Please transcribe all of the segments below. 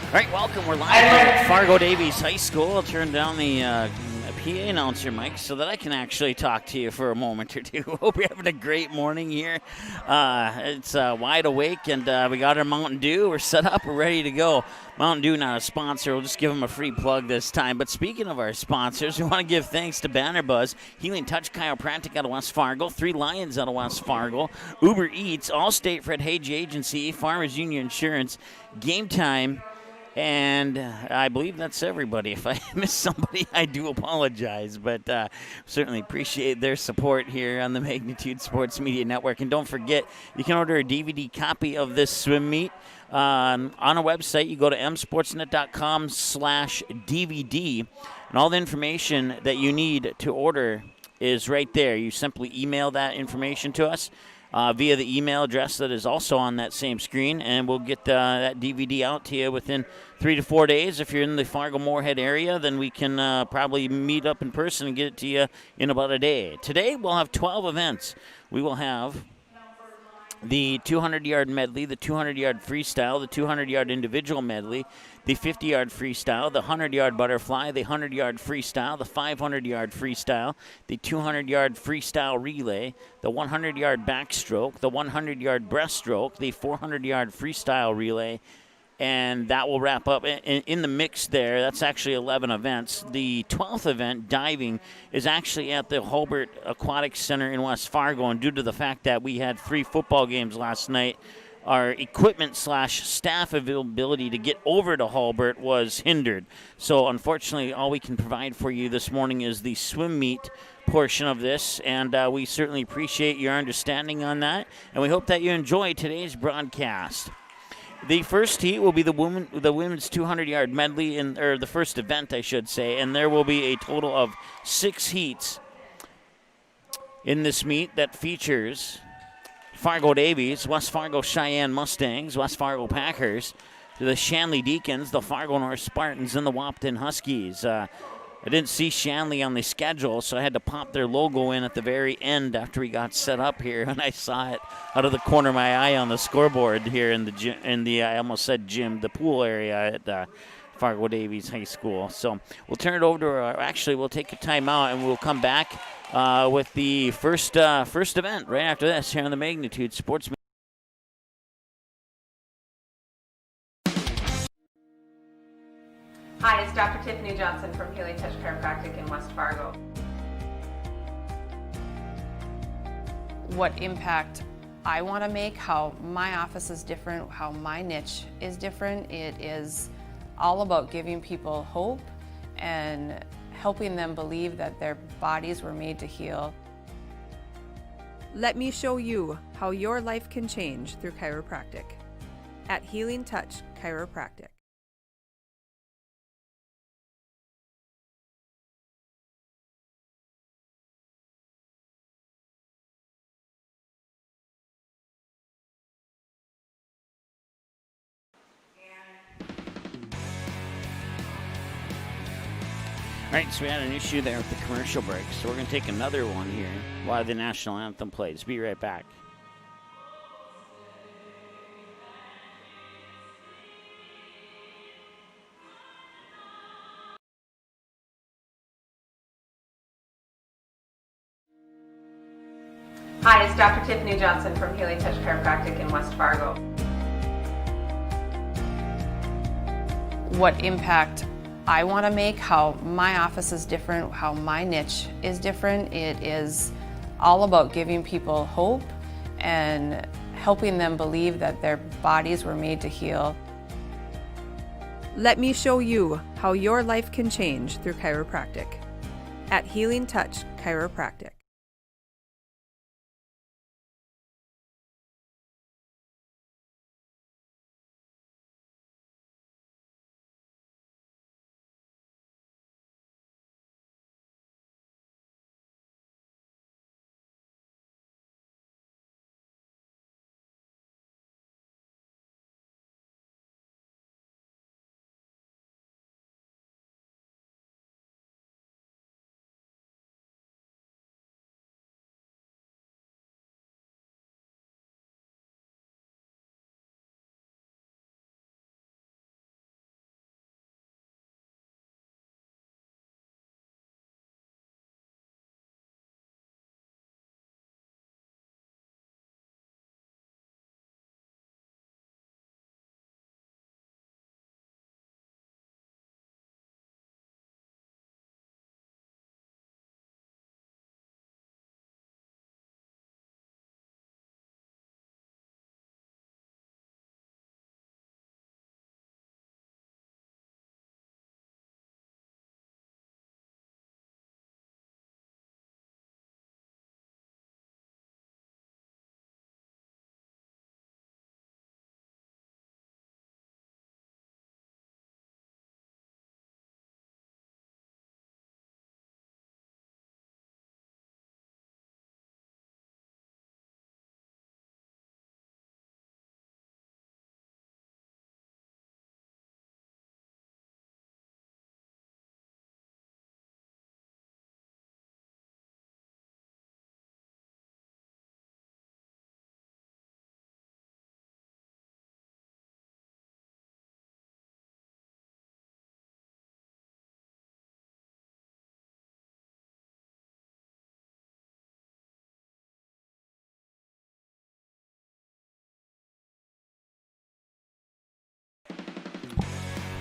All right, welcome. We're live at Fargo Davies High School. I'll turn down the PA announcer mic so that I can actually talk to you for a moment or two. Hope you're having a great morning here. It's wide awake, and we got our Mountain Dew. We're set up. We're ready to go. Mountain Dew, not a sponsor. We'll just give them a free plug this time. But speaking of our sponsors, we want to give thanks to Banner Buzz, Healing Touch Chiropractic out of West Fargo, Three Lions out of West Fargo, Uber Eats, Allstate Fred Hage Agency, Farmers Union Insurance, Game Time, and I believe that's everybody. If I miss somebody, I do apologize, but certainly appreciate their support here on the Magnitude Sports Media Network. And don't forget, you can order a DVD copy of this swim meet on our website. You go to msportsnet.com/DVD, and all the information that you need to order is right there. You simply email that information to us via the email address that is also on that same screen, and we'll get that DVD out to you within 3 to 4 days. If you're in the Fargo-Moorhead area, then we can probably meet up in person and get it to you in about a day. Today, we'll have 12 events. We will have the 200-yard medley, the 200-yard freestyle, the 200-yard individual medley, the 50-yard freestyle, the 100-yard butterfly, the 100-yard freestyle, the 500-yard freestyle, the 200-yard freestyle relay, the 100-yard backstroke, the 100-yard breaststroke, the 400-yard freestyle relay, and that will wrap up in the mix there. That's actually 11 events. The 12th event, diving, is actually at the Hulbert Aquatic Center in West Fargo, and due to the fact that we had 3 football games last night, our equipment/staff availability to get over to Hulbert was hindered. So unfortunately, all we can provide for you this morning is the swim meet portion of this, and we certainly appreciate your understanding on that, and we hope that you enjoy today's broadcast. The first heat will be the women's 200-yard medley, or the first event, I should say, and there will be a total of 6 heats in this meet that features Fargo Davies, West Fargo Sheyenne Mustangs, West Fargo Packers, the Shanley Deacons, the Fargo North Spartans, and the Wahpeton Huskies. I didn't see Shanley on the schedule, so I had to pop their logo in at the very end after we got set up here, and I saw it out of the corner of my eye on the scoreboard here in the I almost said gym, the pool area at Fargo Davies High School. So we'll turn it over to actually we'll take a timeout and we'll come back with the first event right after this here on the Magnitude Sports. Hi, it's Dr. Tiffany Johnson from Healing Touch Chiropractic in West Fargo. What impact I want to make, how my office is different, how my niche is different. It is all about giving people hope and helping them believe that their bodies were made to heal. Let me show you how your life can change through chiropractic at Healing Touch Chiropractic. All right, so we had an issue there with the commercial break, so we're going to take another one here while the national anthem plays. Be right back. Hi, it's Dr. Tiffany Johnson from Healing Touch Chiropractic in West Fargo. What impact I want to make, how my office is different, how my niche is different. It is all about giving people hope and helping them believe that their bodies were made to heal. Let me show you how your life can change through chiropractic at Healing Touch Chiropractic.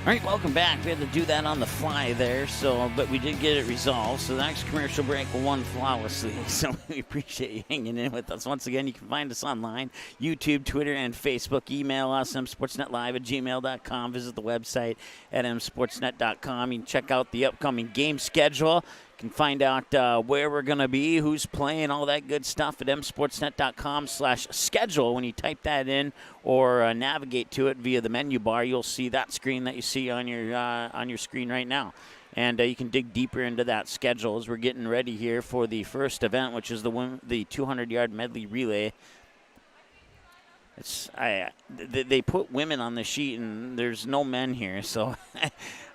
All right, welcome back. We had to do that on the fly there, but we did get it resolved. So the next commercial break won flawlessly. So we appreciate you hanging in with us. Once again, you can find us online, YouTube, Twitter, and Facebook. Email us, msportsnetlive@gmail.com. Visit the website at msportsnet.com. You can check out the upcoming game schedule. You can find out where we're going to be, who's playing, all that good stuff at msportsnet.com/schedule. When you type that in or navigate to it via the menu bar, you'll see that screen that you see on your screen right now. And you can dig deeper into that schedule as we're getting ready here for the first event, which is the 200-yard medley relay. They put women on the sheet, and there's no men here, so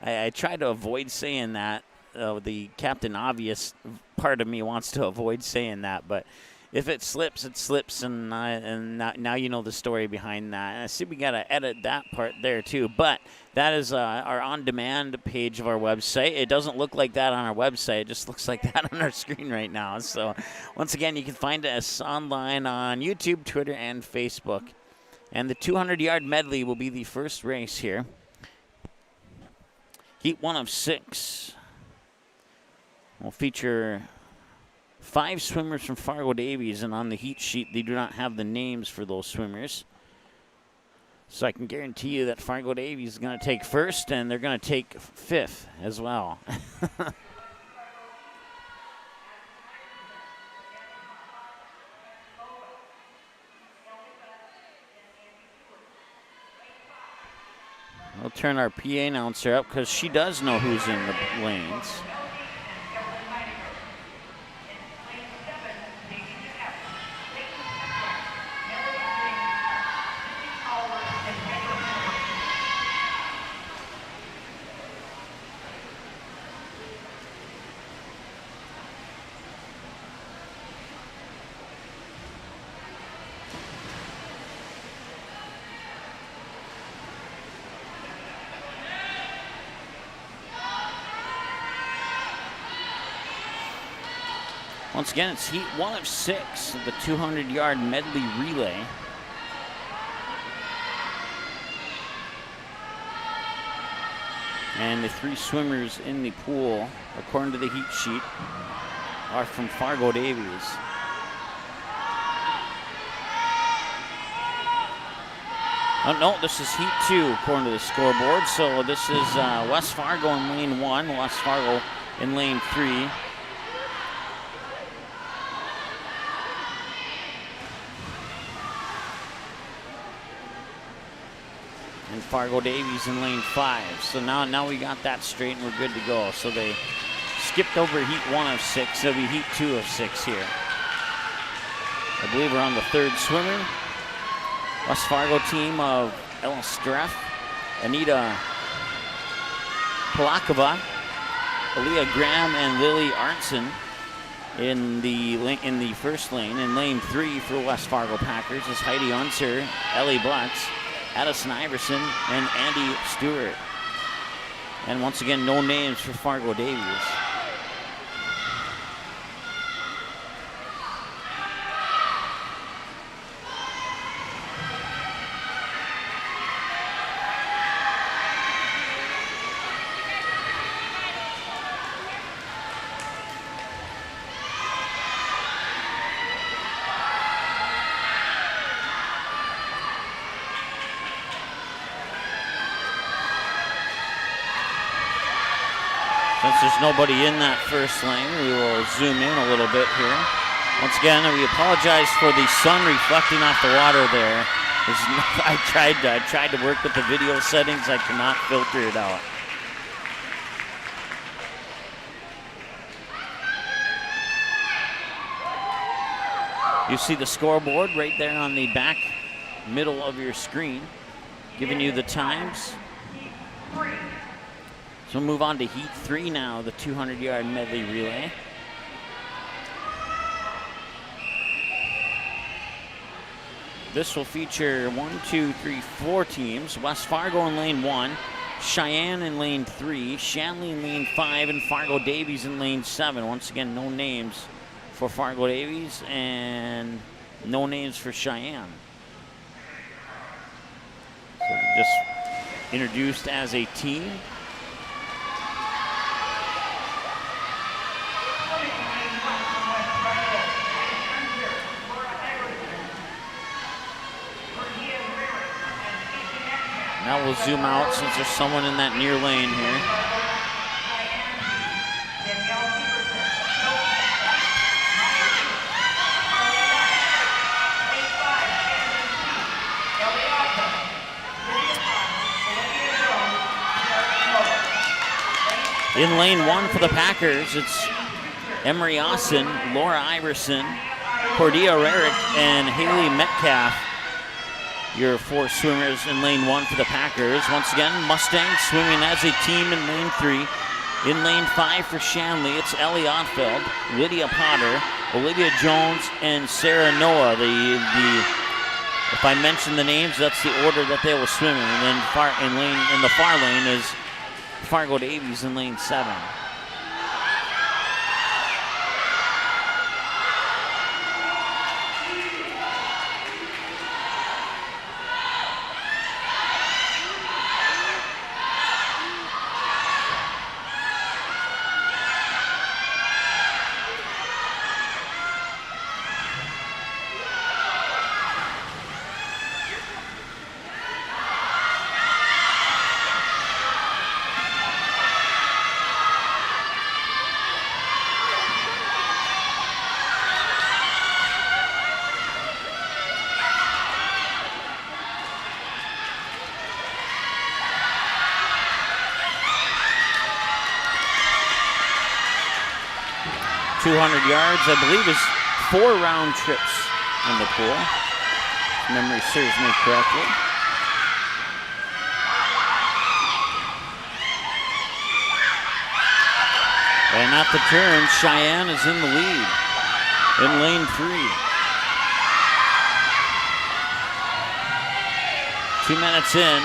I try to avoid saying that. The Captain Obvious part of me wants to avoid saying that, but if it slips, it slips, and now you know the story behind that. And I see we got to edit that part there too, but that is our on-demand page of our website. It doesn't look like that on our website. It just looks like that on our screen right now. So once again, you can find us online on YouTube, Twitter, and Facebook. And the 200-yard medley will be the first race here. Heat 1 of 6. We'll feature 5 swimmers from Fargo Davies, and on the heat sheet, they do not have the names for those swimmers. So I can guarantee you that Fargo Davies is going to take first, and they're going to take 5th as well. We'll turn our PA announcer up because she does know who's in the lanes. Once again, it's heat 1 of 6 of the 200-yard medley relay. And the 3 swimmers in the pool, according to the heat sheet, are from Fargo Davies. Oh, no, this is heat 2, according to the scoreboard. So this is West Fargo in lane 1, West Fargo in lane 3. And Fargo Davies in lane 5. So now we got that straight and we're good to go. So they skipped over heat 1 of 6. It'll be heat 2 of 6 here. I believe we're on the 3rd swimmer. West Fargo team of Ella Streff, Anita Polakova, Aaliyah Graham, and Lily Arnson in the first lane. In lane 3 for West Fargo Packers is Heidi Unser, Ellie Butts, Addison Iverson, and Andy Stewart. And once again, no names for Fargo Davies. Since there's nobody in that first lane, we will zoom in a little bit here. Once again, we apologize for the sun reflecting off the water there. I tried to work with the video settings. I cannot filter it out. You see the scoreboard right there on the back middle of your screen, giving you the times. So we'll move on to heat 3 now, the 200-yard medley relay. This will feature 4 teams. West Fargo in lane 1, Sheyenne in lane 3, Shanley in lane 5, and Fargo Davies in lane 7. Once again, no names for Fargo Davies and no names for Sheyenne. So just introduced as a team. Now we'll zoom out since there's someone in that near lane here. In lane 1 for the Packers, it's Emery Austin, Laura Iverson, Cordia Rarick, and Haley Metcalf. Your 4 swimmers in lane 1 for the Packers. Once again, Mustangs swimming as a team in lane 3. In lane 5 for Shanley, it's Ellie Ottfeld, Lydia Potter, Olivia Jones, and Sarah Noah. If I mention the names, that's the order that they will swim in. And then in the far lane is Fargo Davies in lane 7. 200 yards, I believe, is 4 round trips in the pool, if memory serves me correctly. And at the turn, Sheyenne is in the lead in lane 3. 2 minutes in.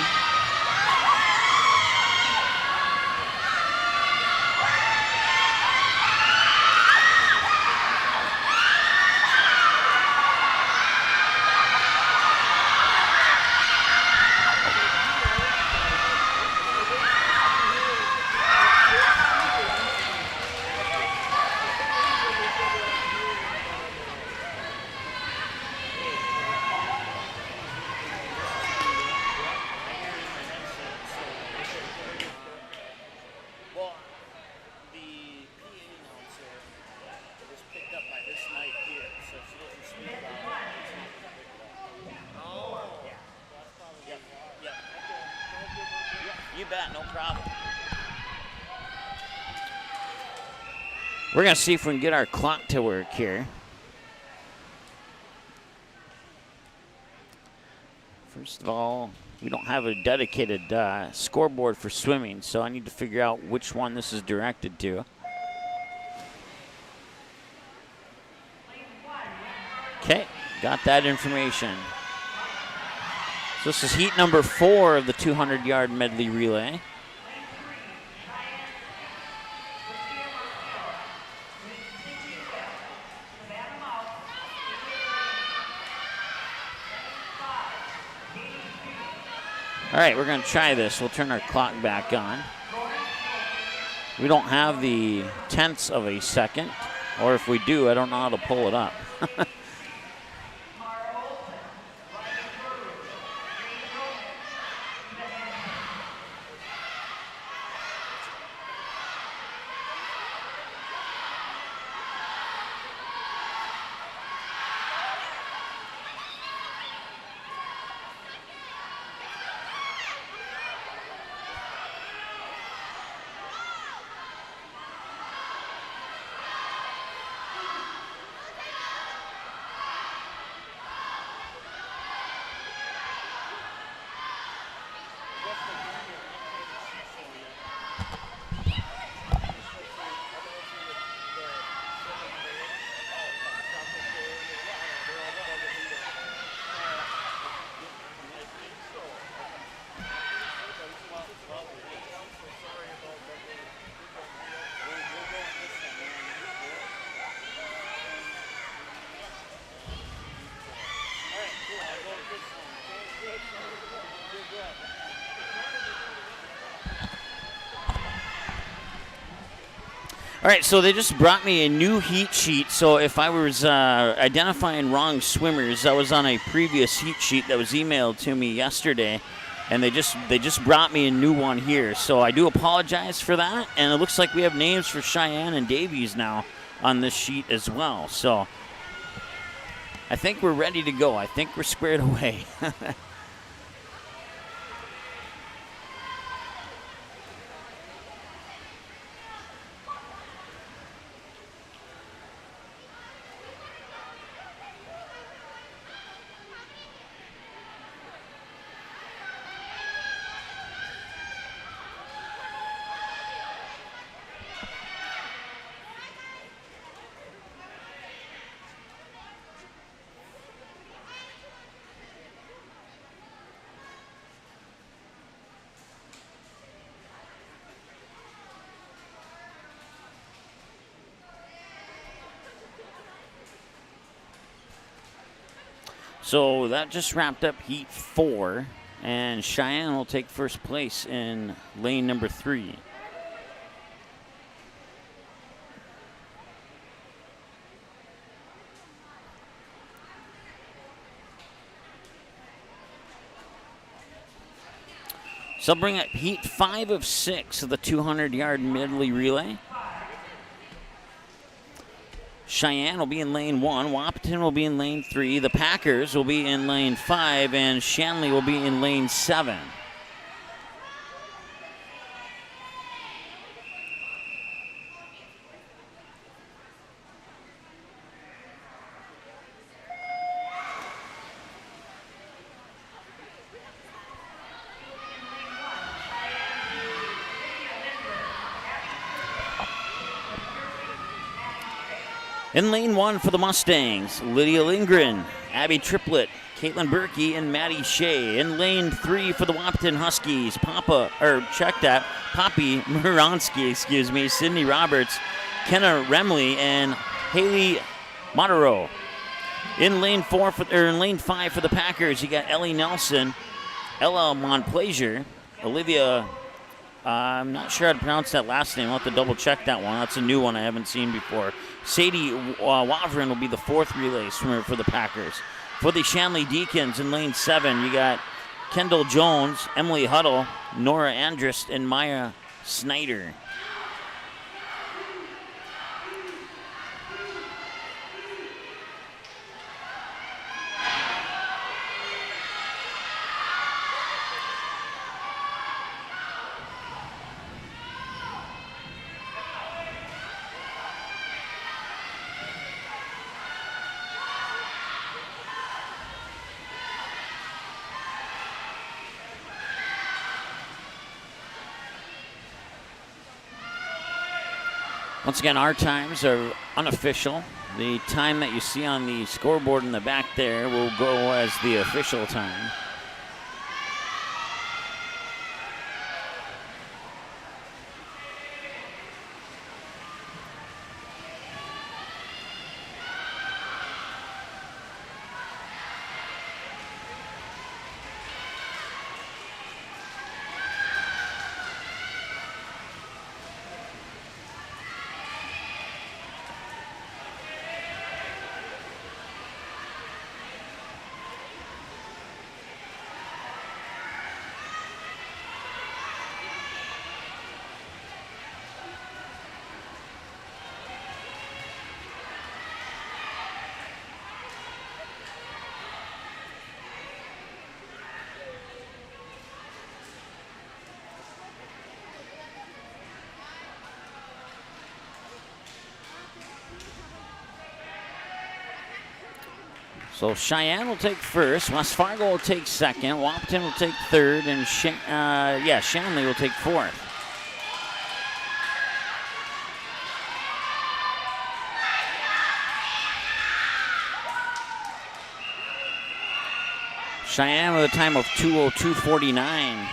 You bet, no problem. We're going to see if we can get our clock to work here. First of all, we don't have a dedicated scoreboard for swimming, so I need to figure out which one this is directed to. Okay, got that information. So this is heat number 4 of the 200-yard medley relay. All right, we're going to try this. We'll turn our clock back on. We don't have the tenths of a second, or if we do, I don't know how to pull it up. All right, so they just brought me a new heat sheet. So if I was identifying wrong swimmers, I was on a previous heat sheet that was emailed to me yesterday, and they just brought me a new one here. So I do apologize for that, and it looks like we have names for Sheyenne and Davies now on this sheet as well. So I think we're ready to go. I think we're squared away. So that just wrapped up heat 4, and Sheyenne will take first place in lane number 3. So I'll bring up heat 5 of 6 of the 200-yard medley relay. Sheyenne will be in lane 1. Wahpeton will be in lane 3. The Packers will be in lane 5. And Shanley will be in lane 7. In lane 1 for the Mustangs, Lydia Lindgren, Abby Triplett, Caitlin Berkey, and Maddie Shea. In lane 3 for the Wahpeton Huskies, Poppy Moronsky, Sydney Roberts, Kenna Remley, and Haley Monterow. In lane 5 for the Packers, you got Ellie Nelson, Ella Montplaisir, Olivia. I'm not sure how to pronounce that last name. I'll have to double check that one. That's a new one I haven't seen before. Sadie Wavrin will be the 4th relay swimmer for the Packers. For the Shanley Deacons in lane 7, you got Kendall Jones, Emily Huddle, Nora Andrist, and Maya Snyder. Once again, our times are unofficial. The time that you see on the scoreboard in the back there will go as the official time. So Sheyenne will take first, West Fargo will take second, Wahpeton will take third, and Shanley will take fourth. Sheyenne with a time of 2:02.49.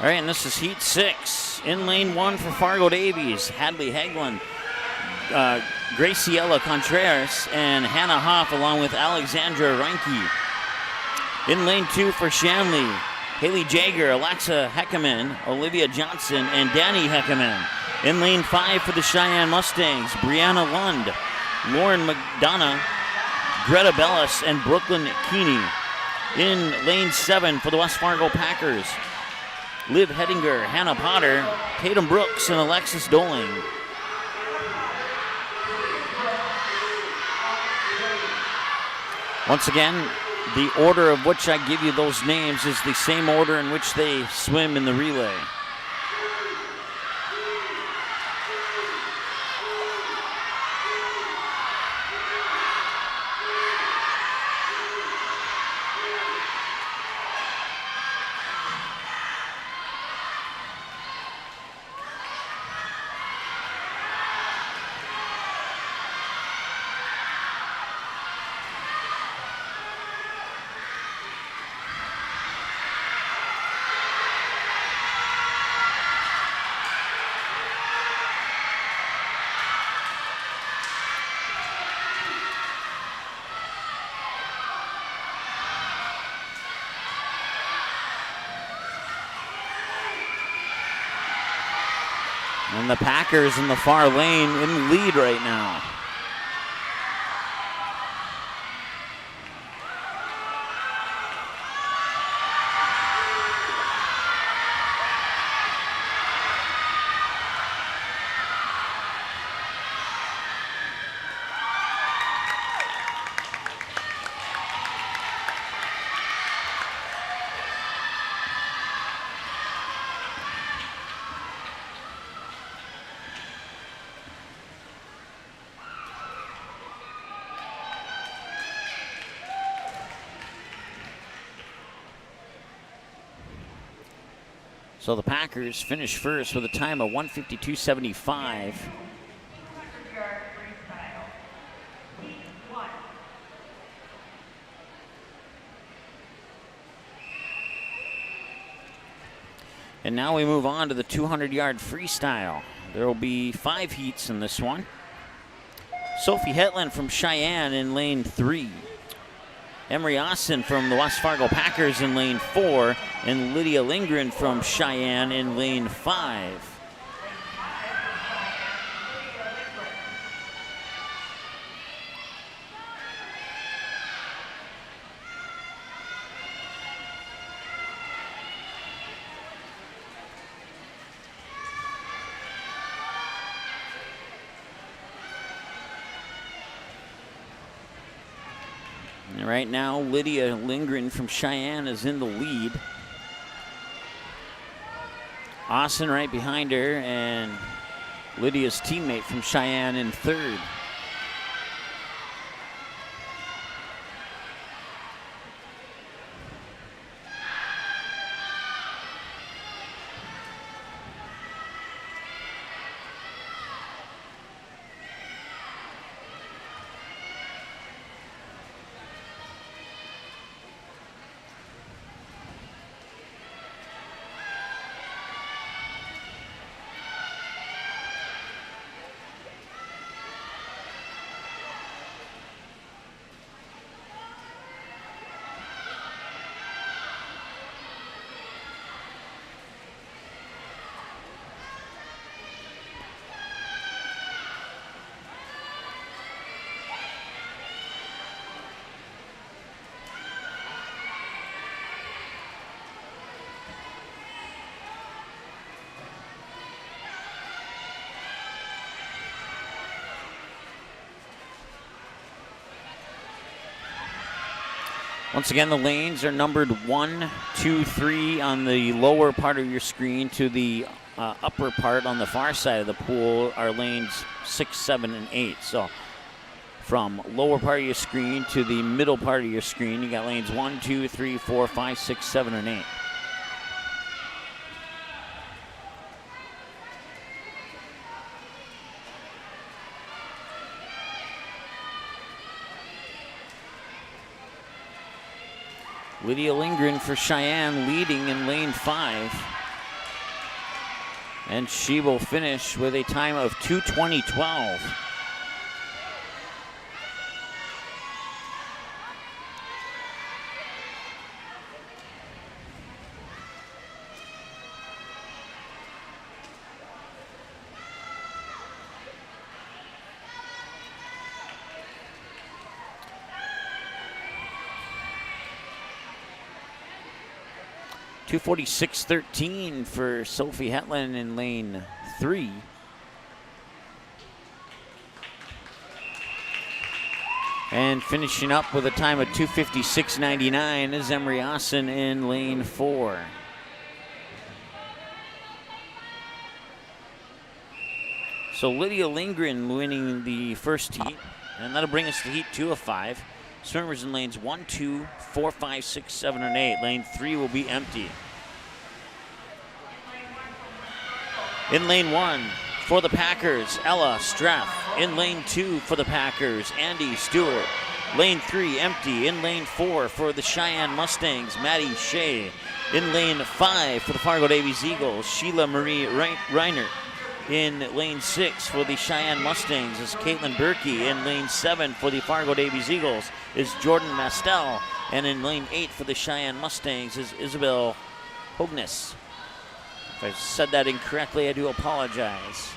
All right, and this is Heat 6. In lane 1 for Fargo Davies, Hadley Hagelin, Graciela Contreras, and Hannah Hoff, along with Alexandra Reinke. In lane 2 for Shanley, Haley Jager, Alexa Heckerman, Olivia Johnson, and Danny Heckerman. In lane 5 for the Sheyenne Mustangs, Brianna Lund, Lauren McDonough, Greta Bellis, and Brooklyn Keeney. In lane 7 for the West Fargo Packers, Liv Hettinger, Hannah Potter, Tatum Brooks, and Alexis Doling. Once again, the order of which I give you those names is the same order in which they swim in the relay. And the Packers in the far lane in the lead right now. So the Packers finish first with a time of 1:52.75. And now we move on to the 200-yard freestyle. There will be 5 heats in this one. Sophie Hetland from Sheyenne in lane 3. Emery Austin from the West Fargo Packers in lane 4, and Lydia Lindgren from Sheyenne in lane 5. Right now, Lydia Lindgren from Sheyenne is in the lead. Austin right behind her, and Lydia's teammate from Sheyenne in third. Once again, the lanes are numbered 1, 2, 3 on the lower part of your screen. To the upper part on the far side of the pool are lanes 6, 7, and 8. So from lower part of your screen to the middle part of your screen, you got lanes 1, 2, 3, 4, 5, 6, 7, and 8. Lydia Lindgren for Sheyenne leading in lane 5. And she will finish with a time of 2:20.12. .246.13 for Sophie Hetland in lane 3. And finishing up with a time of 2:56.99 is Emery Austin in lane 4. So Lydia Lindgren winning the first heat, and that'll bring us to heat 2 of 5. Swimmers in lanes 1, 2, 4, 5, 6, 7, and 8. Lane 3 will be empty. In lane 1 for the Packers, Ella Streff. In lane 2 for the Packers, Andy Stewart. Lane 3 empty. In lane 4 for the Cheyenne Mustangs, Maddie Shea. In lane 5 for the Fargo Davies Eagles, Sheila Marie Reiner. In lane 6 for the Cheyenne Mustangs is Caitlin Berkey. In lane 7 for the Fargo Davies Eagles is Jordan Mastel. And in lane 8 for the Cheyenne Mustangs is Isabel Hognes. If I said that incorrectly, I do apologize.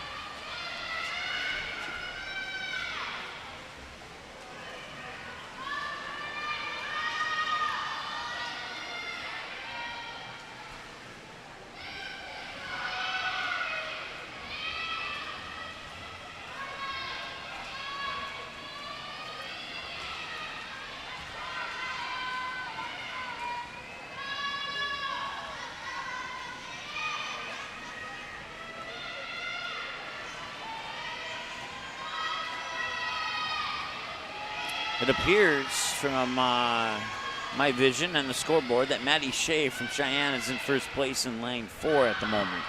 It appears from my vision and the scoreboard that Maddie Shea from Cheyenne is in first place in lane 4 at the moment.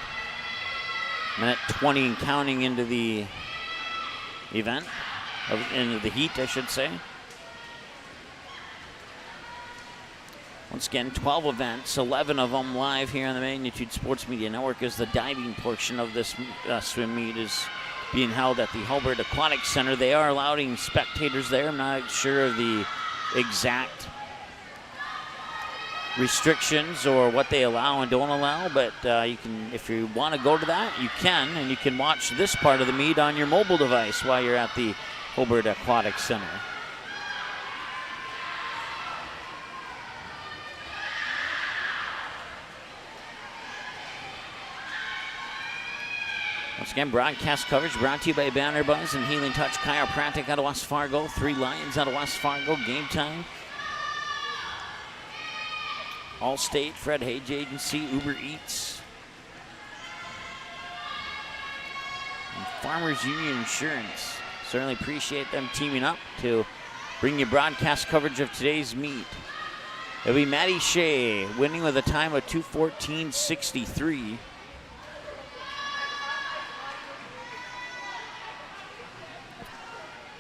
Minute 20 and counting into the event, into the heat, I should say. Once again, 12 events, 11 of them live here on the Magnitude Sports Media Network, as the diving portion of this swim meet is being held at the Hulbert Aquatic Center. They are allowing spectators there. I'm not sure of the exact restrictions or what they allow and don't allow, but you can, if you want to go to that, you can, and you can watch this part of the meet on your mobile device while you're at the Hulbert Aquatic Center. Once again, broadcast coverage brought to you by Banner Buzz and Healing Touch Chiropractic out of West Fargo. 3 Lions out of West Fargo. Game time. Allstate, Fred Hage Agency, Uber Eats. And Farmers Union Insurance. Certainly appreciate them teaming up to bring you broadcast coverage of today's meet. It'll be Maddie Shea winning with a time of 2:14.63.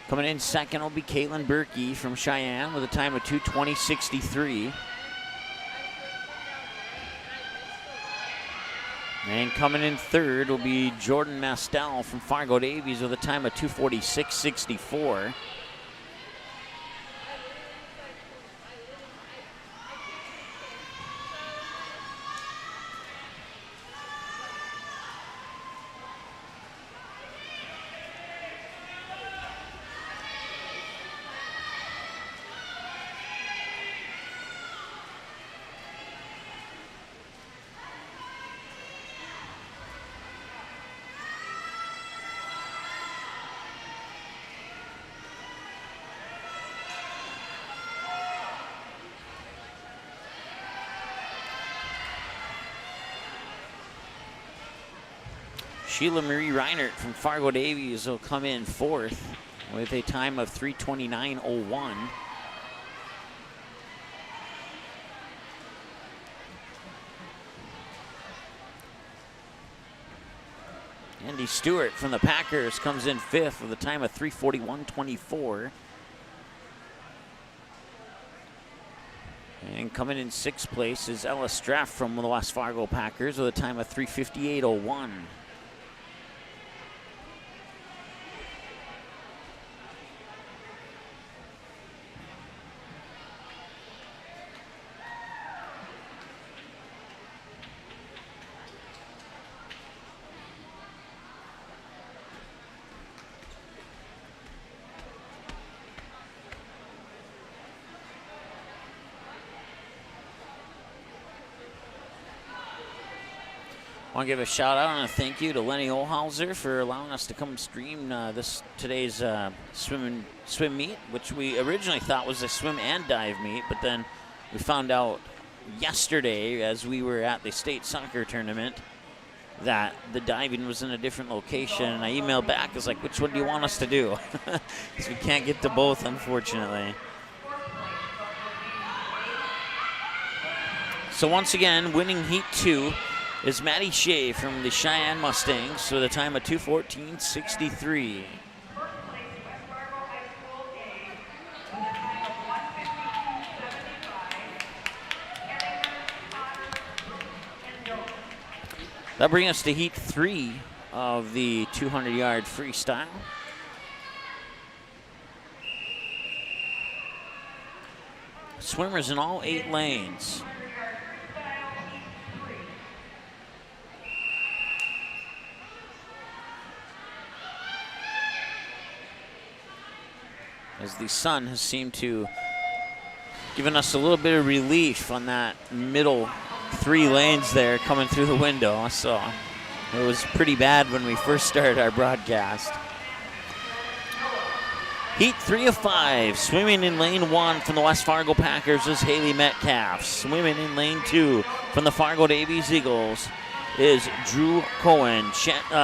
Coming in second will be Caitlin Berkey from Cheyenne with a time of 2:20.63. And coming in third will be Jordan Mastel from Fargo Davies with a time of 2:46.64. Sheila Marie Reinert from Fargo Davies will come in fourth with a time of 3:29.01. Andy Stewart from the Packers comes in fifth with a time of 3:41.24. And coming in sixth place is Ella Straff from the West Fargo Packers with a time of 3:58.01. Want to give a shout out and a thank you to Lenny Olhauser for allowing us to come stream today's swim meet, which we originally thought was a swim and dive meet, but then we found out yesterday as we were at the state soccer tournament that the diving was in a different location, and I emailed back. I was like, which one do you want us to do? Because we can't get to both, unfortunately. So once again, winning Heat 2 is Maddie Shea from the Cheyenne Mustangs with a time of 2:14.63. That brings us to Heat 3 of the 200-yard freestyle. Swimmers in all 8 lanes. As the sun has seemed to given us a little bit of relief on that middle 3 lanes there coming through the window. So it was pretty bad when we first started our broadcast. Heat 3 of 5. Swimming in lane 1 from the West Fargo Packers is Haley Metcalf. Swimming in lane 2 from the Fargo Davies Eagles is Drew Cohen.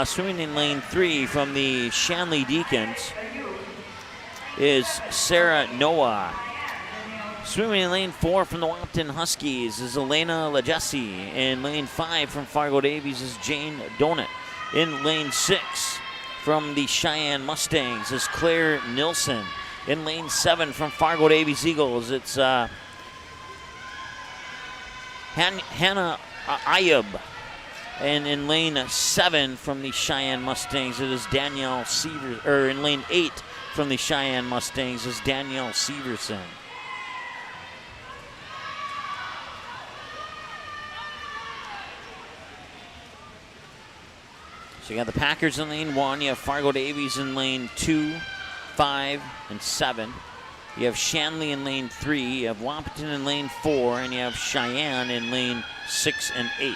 Swimming in lane 3 from the Shanley Deacons is Sarah Noah. Swimming in lane 4 from the Wahpeton Huskies is Elena Lajesi. In lane 5 from Fargo Davies is Jane Donut. In lane 6 from the Cheyenne Mustangs is Claire Nilsson. In lane 7 from Fargo Davies Eagles, it's Hannah Ayub. And in lane 7 from the Cheyenne Mustangs, it is Danielle Severson. Or in lane 8 from the Cheyenne Mustangs is Danielle Severson. So you got the Packers in lane 1. You have Fargo Davies in lane 2, 5, and 7. You have Shanley in lane 3. You have Wahpeton in lane 4. And you have Cheyenne in lane 6 and 8.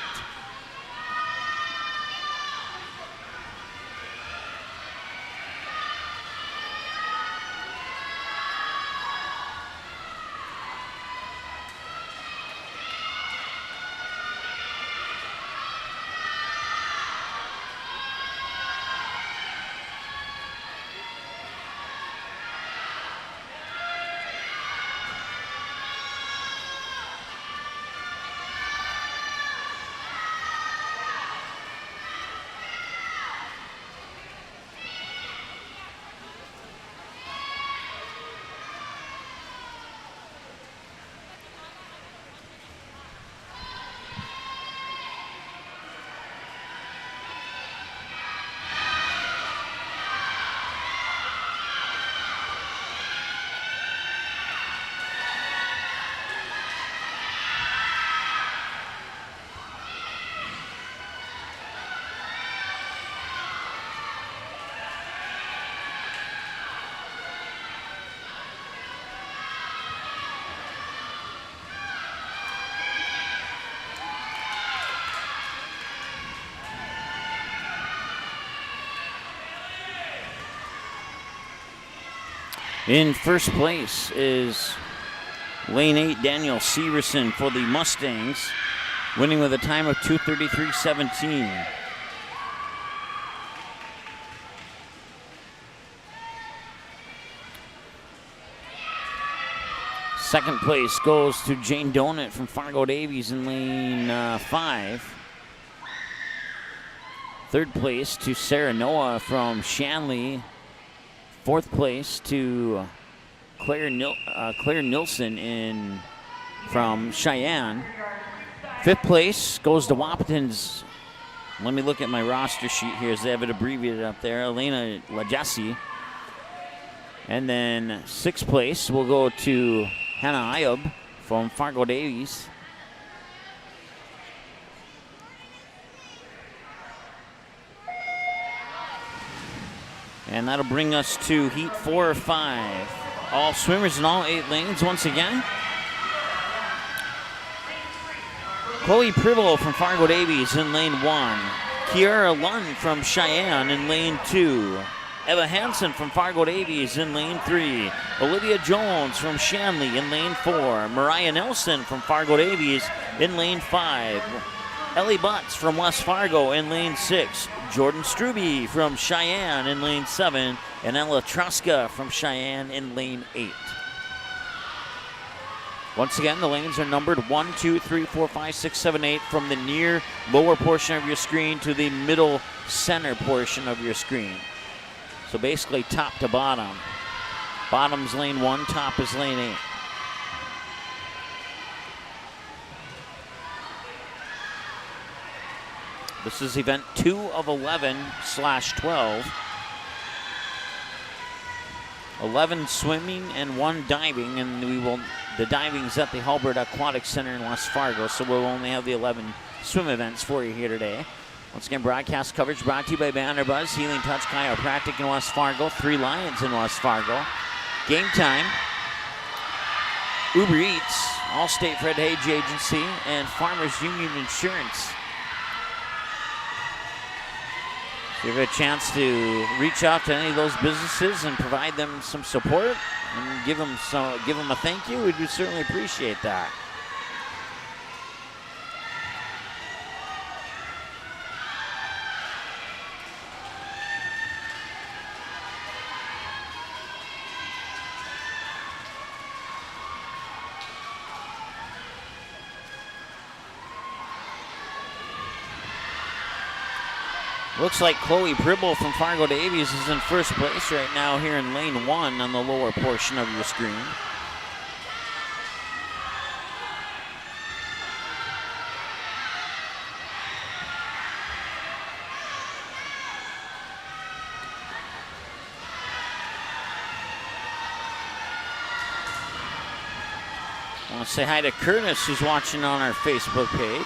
In first place is lane 8, Danielle Severson for the Mustangs, winning with a time of 2:33.17. Second place goes to Jane Donut from Fargo Davies in lane 5. Third place to Sarah Noah from Shanley. Fourth place to Claire Nilsson from Cheyenne. Fifth place goes to Wahpeton's. Let me look at my roster sheet here as they have it abbreviated up there. Elena Lajesi. And then sixth place will go to Hannah Ayub from Fargo Davies. And that'll bring us to Heat 4 or 5. All swimmers in all 8 lanes once again. Chloe Pribble from Fargo Davies in lane 1. Kiara Lund from Sheyenne in lane 2. Eva Hansen from Fargo Davies in lane 3. Olivia Jones from Shanley in lane 4. Mariah Nelson from Fargo Davies in lane 5. Ellie Butts from West Fargo in lane 6. Jordan Struby from Sheyenne in lane 7. And Ella Truska from Sheyenne in lane 8. Once again, the lanes are numbered 1, 2, 3, 4, 5, 6, 7, 8 from the near lower portion of your screen to the middle center portion of your screen. So basically top to bottom. Bottom's lane 1, top is lane 8. This is event 2 of 11/12. 11 swimming and 1 diving, and the diving's at the Halbert Aquatic Center in West Fargo, so we'll only have the 11 swim events for you here today. Once again, broadcast coverage brought to you by Vanderbuzz, Healing Touch Chiropractic in West Fargo, 3 Lions in West Fargo. Game time, Uber Eats, Allstate Fred Hage Agency, and Farmers Union Insurance. So you have a chance to reach out to any of those businesses and provide them some support and give them a thank you. We'd certainly appreciate that. Looks like Chloe Pribble from Fargo Davies is in first place right now here in lane 1 on the lower portion of your screen. I want to say hi to Curtis, who's watching on our Facebook page.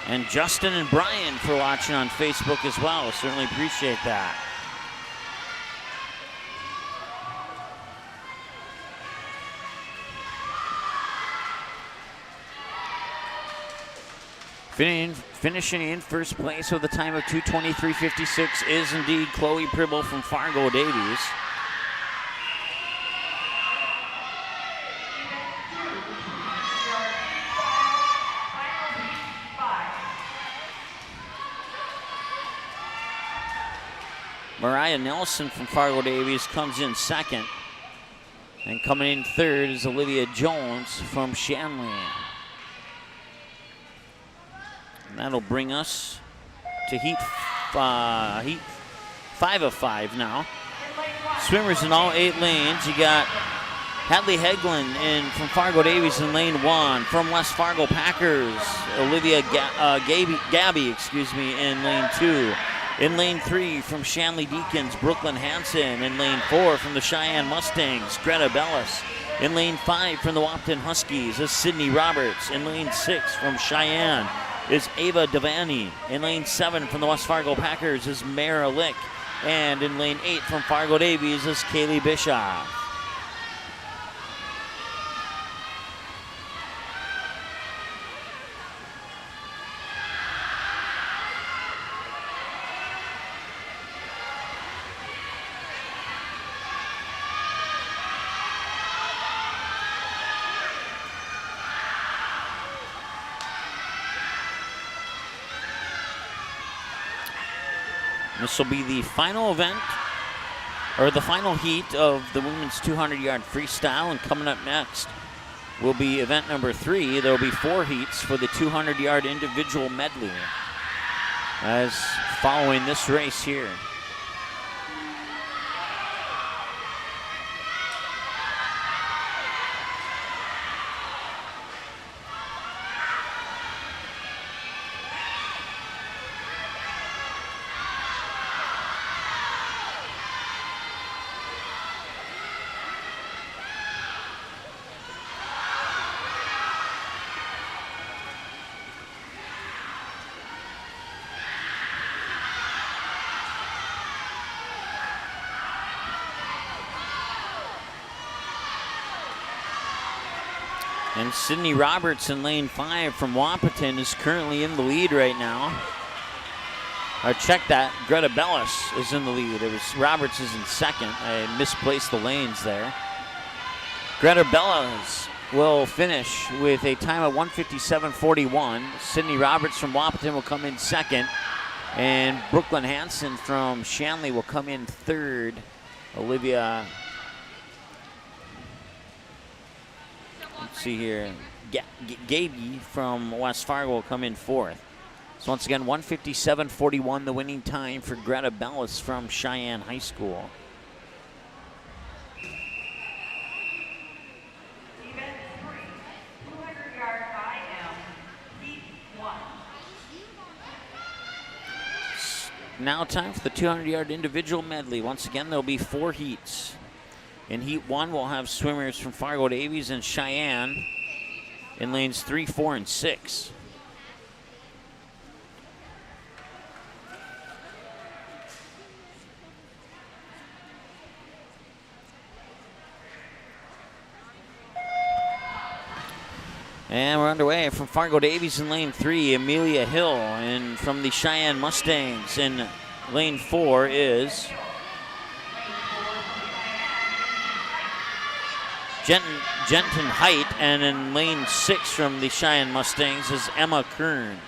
And Justin and Brian for watching on Facebook as well. Certainly appreciate that. Finishing in first place with a time of 2:23.56 is indeed Chloe Pribble from Fargo Davies. Mariah Nelson from Fargo Davies comes in second. And coming in third is Olivia Jones from Shanley. And that'll bring us to heat 5 of 5 now. Swimmers in all 8 lanes. You got Hadley Heglin from Fargo Davies in lane 1. From West Fargo Packers, Olivia Gabby, in lane 2. In lane 3 from Shanley Deacons, Brooklyn Hansen. In lane 4 from the Sheyenne Mustangs, Greta Bellis. In lane 5 from the Wahpeton Huskies is Sydney Roberts. In lane 6 from Sheyenne is Ava Devaney. In lane 7 from the West Fargo Packers is Mara Lick. And in lane 8 from Fargo Davies is Kaylee Bischoff. This will be the final event, or the final heat of the women's 200-yard freestyle. And coming up next will be event number 3. There will be 4 heats for the 200-yard individual medley as following this race here. And Sydney Roberts in lane 5 from Wahpeton is currently in the lead right now. Check that. Greta Bellis is in the lead. It was Roberts is in second. I misplaced the lanes there. Greta Bellis will finish with a time of 1:57.41. Sydney Roberts from Wahpeton will come in second. And Brooklyn Hansen from Shanley will come in third. Olivia, let's see here, Gaby from West Fargo will come in fourth. So once again, 1:57.41, the winning time for Greta Bellis from Sheyenne High School. Now time for the 200-yard individual medley. Once again, there'll be 4 heats. In heat 1, we'll have swimmers from Fargo Davies and Sheyenne in lanes 3, 4, and 6. And we're underway from Fargo Davies in lane 3, Amelia Hill. And from the Sheyenne Mustangs in lane 4 is Jenton Height. And in lane 6 from the Sheyenne Mustangs is Emma Kern.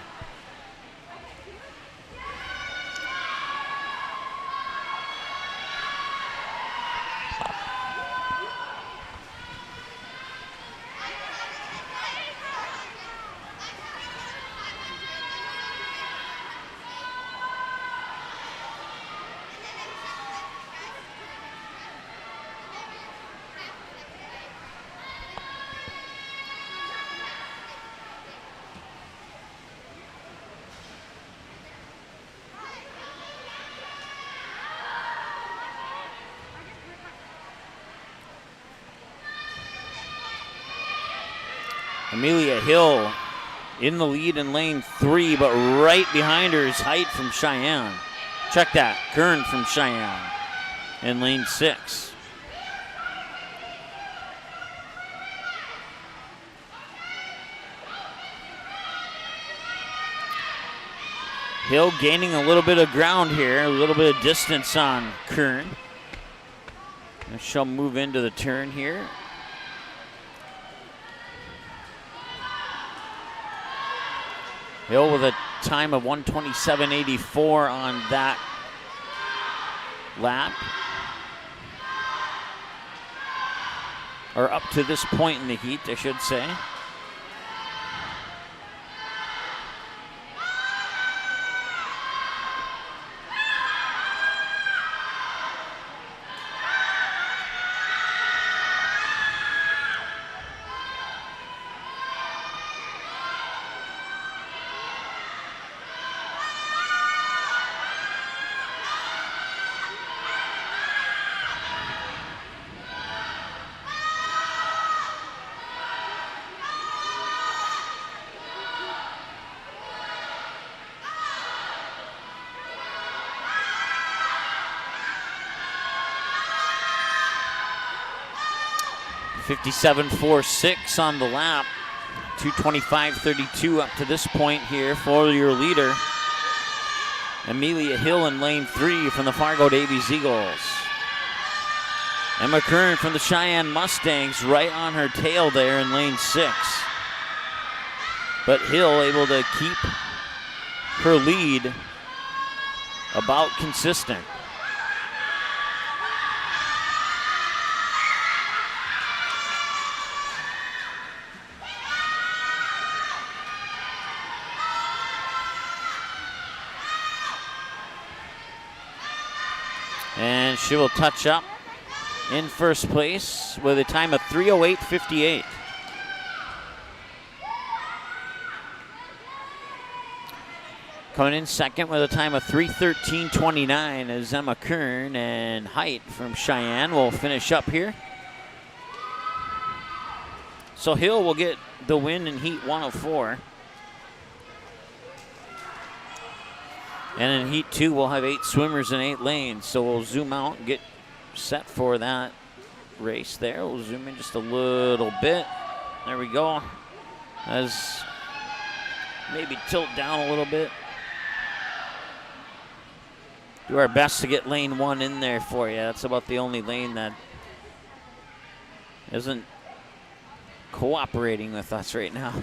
Amelia Hill in the lead in lane 3, but right behind her is Height from Sheyenne. Check that, Kern from Sheyenne in lane 6. Hill gaining a little bit of ground here, a little bit of distance on Kern. And she'll move into the turn here. Hill with a time of 1:27.84 on that lap. Or up to this point in the heat, I should say. .57.46 on the lap. 2:25.32 up to this point here for your leader. Amelia Hill in lane 3 from the Fargo Davies Eagles. Emma Kern from the Sheyenne Mustangs right on her tail there in lane 6. But Hill able to keep her lead about consistent. And she will touch up in first place with a time of 3:08.58. Coming in second with a time of 3:13.29 is Emma Kern, and Height from Sheyenne will finish up here. So Hill will get the win in heat 104. And in heat 2, we'll have 8 swimmers in 8 lanes. So we'll zoom out and get set for that race there. We'll zoom in just a little bit. There we go. As maybe tilt down a little bit. Do our best to get lane 1 in there for you. That's about the only lane that isn't cooperating with us right now.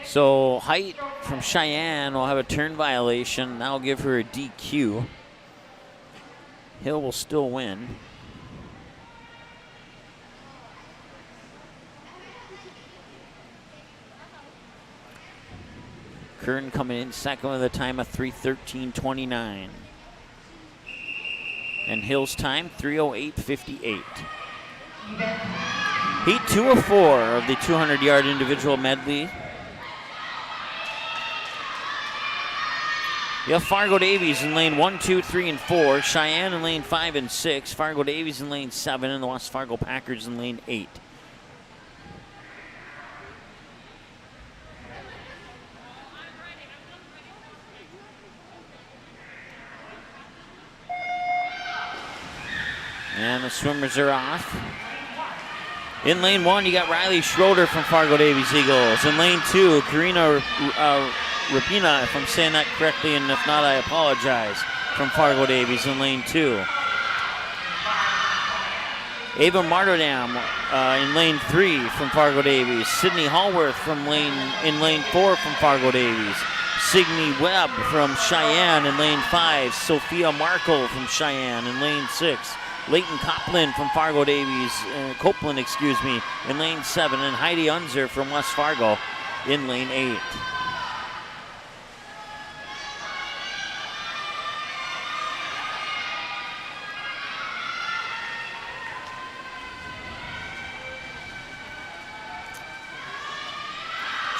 So Height from Sheyenne will have a turn violation. That'll give her a DQ. Hill will still win. Kern coming in second with a time of 3:13.29. And Hill's time, 3:08.58. Heat 2 of 4 of the 200-yard individual medley. You have Fargo Davies in lane 1, 2, 3, and 4. Sheyenne in lane 5 and 6. Fargo Davies in lane 7. And the West Fargo Packers in lane 8. And the swimmers are off. In lane 1, you got Riley Schroeder from Fargo Davies Eagles. In lane 2, Karina Rapina, if I'm saying that correctly, and if not, I apologize, from Fargo Davies in lane 2. Ava Marterdam in lane 3 from Fargo Davies. Sydney Hallworth in lane 4 from Fargo Davies. Signe Webb from Sheyenne in lane 5. Sophia Markle from Sheyenne in lane 6. Leighton Copeland from Fargo Davies, Copeland, in lane 7. And Heidi Unzer from West Fargo in lane 8.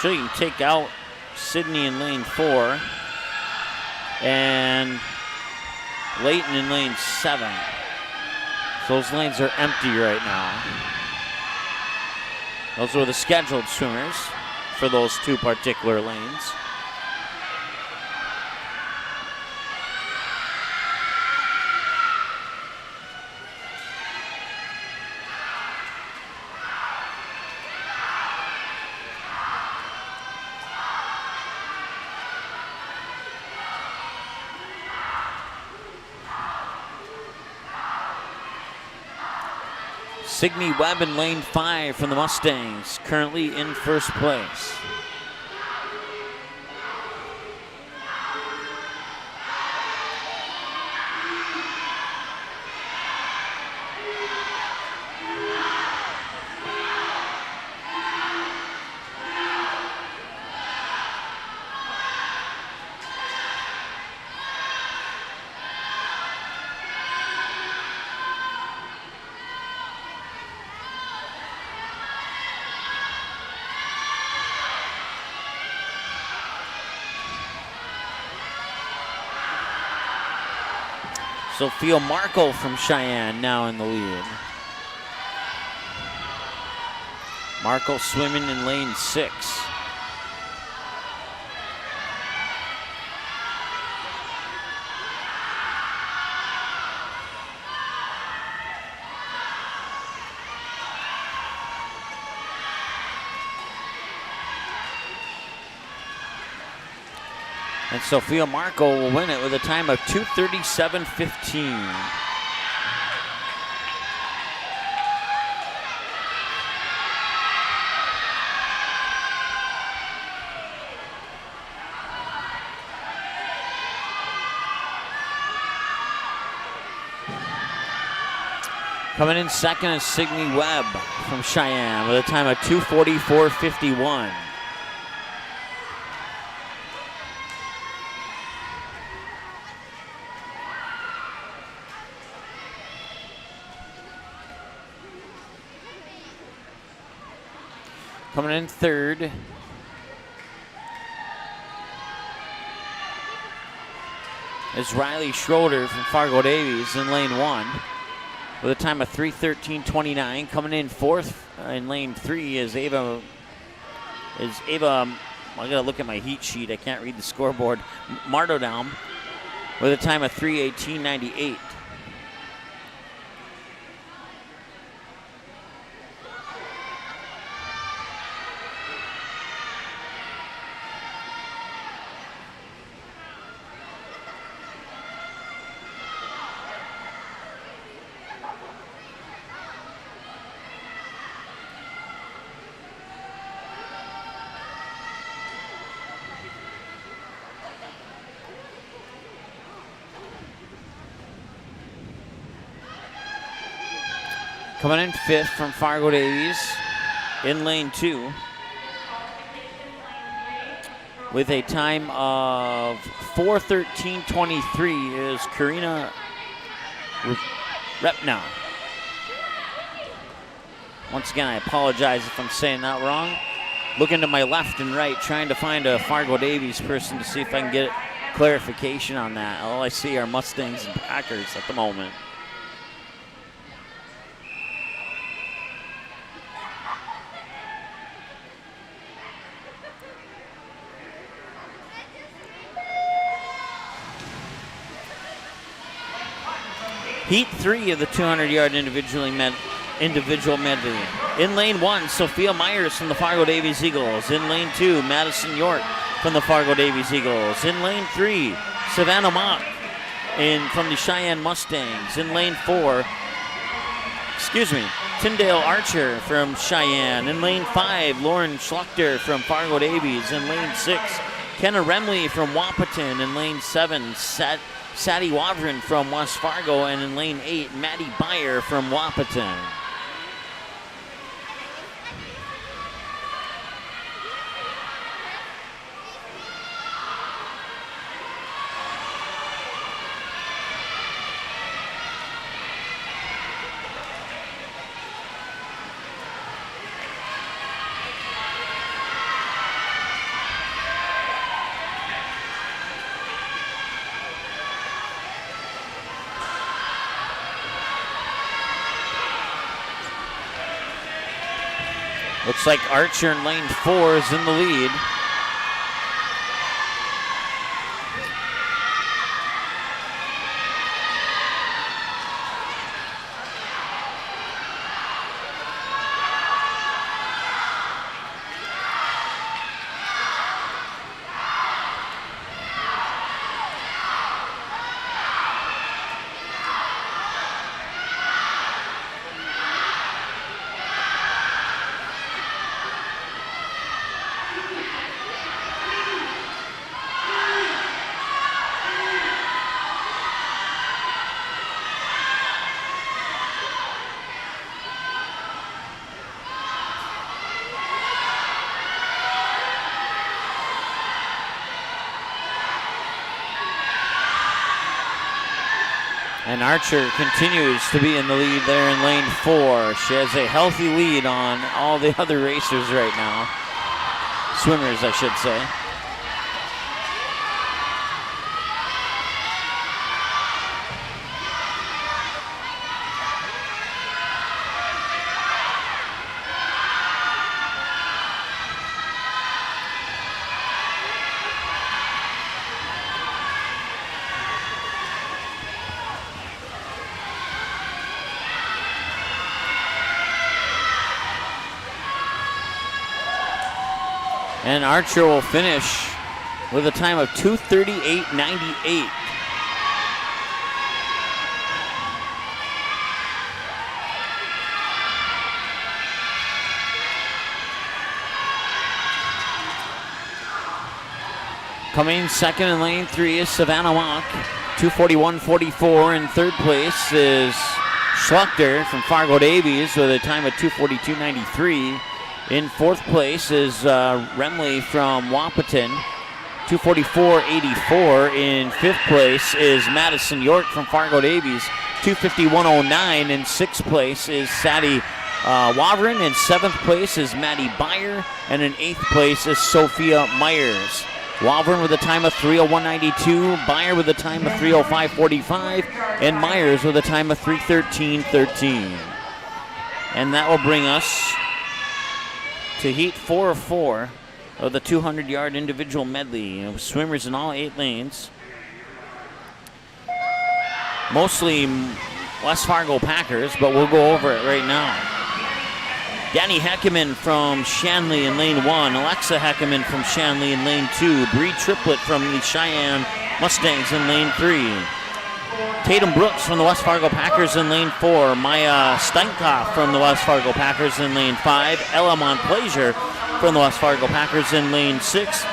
So you can take out Sydney in lane 4 and Leighton in lane 7. So those lanes are empty right now. Those were the scheduled swimmers for those 2 particular lanes. Signe Webb in lane 5 from the Mustangs, currently in first place. Sophia Markle from Sheyenne now in the lead. Markle swimming in lane 6. And Sophia Markle will win it with a time of 2:37.15. Coming in second is Signe Webb from Sheyenne with a time of 2:44.51. Coming in third is Riley Schroeder from Fargo Davies in lane 1 with a time of 3:13.29. Coming in fourth in lane 3 is Ava. I gotta look at my heat sheet. I can't read the scoreboard. Marterdam with a time of 3:18.98. Coming in fifth from Fargo Davies in lane 2 with a time of 4:13.23 is Karina Repna. Once again, I apologize if I'm saying that wrong. Looking to my left and right, trying to find a Fargo Davies person to see if I can get clarification on that. All I see are Mustangs and Packers at the moment. Heat 3 of the 200-yard individual medley. In lane 1, Sophia Myers from the Fargo Davies Eagles. In lane 2, Madison York from the Fargo Davies Eagles. In lane 3, Savannah Mock from the Sheyenne Mustangs. In lane 4, Tyndale Archer from Sheyenne. In lane 5, Lauren Schluchter from Fargo Davies. In lane 6, Kenna Remley from Wahpeton. In lane 7, Sadie Wavrin from West Fargo, and in lane 8, Maddie Beyer from Wahpeton. Looks like Archer in lane 4 is in the lead. And Archer continues to be in the lead there in lane 4. She has a healthy lead on all the other racers right now. Swimmers, I should say. And Archer will finish with a time of 2:38.98. Coming second in lane 3 is Savannah Mock, 2:41.44. In third place is Schluchter from Fargo Davies with a time of 2:42.93. In fourth place is Remley from Wahpeton, 2:44.84. In fifth place is Madison York from Fargo Davies, 2:51.09. In sixth place is Sadie Wavrin. In seventh place is Maddie Beyer. And in eighth place is Sophia Myers. Wavrin with a time of 3:01.92, Beyer with a time of 3:05.45, and Myers with a time of 3:13.13. And that will bring us to heat 4 of 4 of the 200-yard individual medley. Swimmers in all 8 lanes. mostly West Fargo Packers, but we'll go over it right now. Danny Heckerman from Shanley in lane 1. Alexa Heckerman from Shanley in lane 2. Bree Triplett from the Sheyenne Mustangs in lane 3. Tatum Brooks from the West Fargo Packers in lane 4. Maya Steinkoff from the West Fargo Packers in lane 5. Ella Montplaisir from the West Fargo Packers in lane 6.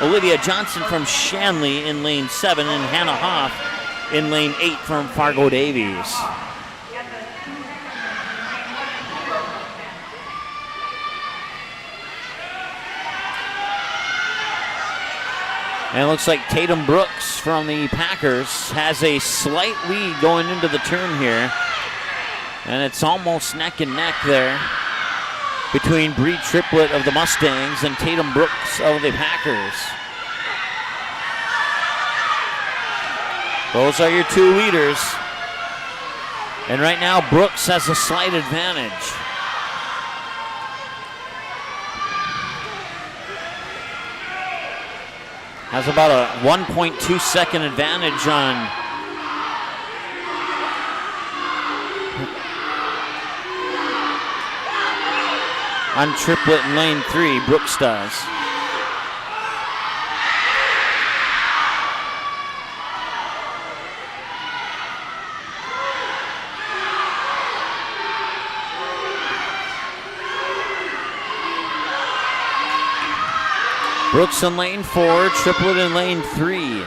Olivia Johnson from Shanley in lane 7. And Hannah Hoff in lane 8 from Fargo Davies. And it looks like Tatum Brooks from the Packers has a slight lead going into the turn here. And it's almost neck and neck there between Bree Triplett of the Mustangs and Tatum Brooks of the Packers. Those are your two leaders. And right now, Brooks has a slight advantage. Has about a 1.2 second advantage on Triplett in lane 3. Brooks does. Brooks in lane 4, Triplett in lane 3.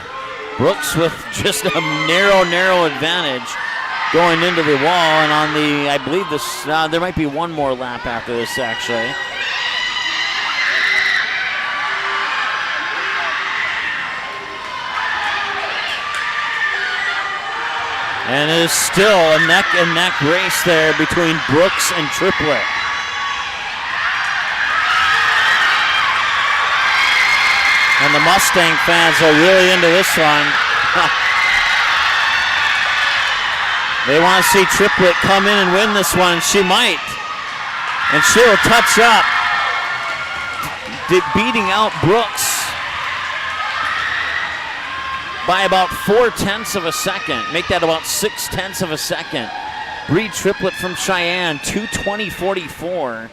Brooks with just a narrow advantage going into the wall, and on the, I believe this, there might be one more lap after this actually. And it is still a neck and neck race there between Brooks and Triplett. And the Mustang fans are really into this one. They want to see Triplett come in and win this one. She might. And she'll touch up, beating out Brooks by about 0.4 of a second. Make that about 0.6 of a second. Bree Triplett from Sheyenne, 2:20.44.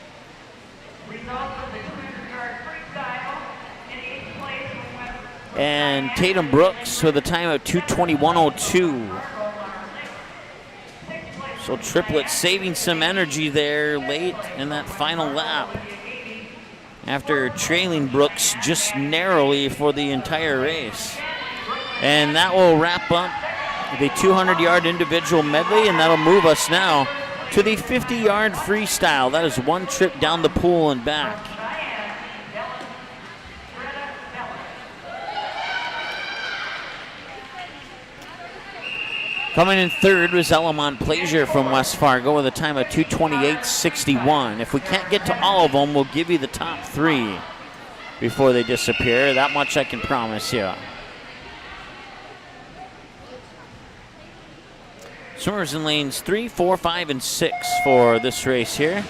And Tatum Brooks with a time of 2:21.02. So Triplett saving some energy there late in that final lap after trailing Brooks just narrowly for the entire race. And that will wrap up the 200-yard individual medley, and that'll move us now to the 50-yard freestyle. That is one trip down the pool and back. Coming in third was Ella Montplaisir from West Fargo with a time of 2:28.61. If we can't get to all of them, we'll give you the top three before they disappear. That much I can promise you. Swimmers in lanes 3, 4, 5, and 6 for this race here.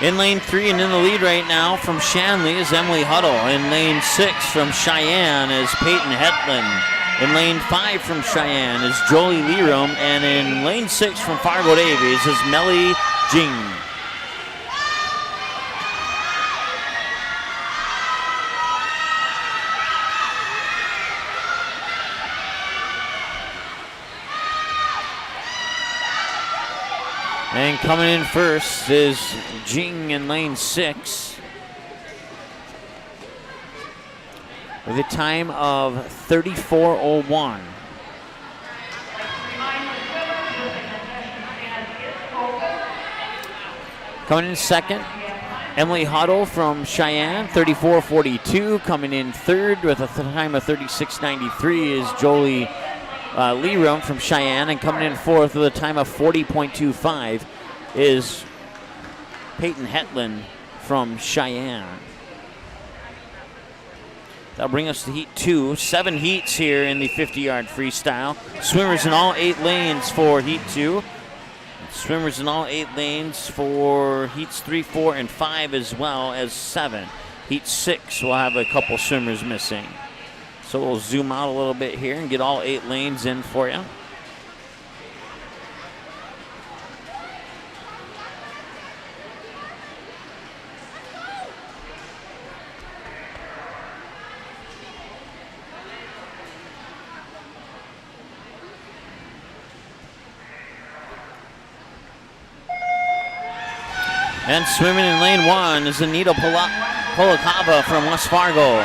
In lane 3 and in the lead right now from Shanley is Emily Huddle. In lane 6 from Sheyenne is Peyton Hetland. In lane 5 from Sheyenne is Jolie Lerum. And in lane 6 from Fargo Davies is Melly Jing. And coming in first is Jing in lane 6 with a time of 34.01. Coming in second, Emily Huddle from Sheyenne, 34.42. Coming in third with a time of 36.93 is Jolie Lerum from Sheyenne, and coming in fourth with a time of 40.25 is Peyton Hetland from Sheyenne. That'll bring us to heat 2. 7 heats here in the 50-yard freestyle. Swimmers in all 8 lanes for heat 2. Swimmers in all 8 lanes for heats 3, 4, and 5, as well as 7. Heat 6 will have a couple swimmers missing. So we'll zoom out a little bit here and get all 8 lanes in for you. And swimming in lane 1 is Anita Polakava from West Fargo.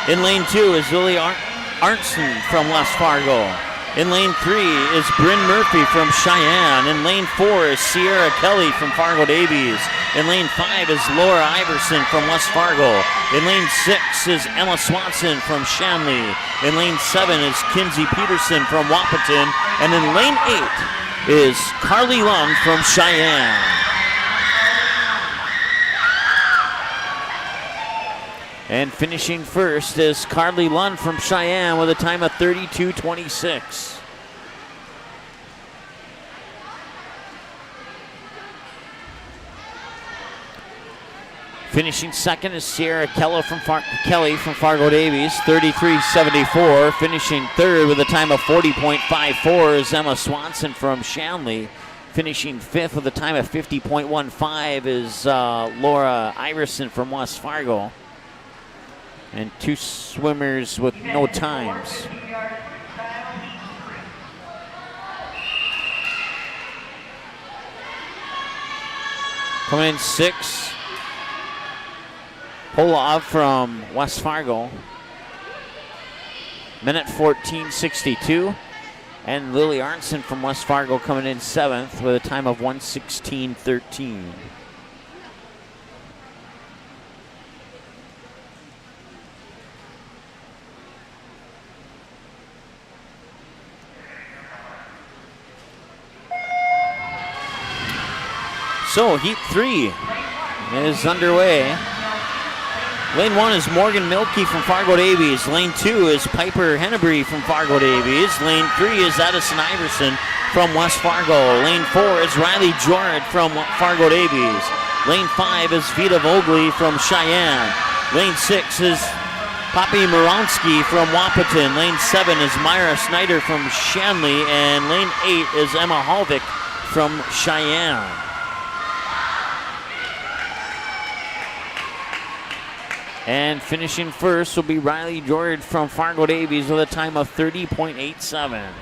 In lane 2 is Lily Arnson from West Fargo. In lane 3 is Bryn Murphy from Sheyenne. In lane 4 is Sierra Kelly from Fargo Davies. In lane 5 is Laura Iverson from West Fargo. In lane 6 is Emma Swanson from Shanley. In lane 7 is Kinsey Peterson from Wahpeton. And in lane 8 is Carly Lund from Sheyenne. And finishing first is Carly Lund from Sheyenne with a time of 32:26. Finishing second is Sierra Kelly from Fargo Davies, 33:74. Finishing third with a time of 40.54 is Emma Swanson from Shanley. Finishing fifth with a time of 50.15 is Laura Iverson from West Fargo. And 2 swimmers with no times. Coming in 6, Polov from West Fargo. Minute 14:62. And Lily Arnson from West Fargo coming in 7th with a time of 1:16:13. So heat 3 is underway. Lane 1 is Morgan Milkey from Fargo Davies. Lane 2 is Piper Hennebury from Fargo Davies. Lane 3 is Addison Iverson from West Fargo. Lane 4 is Riley Jordan from Fargo Davies. Lane 5 is Vita Vogley from Sheyenne. Lane 6 is Poppy Moronsky from Wahpeton. Lane 7 is Myra Snyder from Shanley. And lane 8 is Emma Halvik from Sheyenne. And finishing first will be Riley Jordan from Fargo Davies with a time of 30.87.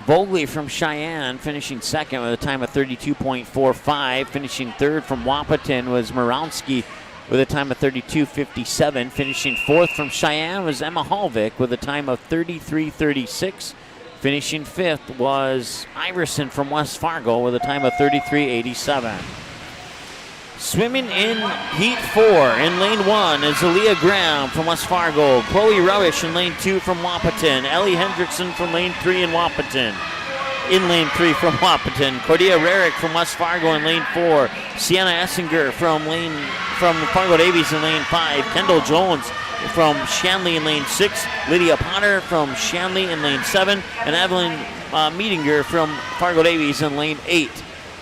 Vogley from Sheyenne finishing second with a time of 32.45. Finishing third from Wahpeton was Moronsky with a time of 32.57. Finishing fourth from Sheyenne was Emma Halvik with a time of 33.36. Finishing fifth was Iverson from West Fargo with a time of 33.87. Swimming in heat 4 in lane 1 is Aaliyah Graham from West Fargo. Chloe Rubbish in lane 2 from Wahpeton. Ellie Hendrickson from lane 3 in Wahpeton. In lane 3 from Wahpeton. Cordia Rarick from West Fargo in lane 4. Sienna Essinger from Fargo Davies in lane 5. Kendall Jones from Shanley in lane 6, Lydia Potter from Shanley in lane 7, and Evelyn Meetinger from Fargo Davies in lane 8.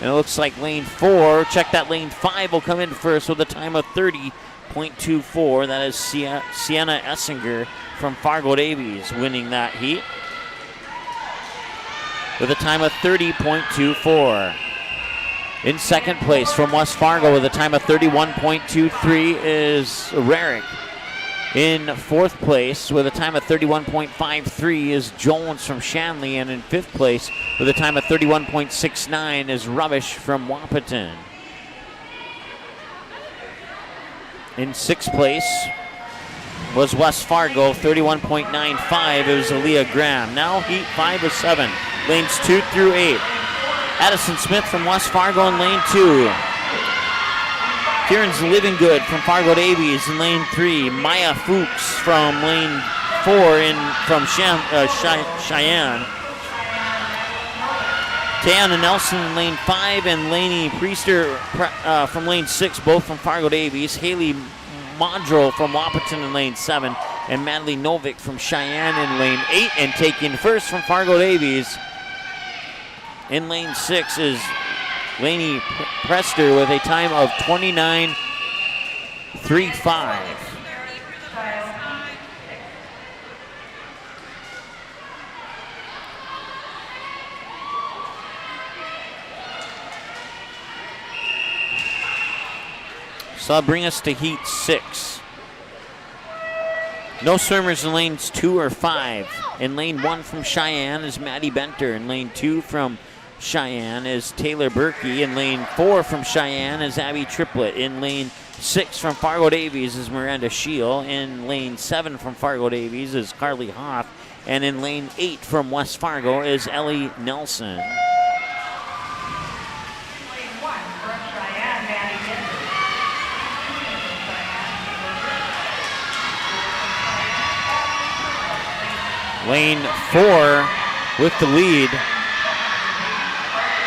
And it looks like lane 4, check that lane 5 will come in first with a time of 30.24. That is Sienna Essinger from Fargo Davies winning that heat with a time of 30.24. In second place from West Fargo with a time of 31.23 is Rarick. In fourth place with a time of 31.53 is Jones from Shanley, and in fifth place with a time of 31.69 is Rubbish from Wahpeton. In sixth place was West Fargo, 31.95. It was Aaliyah Graham. Now heat 5 of 7, lanes 2 through 8. Addison Smith from West Fargo in lane 2. Kieran's Living Good from Fargo Davies in lane 3. Maya Fuchs from lane 4 from Sheyenne. Tayana Nelson in lane 5 and Lainey Priester from lane 6, both from Fargo Davies. Haley Mondrel from Wahpeton in lane 7, and Medley Novick from Sheyenne in lane 8. And taking first from Fargo Davies in lane 6 is Lainey Prester with a time of 29:35. So that'll bring us to heat 6. No swimmers in lanes 2 or 5. In lane 1 from Sheyenne is Maddie Benter. In lane 2 from Sheyenne is Taylor Berkey. In lane 4 from Sheyenne is Abby Triplett. In lane 6 from Fargo Davies is Miranda Scheel. In lane 7 from Fargo Davies is Carly Hoff. And in lane 8 from West Fargo is Ellie Nelson. Lane 4 with the lead.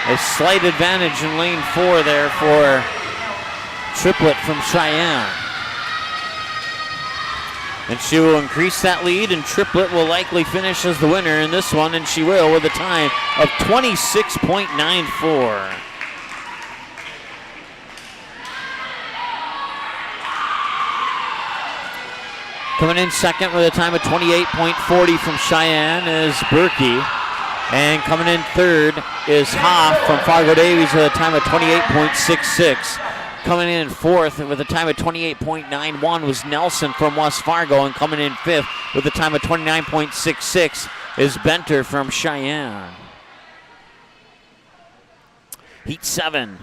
A slight advantage in lane 4 there for Triplett from Sheyenne. And she will increase that lead, and Triplett will likely finish as the winner in this one, and she will with a time of 26.94. Coming in second with a time of 28.40 from Sheyenne is Berkey. And coming in third is Hoff from Fargo Davies with a time of 28.66. Coming in fourth with a time of 28.91 was Nelson from West Fargo. And coming in fifth with a time of 29.66 is Benter from Sheyenne. Heat 7.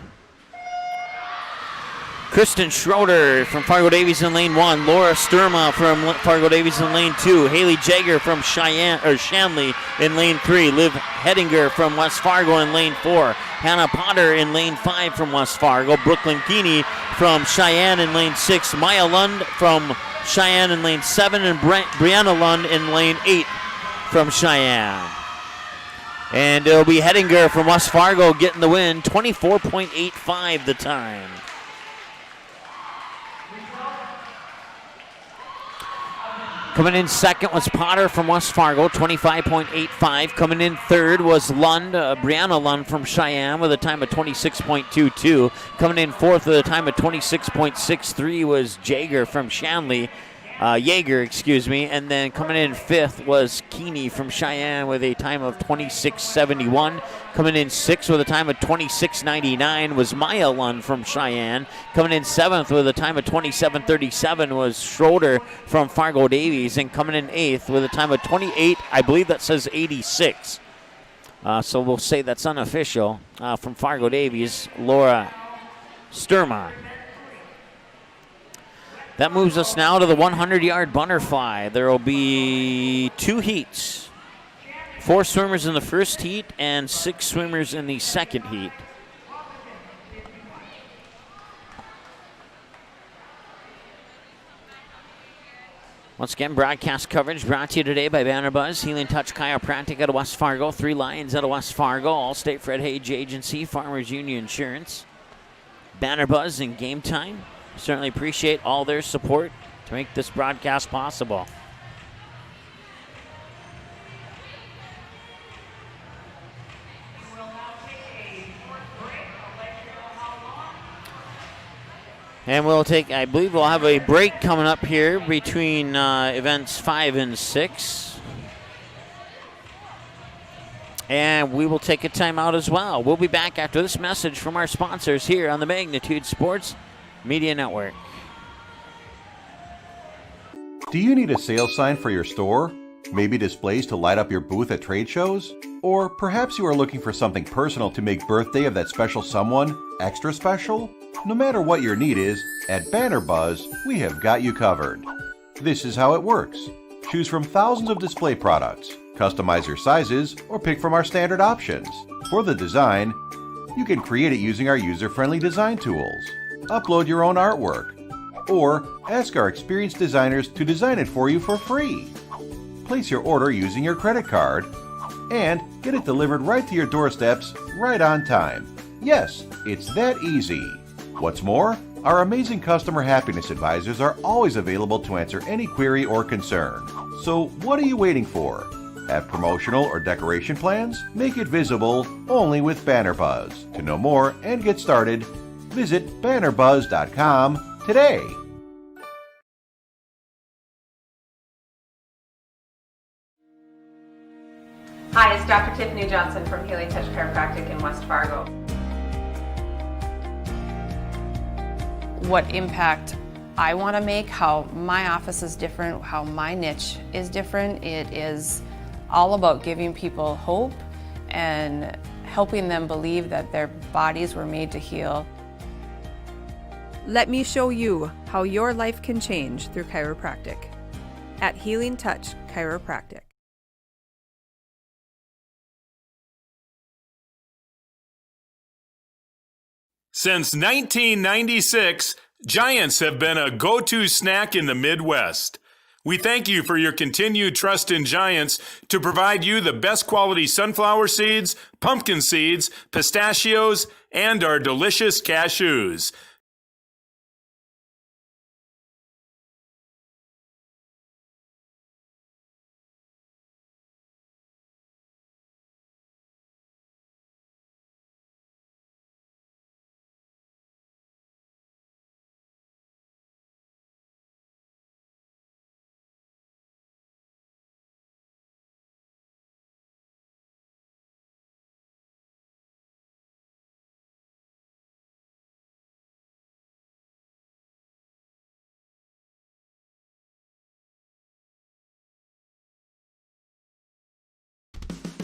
Kristen Schroeder from Fargo Davies in lane 1. Laura Sturma from Fargo Davies in lane 2. Haley Jager from Shanley in lane 3. Liv Hedinger from West Fargo in lane 4. Hannah Potter in lane 5 from West Fargo. Brooklyn Keeney from Sheyenne in lane 6. Maya Lund from Sheyenne in lane 7. And Brianna Lund in lane 8 from Sheyenne. And it'll be Hedinger from West Fargo getting the win. 24.85 the time. Coming in second was Potter from West Fargo, 25.85. Coming in third was Lund, Brianna Lund from Sheyenne with a time of 26.22. Coming in fourth with a time of 26.63 was Jager from Shanley. And then coming in fifth was Keeney from Sheyenne with a time of 26.71. Coming in sixth with a time of 26.99 was Maya Lund from Sheyenne. Coming in seventh with a time of 27.37 was Schroeder from Fargo Davies. And coming in eighth with a time of 28, I believe that says 86. So we'll say that's unofficial. From Fargo Davies, Laura Sturma. That moves us now to the 100-yard butterfly. There will be 2 heats. 4 swimmers in the first heat and 6 swimmers in the second heat. Once again, broadcast coverage brought to you today by Banner Buzz, Healing Touch Chiropractic out of West Fargo, 3 Lions out of West Fargo, Allstate Fred Hage Agency, Farmers Union Insurance, Banner Buzz, and Game Time. Certainly appreciate all their support to make this broadcast possible. And I believe we'll have a break coming up here between events 5 and 6. And we will take a timeout as well. We'll be back after this message from our sponsors here on the Magnitude Sports Media Network. Do you need a sales sign for your store? Maybe displays to light up your booth at trade shows? Or perhaps you are looking for something personal to make birthday of that special someone extra special? No matter what your need is, at Banner Buzz, we have got you covered. This is how it works. Choose from thousands of display products, customize your sizes, or pick from our standard options. For the design, you can create it using our user-friendly design tools. Upload your own artwork, or ask our experienced designers to design it for you for free. Place your order using your credit card, and get it delivered right to your doorsteps right on time. Yes, it's that easy. What's more, Our amazing customer happiness advisors are always available to answer any query or concern. So what are you waiting for? Have promotional or decoration plans? Make it visible only with Banner Buzz. To know more and get started, visit bannerbuzz.com today. Hi, it's Dr. Tiffany Johnson from Healing Touch Chiropractic in West Fargo. What impact I want to make, how my office is different, how my niche is different. It is all about giving people hope and helping them believe that their bodies were made to heal. Let me show you how your life can change through chiropractic at Healing Touch Chiropractic. Since 1996, Giants have been a go-to snack in the Midwest. We thank you for your continued trust in Giants to provide you the best quality sunflower seeds, pumpkin seeds, pistachios, and our delicious cashews.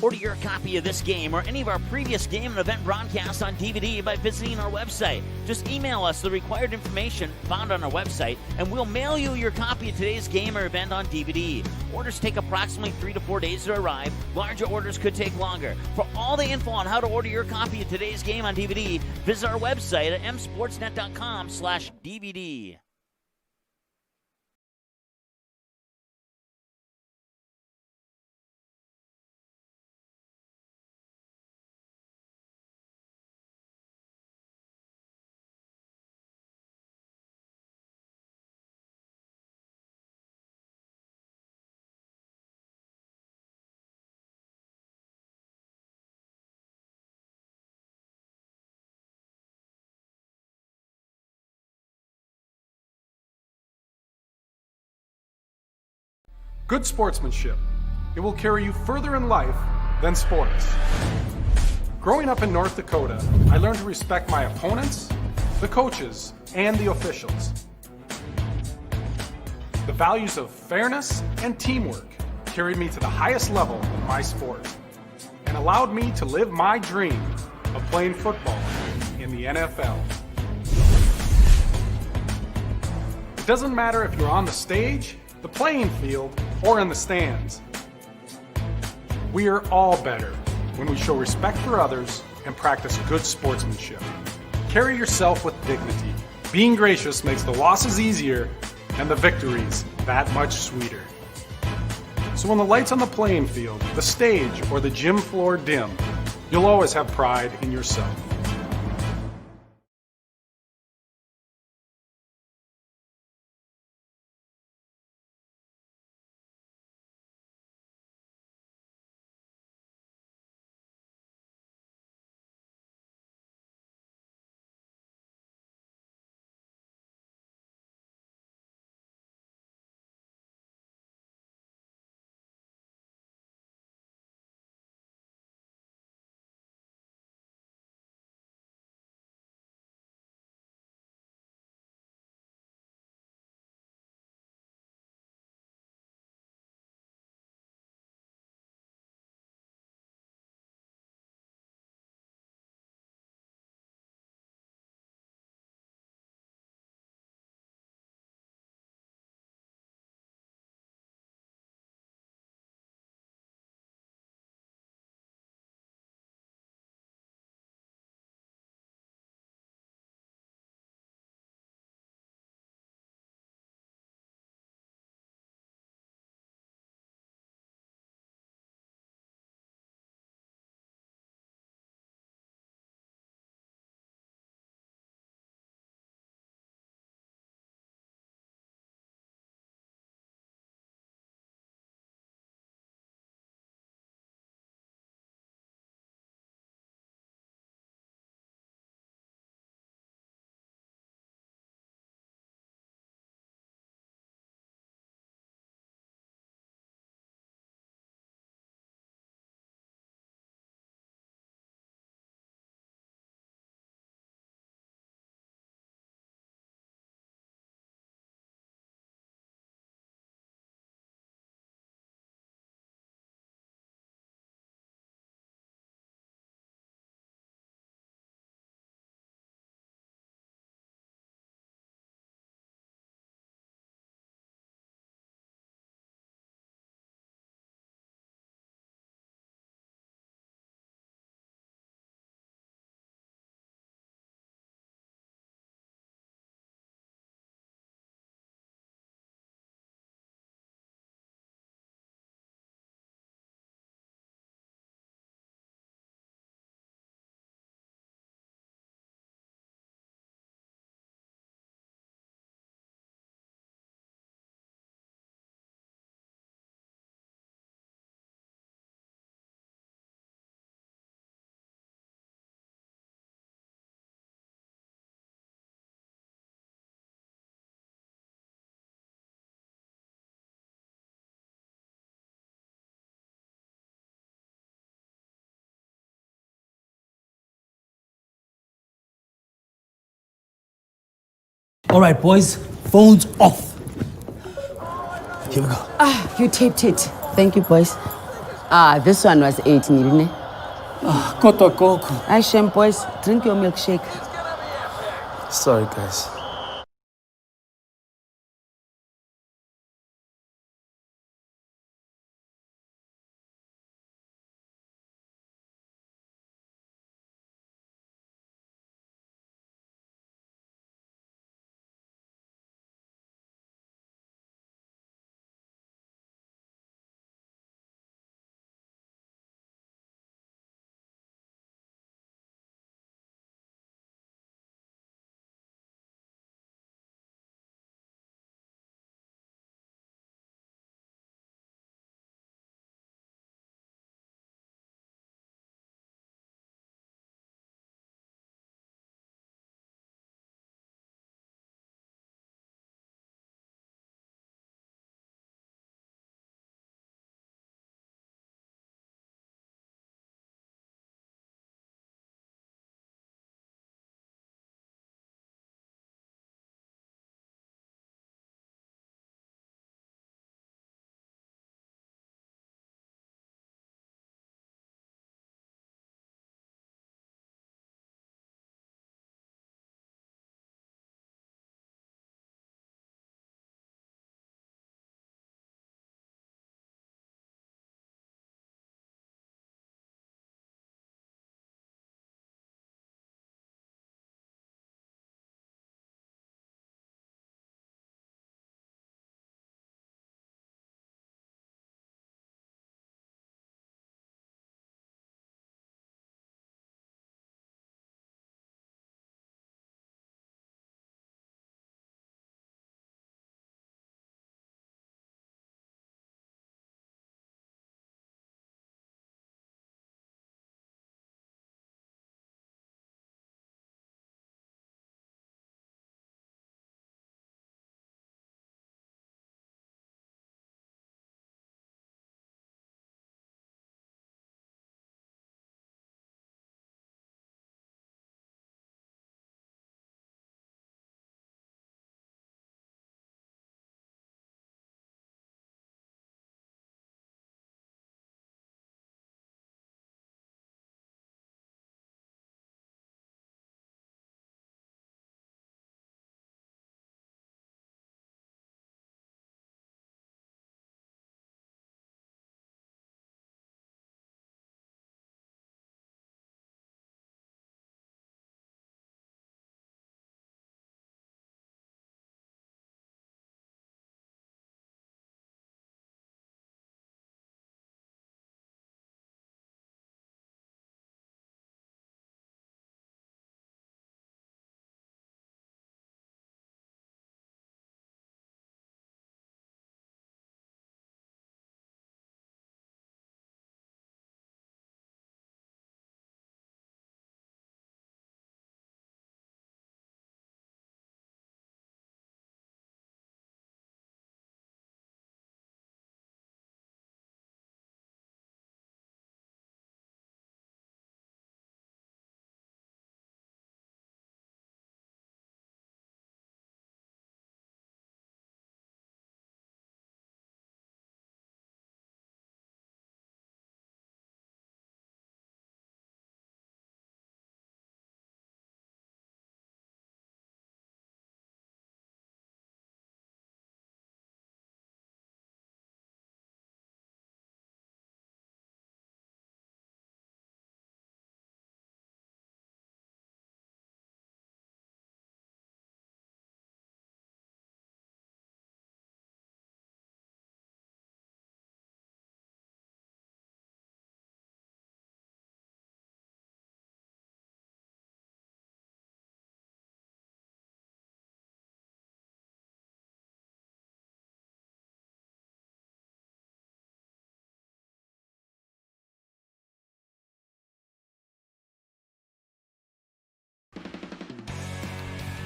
Order your copy of this game or any of our previous game and event broadcasts on DVD by visiting our website. Just email us the required information found on our website, and we'll mail you your copy of today's game or event on DVD. Orders take approximately 3 to 4 days to arrive. Larger orders could take longer. For all the info on how to order your copy of today's game on DVD, visit our website at msportsnet.com/DVD. Good sportsmanship. It will carry you further in life than sports. Growing up in North Dakota, I learned to respect my opponents, the coaches, and the officials. The values of fairness and teamwork carried me to the highest level in my sport and allowed me to live my dream of playing football in the NFL. It doesn't matter if you're on the stage, the playing field, or in the stands. We are all better when we show respect for others and practice good sportsmanship. Carry yourself with dignity. Being gracious makes the losses easier and the victories that much sweeter. So when the lights on the playing field, the stage, or the gym floor dim, you'll always have pride in yourself. All right, boys, phones off. Here we go. You taped it. Thank you, boys. This one was 18, didn't it? Koto koko. Shem, boys, drink your milkshake. Sorry, guys.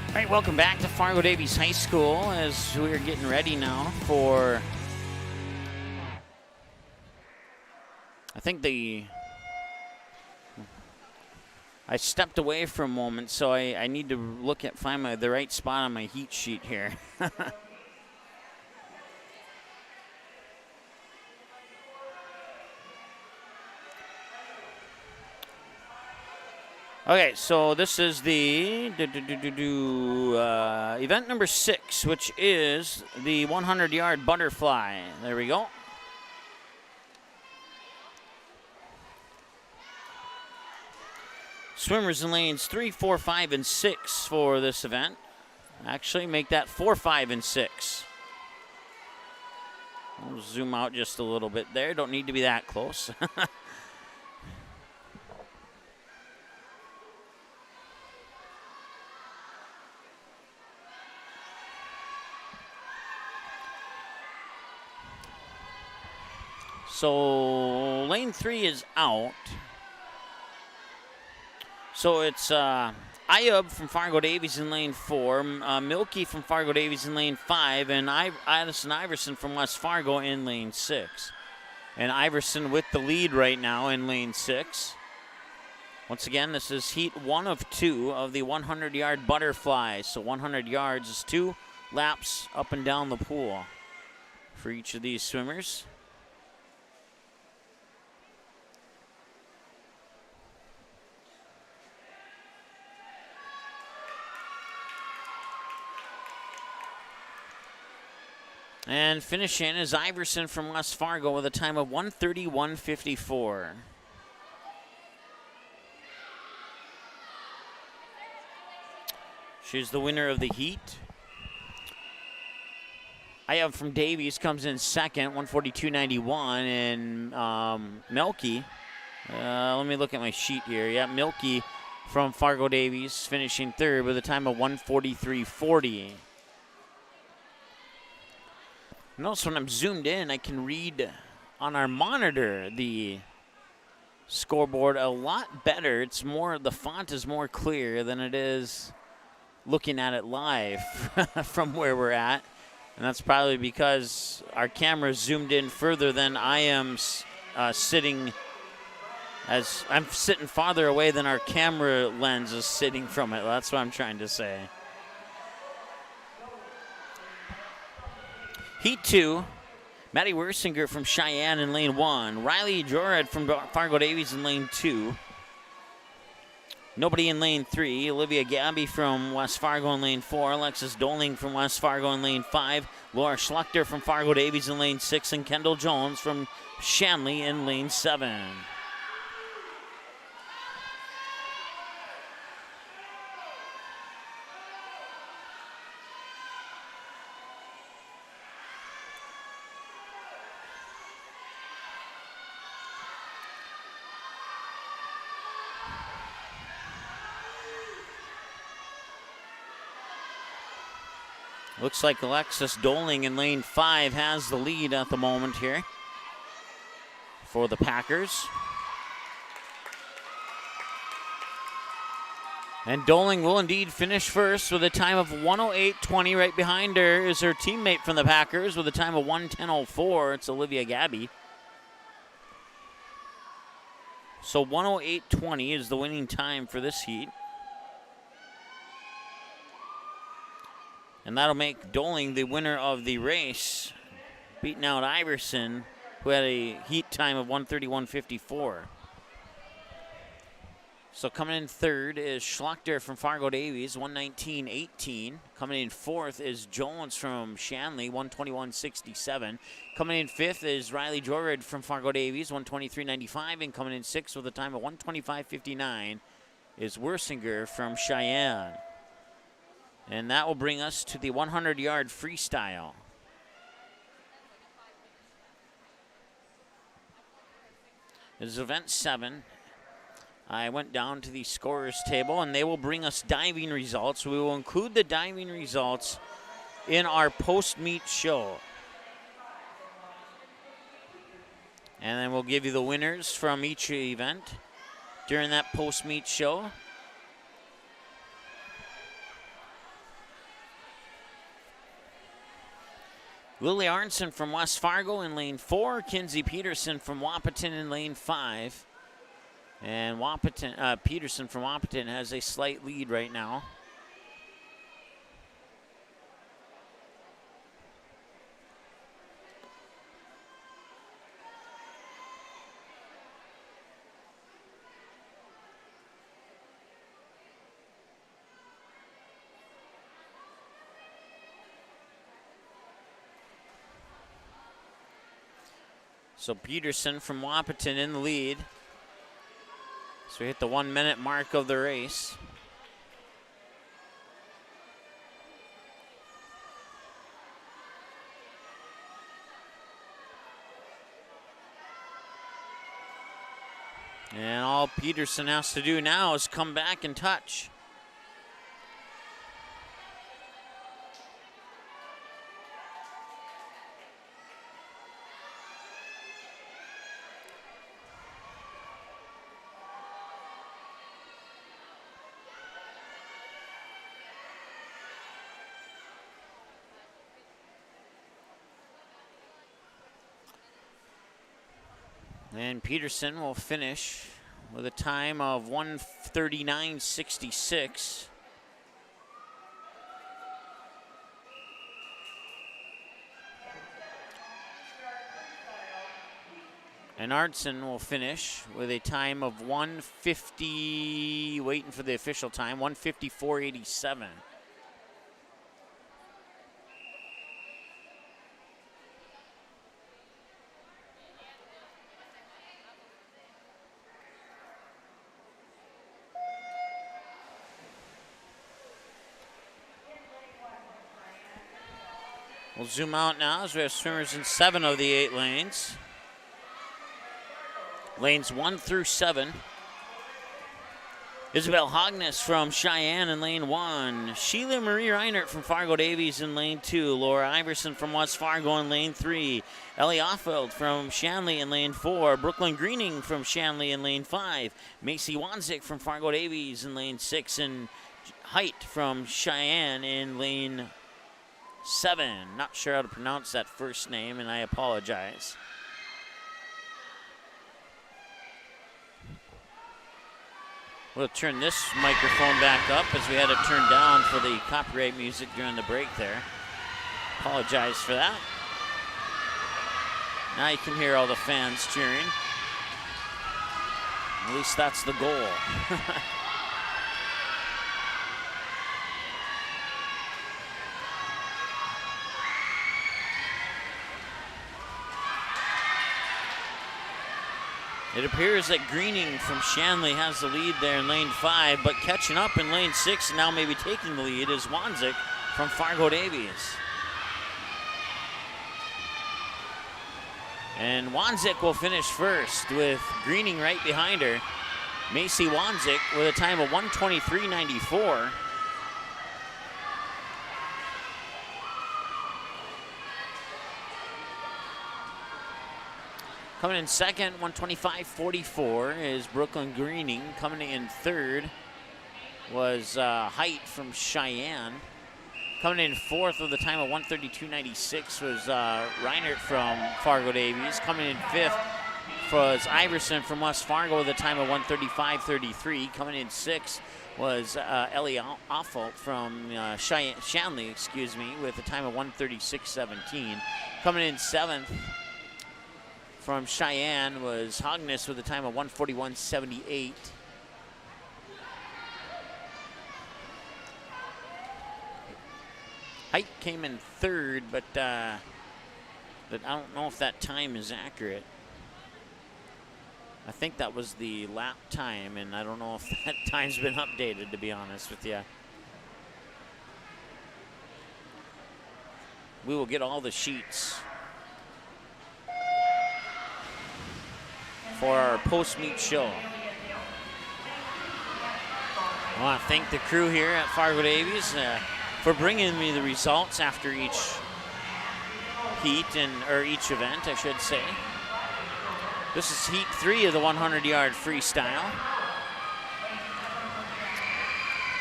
All right, welcome back to Fargo Davies High School as we're getting ready now for, I think I stepped away for a moment, so I need to find the right spot on my heat sheet here. Okay, so this is the event number 6, which is the 100-yard butterfly. There we go. Swimmers in lanes 3, 4, 5, and 6 for this event. Actually, make that 4, 5, and 6. We'll zoom out just a little bit there. Don't need to be that close. So lane 3 is out. So it's Ayub from Fargo Davies in lane 4, Milky from Fargo Davies in lane 5, and Addison Iverson from West Fargo in lane 6. And Iverson with the lead right now in lane 6. Once again, this is heat 1 of 2 of the 100-yard butterfly. So 100 yards is 2 laps up and down the pool for each of these swimmers. And finishing is Iverson from West Fargo with a time of 1:31.54. She's the winner of the heat. Ayub from Davies comes in second, 1:42.91, and Milky. Let me look at my sheet here. Yeah, Milky from Fargo Davies finishing third with a time of 1:43.40. Notice when I'm zoomed in, I can read on our monitor the scoreboard a lot better. It's more, the font is more clear than it is looking at it live from where we're at. And that's probably because our camera is zoomed in further than I am sitting, as I'm sitting farther away than our camera lens is sitting from it. That's what I'm trying to say. Heat 2, Maddie Wersinger from Sheyenne in lane 1. Riley Jorad from Fargo Davies in lane 2. Nobody in lane 3. Olivia Gabby from West Fargo in lane 4. Alexis Doling from West Fargo in lane 5. Laura Schlechter from Fargo Davies in lane 6. And Kendall Jones from Shanley in lane 7. Looks like Alexis Doling in lane 5 has the lead at the moment here for the Packers. And Doling will indeed finish first with a time of 1:08.20. Right behind her is her teammate from the Packers with a time of 1:10.04. It's Olivia Gabby. So 1:08.20 is the winning time for this heat. And that'll make Doling the winner of the race, beating out Iverson, who had a heat time of 1:31.54. So coming in third is Schlechter from Fargo Davies, 1:19.18. Coming in fourth is Jones from Shanley, 1:21.67. Coming in fifth is Riley Jorad from Fargo Davies, 1:23.95. And coming in sixth with a time of 1:25.59 is Wersinger from Sheyenne. And that will bring us to the 100-yard freestyle. This is event 7. I went down to the scorers table, and they will bring us diving results. We will include the diving results in our post-meet show. And then we'll give you the winners from each event during that post-meet show. Lily Arnson from West Fargo in lane 4. Kinsey Peterson from Wahpeton in lane 5. And Wahpeton, Peterson from Wahpeton has a slight lead right now. So Peterson from Wahpeton in the lead. So we hit the 1 minute mark of the race. And all Peterson has to do now is come back and touch. And Peterson will finish with a time of 1:39.66. And Artson will finish with a time of 1:50, waiting for the official time, 1:54.87. We'll zoom out now as we have swimmers in 7 of the 8 lanes. Lanes 1 through 7. Isabel Hogness from Sheyenne in lane 1. Sheila Marie Reinert from Fargo Davies in lane 2. Laura Iverson from West Fargo in lane 3. Ellie Offeld from Shanley in lane 4. Brooklyn Greening from Shanley in lane 5. Macy Wanzik from Fargo Davies in lane 6. And Height from Sheyenne in lane 7. Not sure how to pronounce that first name, and I apologize. We'll turn this microphone back up as we had it turned down for the copyright music during the break there. Apologize for that. Now you can hear all the fans cheering. At least that's the goal. It appears that Greening from Shanley has the lead there in lane 5, but catching up in lane 6 and now maybe taking the lead is Wanzik from Fargo Davies. And Wanzik will finish first with Greening right behind her. Macy Wanzik with a time of 1:23.94. Coming in second, 1:25.44 is Brooklyn Greening. Coming in third was Height from Sheyenne. Coming in fourth with a time of 1:32.96 was Reinert from Fargo Davies. Coming in fifth was Iverson from West Fargo with a time of 1:35.33. Coming in sixth was Ellie Offelt from Shanley, with a time of 1:36.17. Coming in seventh from Sheyenne was Hogness with a time of 1:41.78. Height came in third, but I don't know if that time is accurate. I think that was the lap time, and I don't know if that time's been updated, to be honest with you. We will get all the sheets for our post-meet show. I want to thank the crew here at Fargo Davies for bringing me the results after each heat, or each event, I should say. This is heat 3 of the 100-yard freestyle.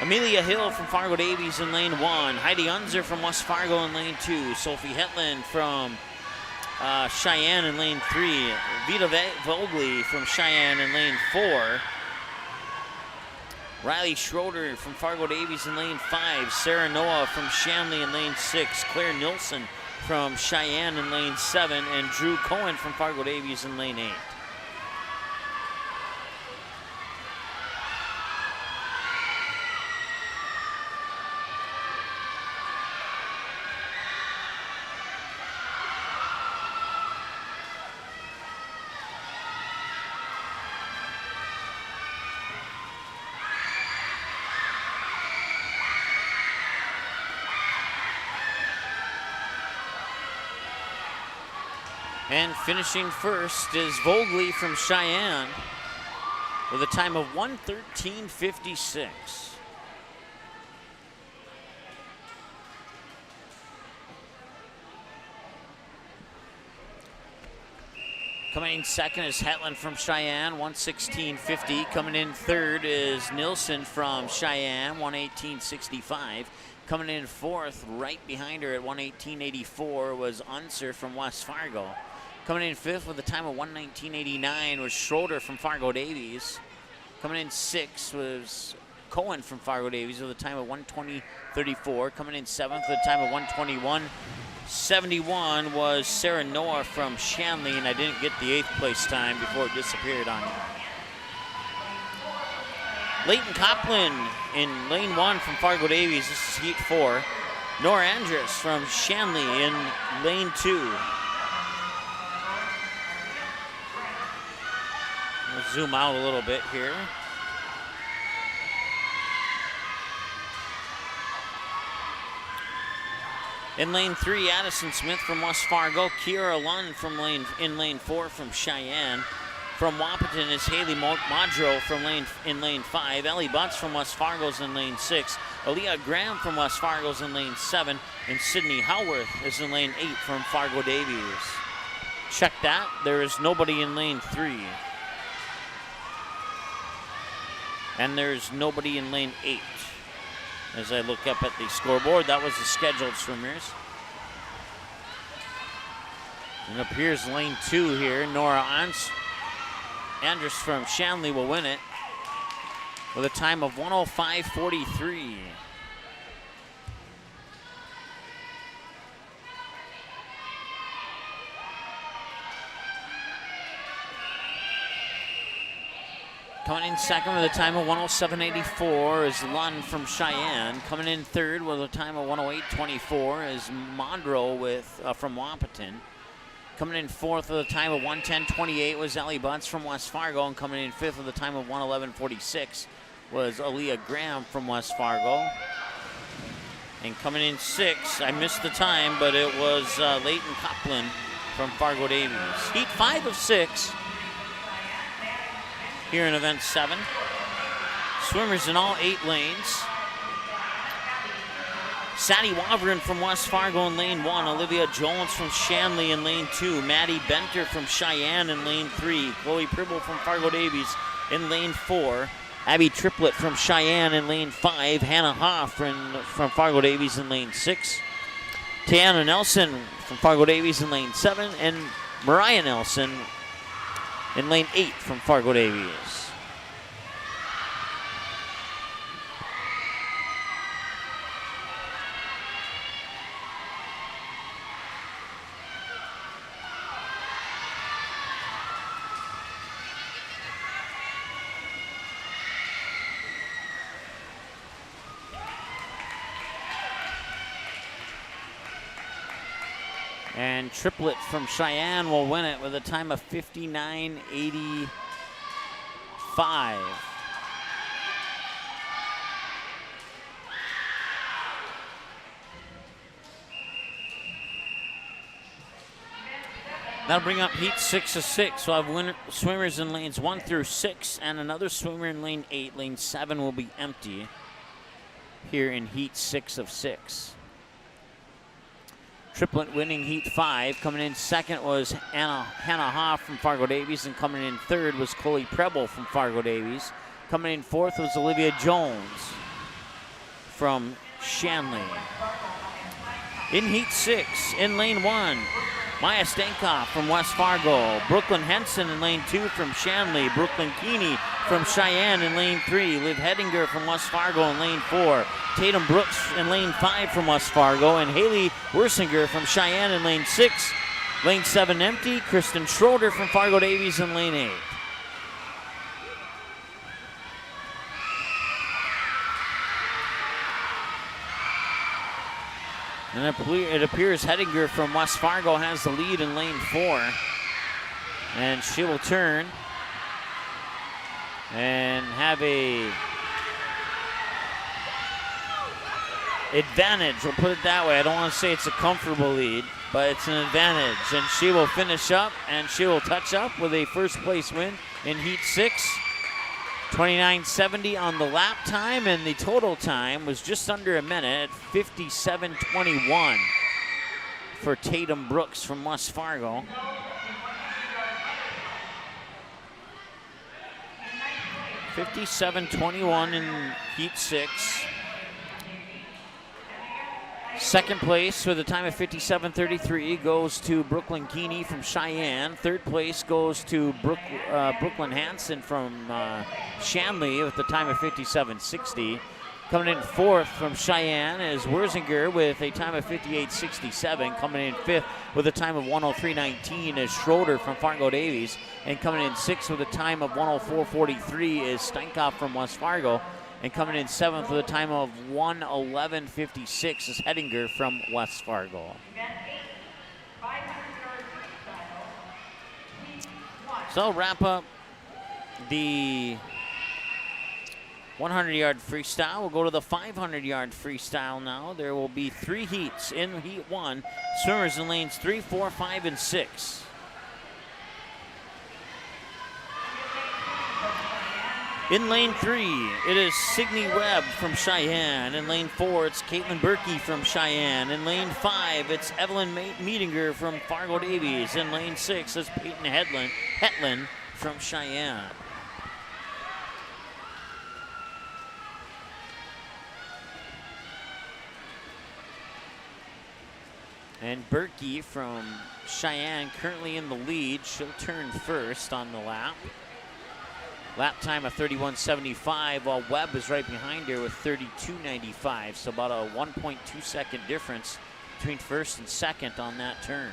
Amelia Hill from Fargo Davies in lane 1. Heidi Unzer from West Fargo in lane 2. Sophie Hetland from Sheyenne in lane 3. Vita Vogley from Sheyenne in lane 4. Riley Schroeder from Fargo Davies in lane 5. Sarah Noah from Shanley in lane 6. Claire Nilsson from Sheyenne in lane 7. And Drew Cohen from Fargo Davies in lane 8. And finishing first is Vogley from Sheyenne with a time of 1:13.56. Coming in second is Hetland from Sheyenne, 1:16.50. Coming in third is Nilsson from Sheyenne, 1:18.65. Coming in fourth, right behind her at 1:18.84, was Unser from West Fargo. Coming in fifth with a time of 1:19.89 was Schroeder from Fargo Davies. Coming in sixth was Cohen from Fargo Davies with a time of 1:20.34. Coming in seventh with a time of 1:21.71 was Sarah Noah from Shanley, and I didn't get the 8th place time before it disappeared on me. Leighton Coplin in lane 1 from Fargo Davies. This is heat 4. Nora Andrus from Shanley in lane 2. We'll zoom out a little bit here. In lane 3, Addison Smith from West Fargo. Kiera Lund from in lane 4 from Sheyenne. From Wahpeton is Haley Modro from in lane 5. Ellie Butts from West Fargo's in lane 6. Aaliyah Graham from West Fargo's in lane 7. And Sydney Howarth is in lane 8 from Fargo Davies. Check that. There is nobody in lane 3. And there's nobody in lane 8. As I look up at the scoreboard, that was the scheduled swimmers. And up here's lane 2 here. Nora Andrus from Shanley will win it with a time of 1:05.43. Coming in second with a time of 1:07.84 is Lund from Sheyenne. Coming in third with a time of 1:08.24 is Monroe from Wahpeton. Coming in fourth with a time of 1:10.28 was Ellie Butts from West Fargo. And coming in fifth with a time of 1:11.46 was Aaliyah Graham from West Fargo. And coming in sixth, I missed the time, but it was Leighton Coplin from Fargo Davies. Heat 5 of 6. Here in event 7. Swimmers in all 8 lanes. Sadie Wavrin from West Fargo in lane 1. Olivia Jones from Shanley in lane 2. Maddie Benter from Sheyenne in lane 3. Chloe Pribble from Fargo Davies in lane 4. Abby Triplett from Sheyenne in lane 5. Hannah Hoff from Fargo Davies in lane 6. Tiana Nelson from Fargo Davies in lane 7. And Mariah Nelson in lane 8 from Fargo Davies. And Triplett from Sheyenne will win it with a time of 59.85. That'll bring up heat 6 of 6. We'll have swimmers in lanes 1 through 6 and another swimmer in lane 8. Lane 7 will be empty here in heat 6 of 6. Triplett winning heat 5. Coming in second was Hannah Hoff from Fargo Davies, and coming in third was Chloe Preble from Fargo Davies. Coming in fourth was Olivia Jones from Shanley. In heat 6, in lane 1, Maya Stankoff from West Fargo. Brooklyn Henson in lane 2 from Shanley. Brooklyn Keeney from Cheyenne in lane 3. Liv Hedinger from West Fargo in lane 4. Tatum Brooks in lane 5 from West Fargo. And Haley Wersinger from Cheyenne in lane 6. Lane 7 empty. Kristen Schroeder from Fargo Davies in lane 8. And it appears Hedinger from West Fargo has the lead in lane 4. And she will turn and have a advantage. We'll put it that way. I don't want to say it's a comfortable lead, but it's an advantage. And she will finish up and she will touch up with a first place win in Heat 6. 29:70 on the lap time, and the total time was just under a minute, 57:21 for Tatum Brooks from West Fargo. $57.21 in Heat 6. Second place with a time of 57:33 goes to Brooklyn Keeney from Cheyenne. Third place goes to Brooklyn Hanson from Shanley with a time of 57:60. Coming in fourth from Cheyenne is Wersinger with a time of 58:67. Coming in fifth with a time of 103:19 is Schroeder from Fargo Davies. And coming in sixth with a time of 104:43 is Steinkoff from West Fargo. And coming in seventh with a time of 111:56 is Hedinger from West Fargo. So I'll wrap up the 100-yard freestyle. We'll go to the 500-yard freestyle now. There will be 3 heats in Heat 1. Swimmers in lanes 3, 4, 5, and 6. In lane 3, it is Signe Webb from Cheyenne. In lane 4, it's Caitlin Berkey from Cheyenne. In lane 5, it's Evelyn Meetinger from Fargo Davies. In lane 6, it's Peyton Hetland from Cheyenne. And Berkey from Cheyenne currently in the lead. She'll turn first on the lap. Lap time of 31:75, while Webb is right behind her with 32:95. So about a 1.2 second difference between first and second on that turn.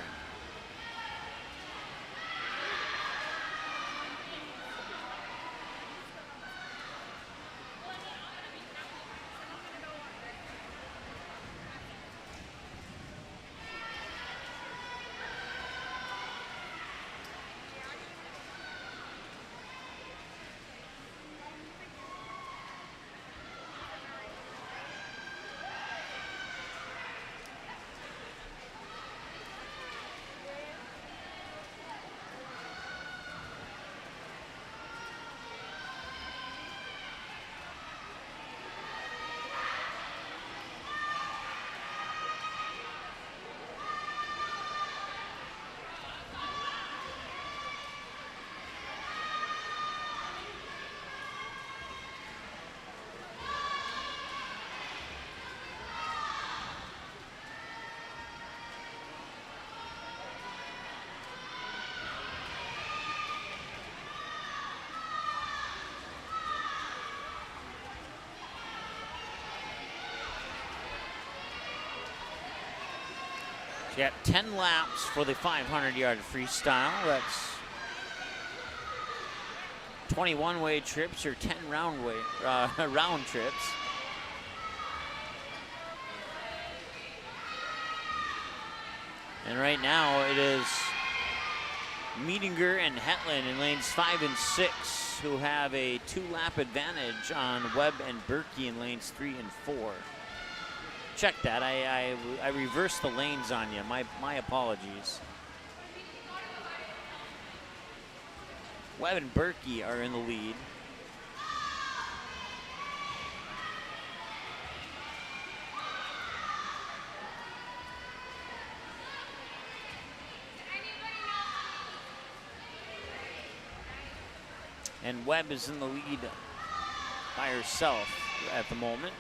She got 10 laps for the 500-yard freestyle. That's 21 way trips or 10 round trips. And right now it is Meetinger and Hetland in lanes 5 and 6 who have a 2-lap advantage on Webb and Berkey in lanes 3 and 4. Check that. I reversed the lanes on you. My apologies. Webb and Berkey are in the lead. And Webb is in the lead by herself at the moment.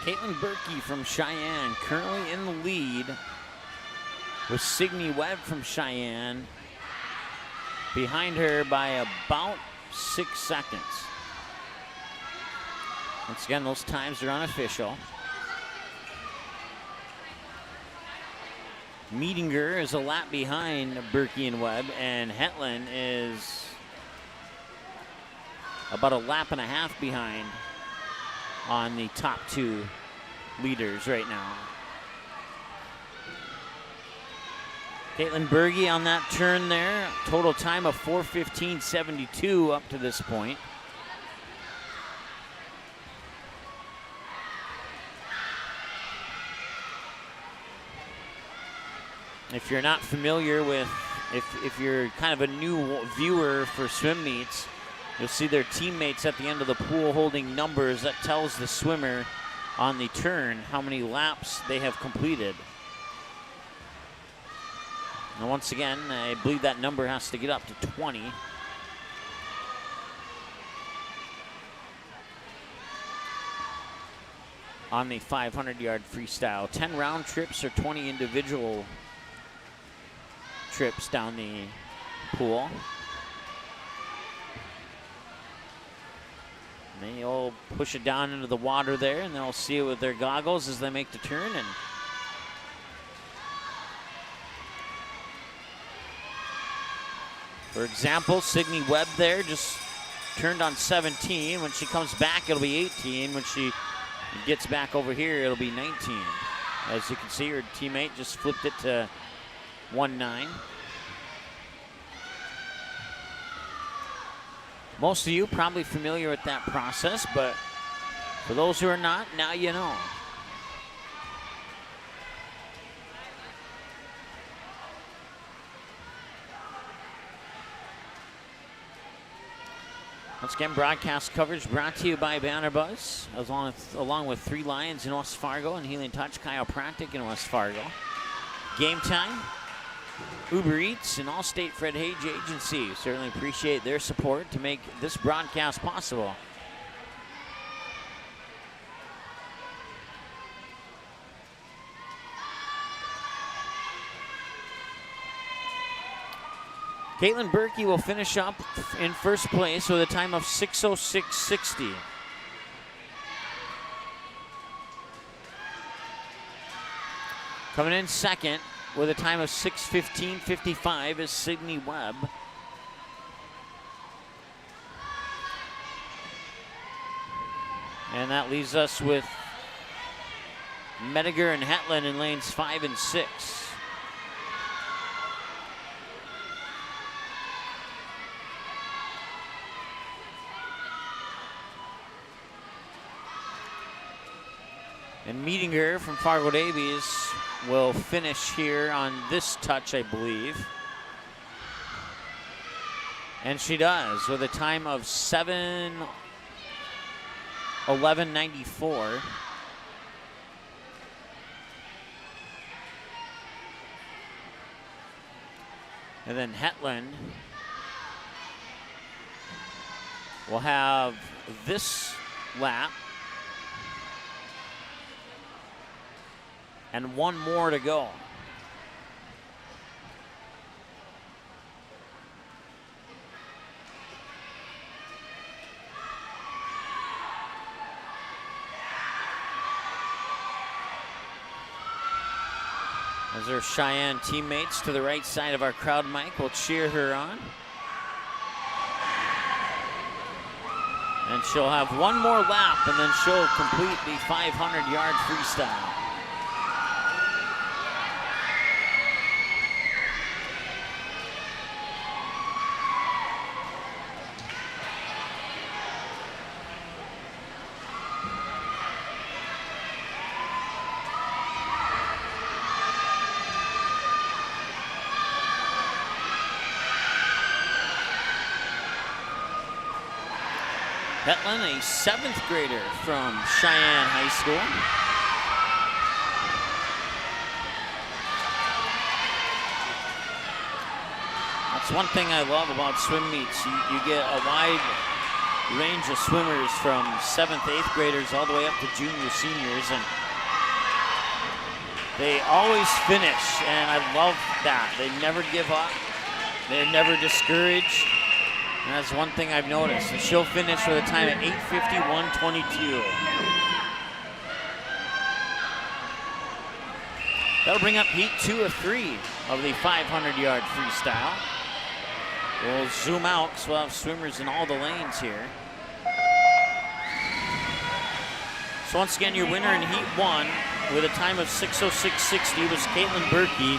Caitlin Berkey from Cheyenne currently in the lead with Signe Webb from Cheyenne behind her by about 6 seconds. Once again, those times are unofficial. Meetinger is a lap behind Berkey and Webb, and Hetland is about a lap and a half behind on the top two leaders right now. Caitlin Berkey on that turn there, total time of 4:15.72 up to this point. If you're not familiar with, if you're kind of a new viewer for swim meets, you'll see their teammates at the end of the pool holding numbers that tells the swimmer on the turn how many laps they have completed. And once again, I believe that number has to get up to 20. On the 500-yard freestyle. 10 round trips or 20 individual trips down the pool. And they'll push it down into the water there, and they'll see it with their goggles as they make the turn. And for example, Signe Webb there just turned on 17. When she comes back, it'll be 18. When she gets back over here, it'll be 19. As you can see, her teammate just flipped it to 1-9. Most of you probably familiar with that process, but for those who are not, now you know. Once again, broadcast coverage brought to you by Banner Buzz, along with 3 Lions in West Fargo and Healing Touch Chiropractic in West Fargo. Game Time, Uber Eats, and Allstate Fred Hage Agency. Certainly appreciate their support to make this broadcast possible. Caitlin Berkey will finish up in first place with a time of 6:06.60. Coming in second with a time of 6:15.55 is Signe Webb. And that leaves us with Mediger and Hetland in lanes 5 and 6. And Meetinger from Fargo Davies will finish here on this touch, I believe. And she does with a time of 7:11.94. And then Hetland will have this lap and one more to go. As her Cheyenne teammates to the right side of our crowd mic will cheer her on. And she'll have one more lap, and then she'll complete the 500-yard freestyle. Hetland, a 7th grader from Sheyenne High School. That's one thing I love about swim meets. You get a wide range of swimmers from 7th, 8th graders all the way up to junior, seniors, and they always finish, and I love that. They never give up. They're never discouraged. And that's one thing I've noticed. And she'll finish with a time at 8:51.22. That'll bring up heat 2 of 3 of the 500-yard freestyle. We'll zoom out because we'll have swimmers in all the lanes here. So once again, your winner in heat 1 with a time of 6:06.60 was Caitlin Berkey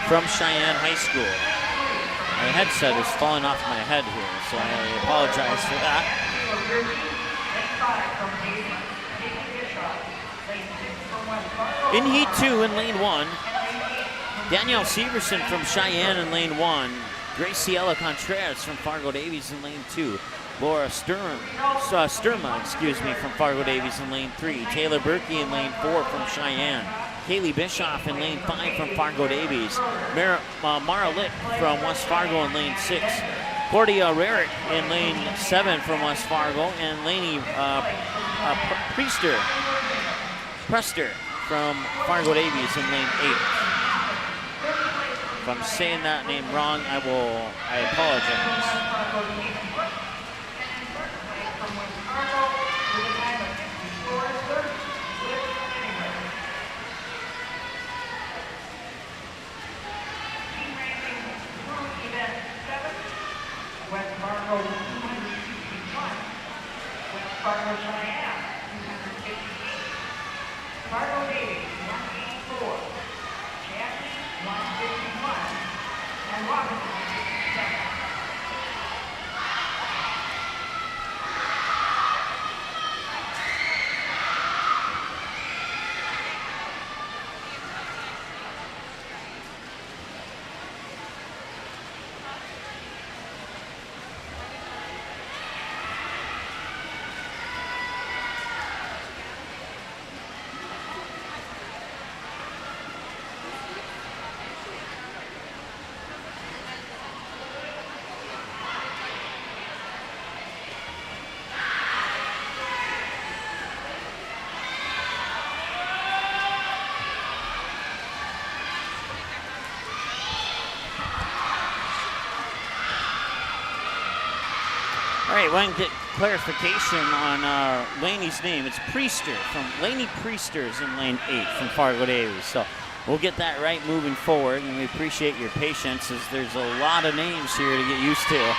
from Sheyenne High School. My headset is falling off my head here, so I apologize for that. In heat 2 in lane 1, Danielle Severson from Sheyenne in lane 1, Graciela Contreras from Fargo Davies in lane 2, Laura Sturma, from Fargo Davies in lane 3, Taylor Berkey in lane 4 from Sheyenne, Kaylee Bischoff in lane 5 from Fargo Davies, Mara Litt from West Fargo in lane 6, Cordia Rarick in lane 7 from West Fargo, and Lainey Prester from Fargo Davies in lane 8. If I'm saying that name wrong, I apologize. West Fargo, West Fargo Sheyenne, 258. Fargo Davies, 184. Shanley, 151. And Wahpeton, 57. All right, want to get clarification on Laney's name. It's Priester from Laney Priesters in lane 8 from Fargo Davies. So we'll get that right moving forward, and we appreciate your patience as there's a lot of names here to get used to.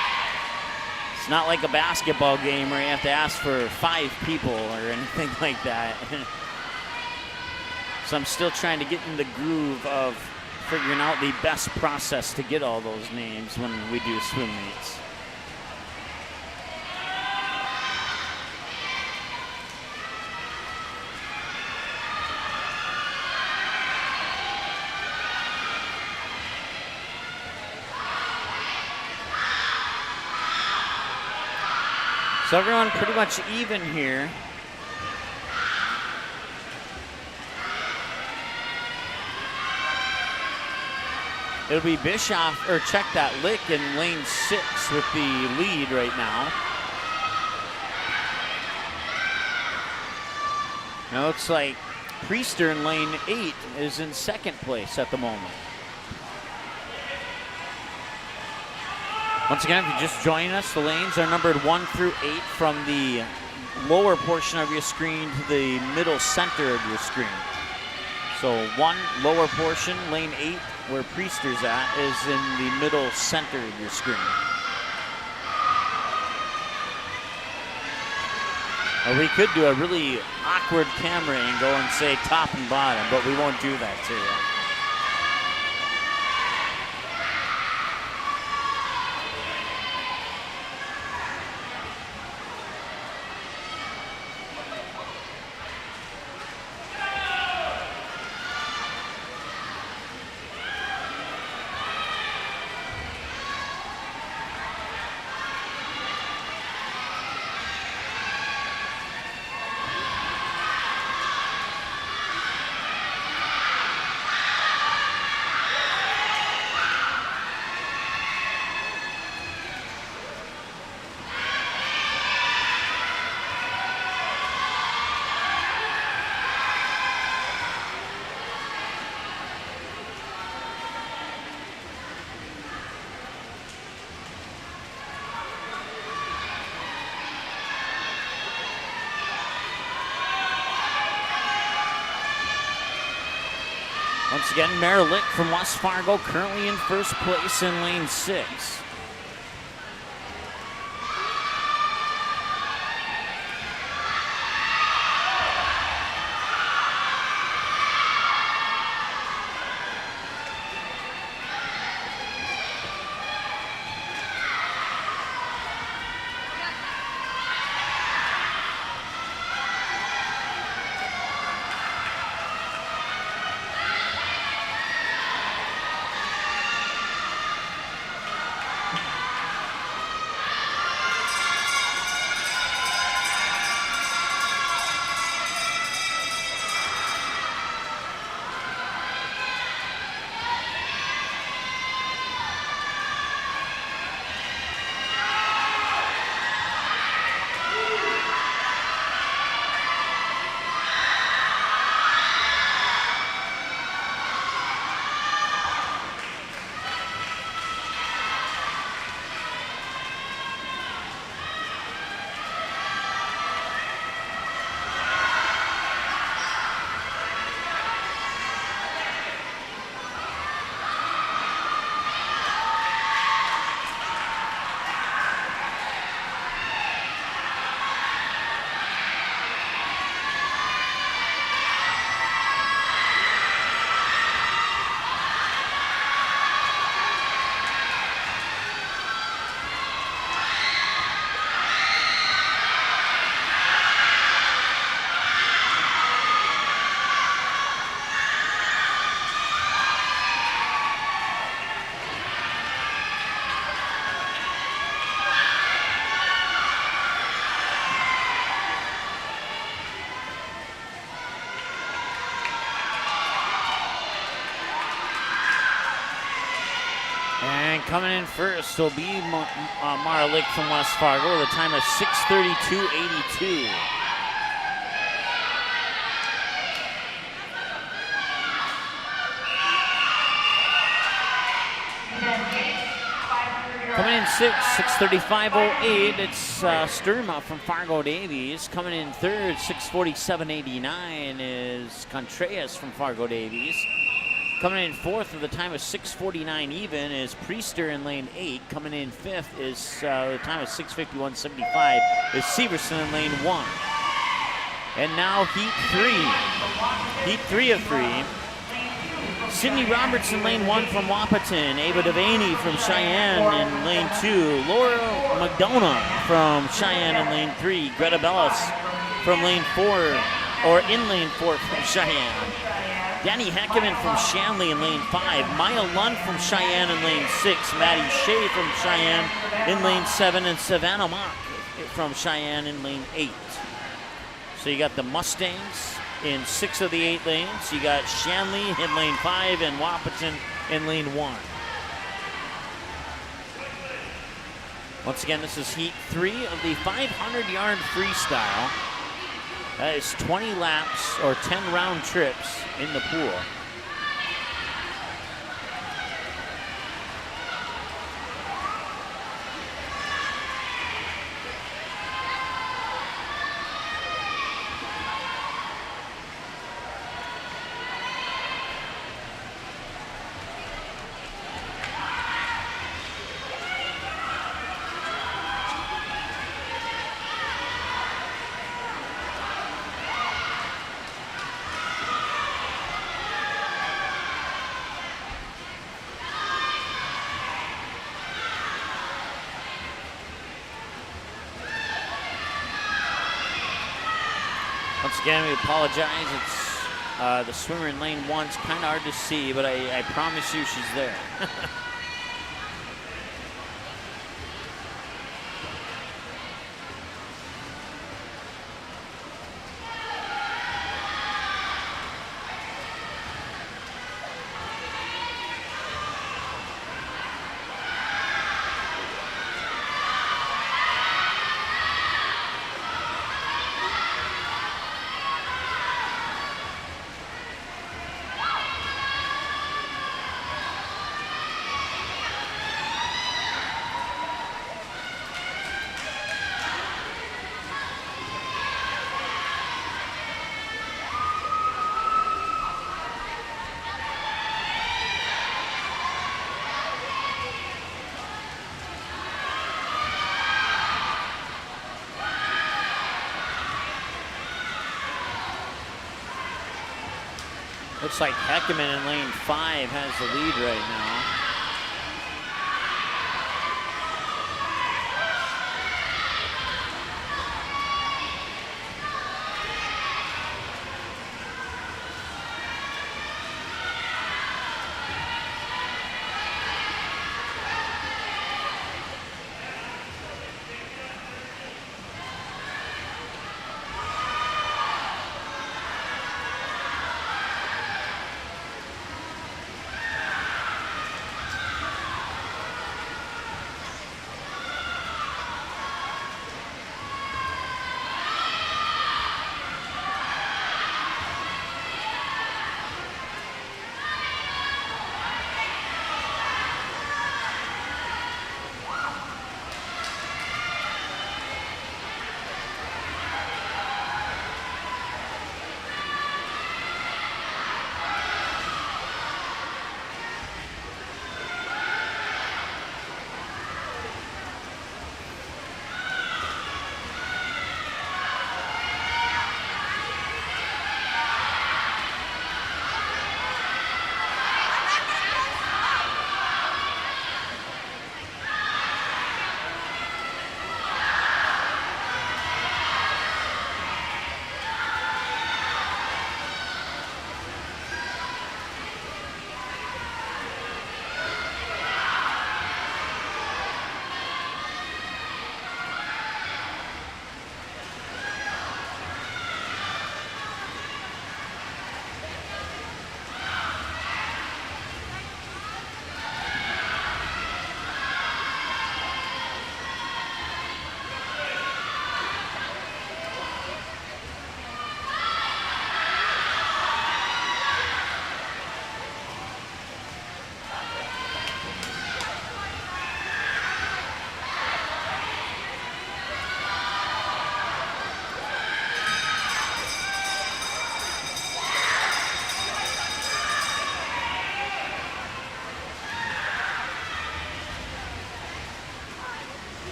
It's not like a basketball game where you have to ask for 5 people or anything like that. So I'm still trying to get in the groove of figuring out the best process to get all those names when we do swim meets. So everyone pretty much even here. It'll be Bischoff, or check that, Lick in lane 6 with the lead right now. Now it looks like Priester in lane 8 is in second place at the moment. Once again, if you're just joining us, the lanes are numbered 1 through 8 from the lower portion of your screen to the middle center of your screen. So 1 lower portion, lane 8, where Priester's at, is in the middle center of your screen. Or we could do a really awkward camera angle and say top and bottom, but we won't do that to you. Once again, Merritt from West Fargo currently in first place in lane 6. And coming in first will be Marlick from West Fargo with a time of 6:32.82. Coming in 6:35.08, it's Sturma from Fargo Davies. Coming in third, 6:47.89 is Contreras from Fargo Davies. Coming in fourth with a time of 6:49 even is Priester in lane 8. Coming in fifth is the time of 6:51.75 is Severson in lane 1. And now heat 3. Heat 3 of 3. Sydney Roberts in lane 1 from Wahpeton. Ava Devaney from Sheyenne in lane 2. Laura McDonough from Sheyenne in lane 3. Greta Bellis from lane 4, or in lane 4 from Sheyenne. Danny Heckerman from Shanley in lane 5. Maya Lund from Sheyenne in lane 6. Maddie Shea from Sheyenne in lane 7. And Savannah Mock from Sheyenne in lane 8. So you got the Mustangs in 6 of the 8 lanes. You got Shanley in lane 5 and Wahpeton in lane 1. Once again, this is heat 3 of the 500-yard freestyle. That is 20 laps or 10 round trips in the pool. Once again, we apologize. It's the swimmer in lane 1's kind of hard to see, but I promise you she's there. Looks like Heckerman in lane 5 has the lead right now.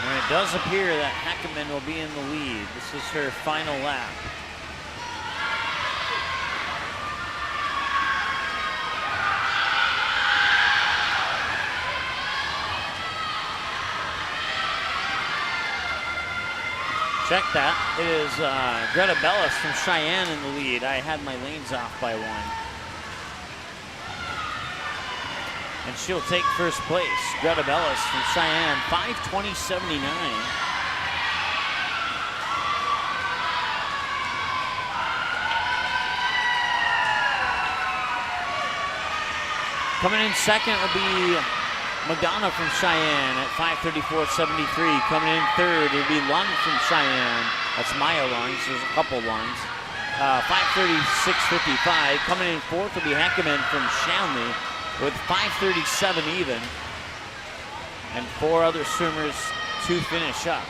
It does appear that Heckerman will be in the lead. This is her final lap. Check that. It is Greta Bellis from Sheyenne in the lead. I had my lanes off by 1. And she'll take first place. Greta Bellis from Sheyenne, 5:20.79. Coming in second will be Madonna from Sheyenne at 5:34.73. Coming in third will be Lund from Sheyenne. That's Maya Lunds. There's a couple Lunds. 5:36.55. Coming in fourth will be Heckerman from Shanley with 5:37 even. And 4 other swimmers to finish up.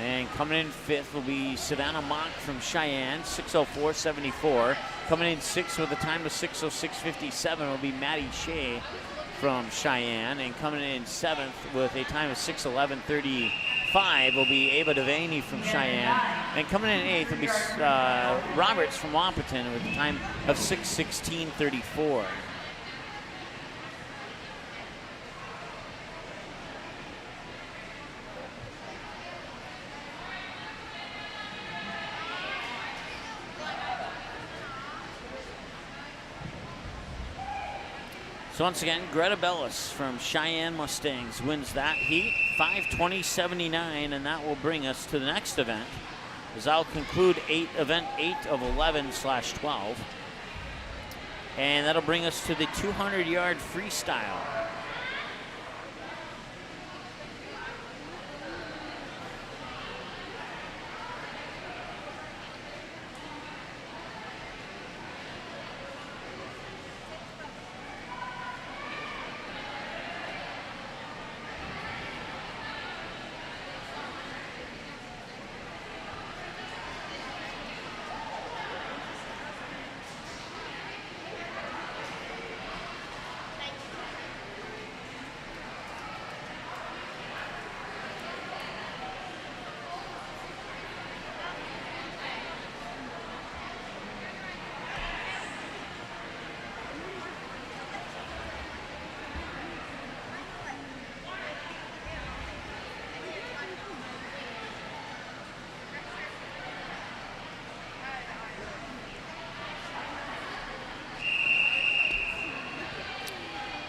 And coming in fifth will be Savannah Mock from Sheyenne, 6:04.74. Coming in sixth with a time of 6:06.57 will be Maddie Shea from Sheyenne. And coming in seventh with a time of 6:11.35 will be Ava Devaney from Cheyenne. And coming in eighth will be Roberts from Wahpeton with a time of 6:16.34. So once again, Greta Bellis from Sheyenne Mustangs wins that heat, 5:20.79, and that will bring us to the next event, as I'll conclude event 8 of 11/12, and that'll bring us to the 200-yard freestyle.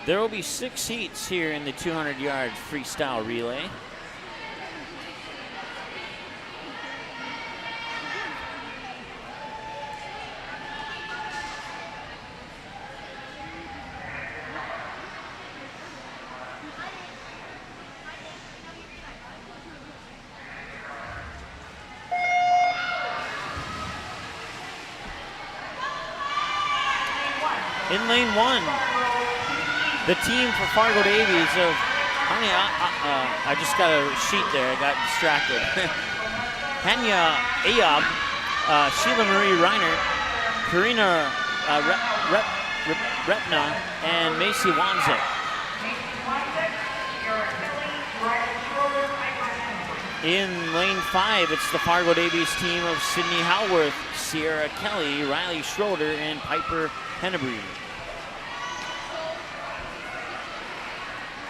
There will be 6 heats here in the 200-yard freestyle relay. In lane 1, the team for Fargo Davies of, I just got a sheet there, I got distracted. Hanya Ayab, Sheila Marie Reiner, Karina Repna, and Macy Wanzik. In lane 5, it's the Fargo Davies team of Sydney Howarth, Sierra Kelly, Riley Schroeder, and Piper Hennebree.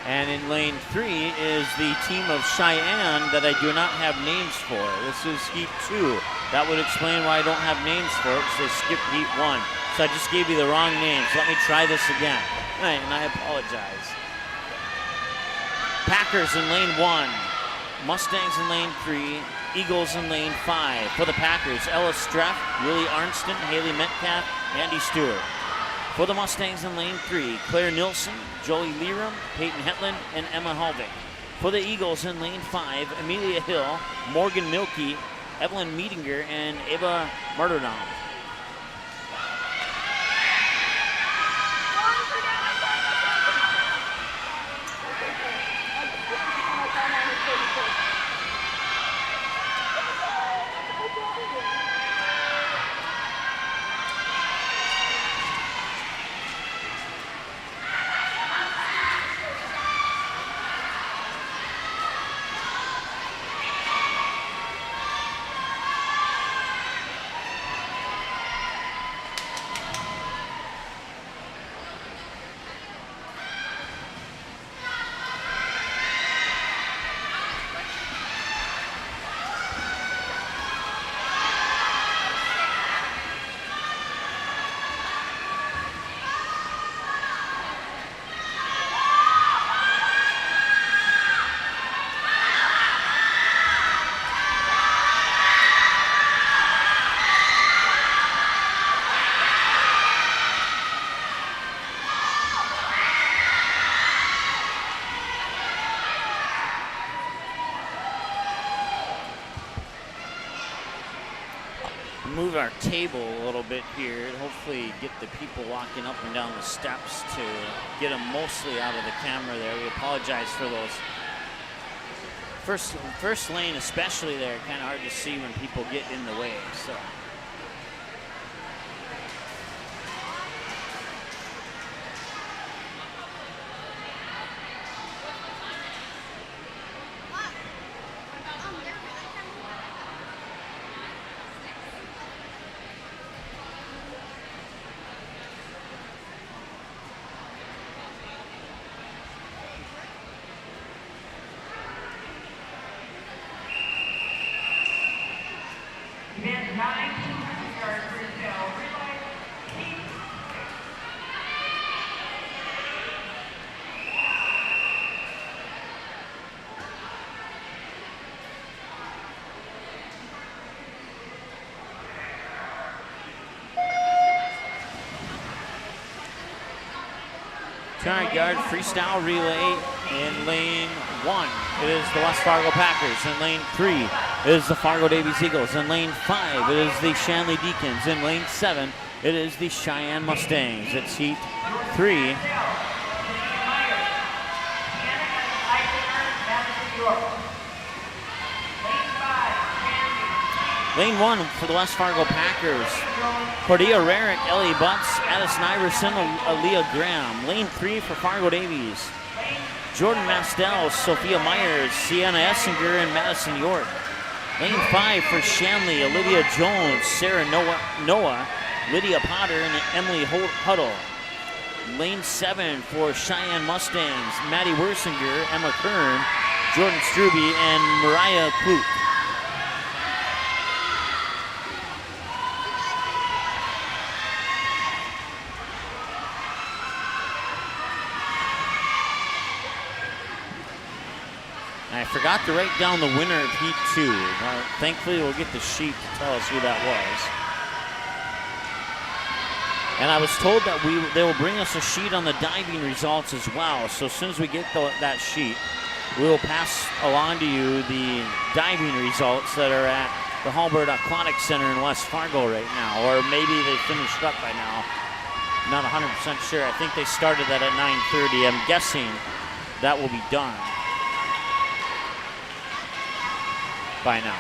And in lane 3 is the team of Cheyenne that I do not have names for. This is heat 2. That would explain why I don't have names for it, because they skipped heat 1. So I just gave you the wrong names. Let me try this again. All right, and I apologize. Packers in lane 1. Mustangs in lane 3. Eagles in lane 5. For the Packers, Ella Streff, Willie Arnston, Haley Metcalf, Andy Stewart. For the Mustangs in lane 3, Claire Nilsson, Jolie Leram, Peyton Hetland, and Emma Halvik. For the Eagles in lane 5, Amelia Hill, Morgan Milkey, Evelyn Meetinger, and Eva Marterdam. Move our table a little bit here, hopefully get the people walking up and down the steps to get them mostly out of the camera there. We apologize for those first lane, especially there, kind of hard to see when people get in the way. So. Men's 9 200-yard freestyle relay. Yard freestyle relay in lane 1. It is the West Fargo Packers. In lane 3 it is the Fargo Davies Eagles. In lane 5 it is the Shanley Deacons. In lane 7 it is the Cheyenne Mustangs. It's heat 3. Lane 1 for the West Fargo Packers. Cordia Rarick, Ellie Butts, Addison Iverson, Aaliyah Graham. Lane 3 for Fargo Davies. Jordan Mastel, Sophia Myers, Sienna Essinger, and Madison York. Lane 5 for Shanley, Olivia Jones, Sarah Noah, Lydia Potter, and Emily Huddle. Lane 7 for Cheyenne Mustangs, Maddie Wersinger, Emma Kern, Jordan Struby, and Mariah Kloot. I forgot to write down the winner of Heat 2. Thankfully, we'll get the sheet to tell us who that was. And I was told that they will bring us a sheet on the diving results as well. So as soon as we get that sheet, we will pass along to you the diving results that are at the Hallbird Aquatic Center in West Fargo right now. Or maybe they finished up by now. Not 100% sure. I think they started that at 9:30. I'm guessing that will be done by now.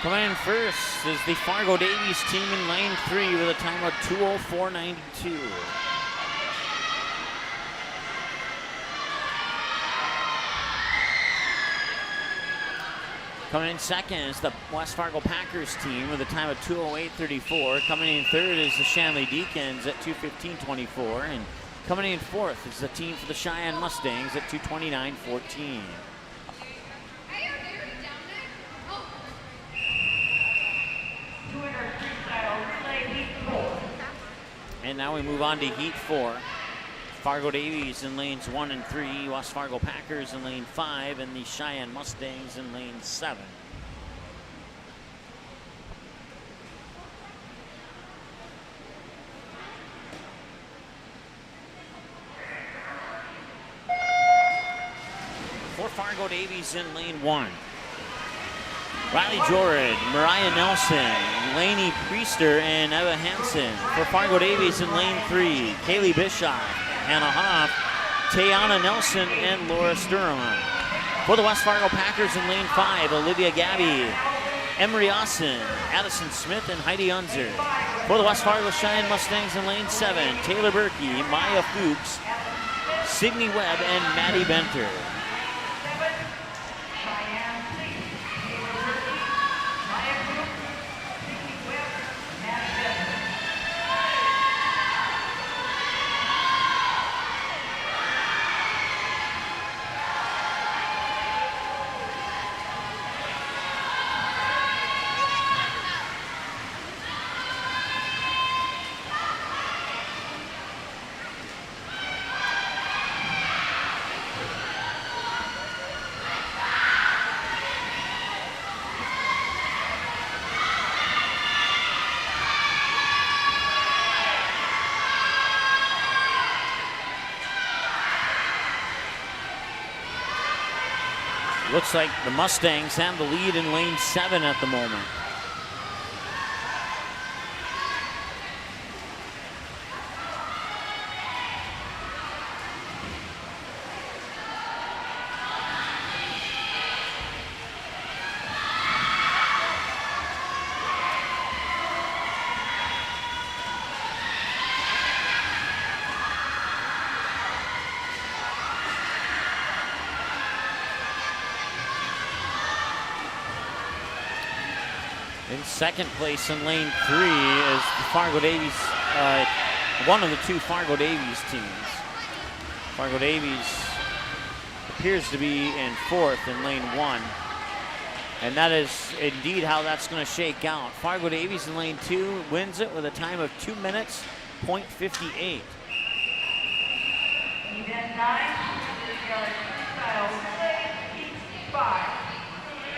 Coming in first is the Fargo Davies team in lane 3 with a time of 2:04.92. Coming in second is the West Fargo Packers team with a time of 2:08.34. Coming in third is the Shanley Deacons at 2:15.24. And coming in fourth is the team for the Sheyenne Mustangs at 2:29.14. And now we move on to Heat 4. Fargo Davies in lanes 1 and 3, West Fargo Packers in lane 5, and the Sheyenne Mustangs in lane 7. For Fargo Davies in lane 1, Riley Jorad, Mariah Nelson, Lainey Priester, and Eva Hansen. For Fargo Davies in lane 3, Kaylee Bischoff, Hannah Hoff, Tayana Nelson, and Laura Sturman. For the West Fargo Packers in lane 5, Olivia Gabby, Emery Austin, Addison Smith, and Heidi Unzer. For the West Fargo Cheyenne Mustangs in lane 7, Taylor Berkey, Maya Fuchs, Sydney Webb, and Maddie Benter. Looks like the Mustangs have the lead in lane 7 at the moment. In second place in lane 3 is the Fargo Davies, one of the two Fargo Davies teams. Fargo Davies appears to be in fourth in lane 1. And that is indeed how that's going to shake out. Fargo Davies in lane 2 wins it with a time of 2 minutes, .58. Event 9, Freestyle, Heat 5.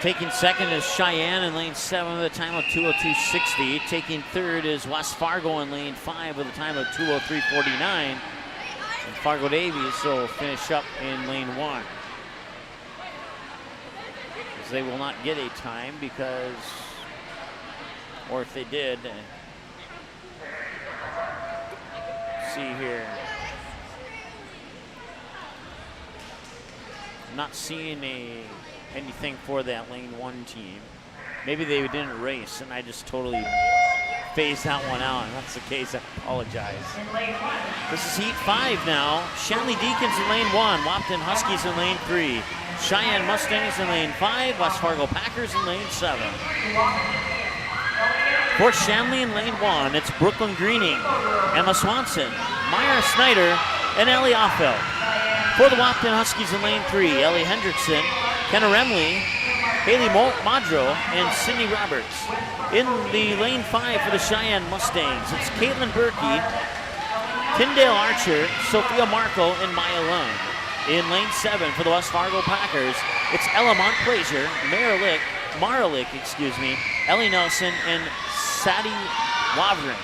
Taking second is Sheyenne in lane 7 with a time of 2:02.60. Taking third is West Fargo in lane 5 with a time of 2:03.49. And Fargo Davies will finish up in lane 1. As they will not get a time because, or if they did, see here. I'm not seeing anything for that lane 1 team. Maybe they didn't race and I just totally phase that one out. If that's the case, I apologize. This is Heat 5 now. Shanley Deacons in lane 1. Wahpeton Huskies in lane 3. Sheyenne Mustangs in lane 5. West Fargo Packers in lane 7. For Shanley in lane 1, it's Brooklyn Greening, Emma Swanson, Myra Snyder, and Ellie Offeld. For the Wahpeton Huskies in lane 3, Ellie Hendrickson, Kenna Remley, Haley Madro, and Sydney Roberts. In the lane 5 for the Sheyenne Mustangs, it's Caitlin Berkey, Tyndale Archer, Sophia Markle, and Maya Lund. In lane 7 for the West Fargo Packers, it's Ella Montplaisir, Maralik, Ellie Nelson, and Sadie Wavrin.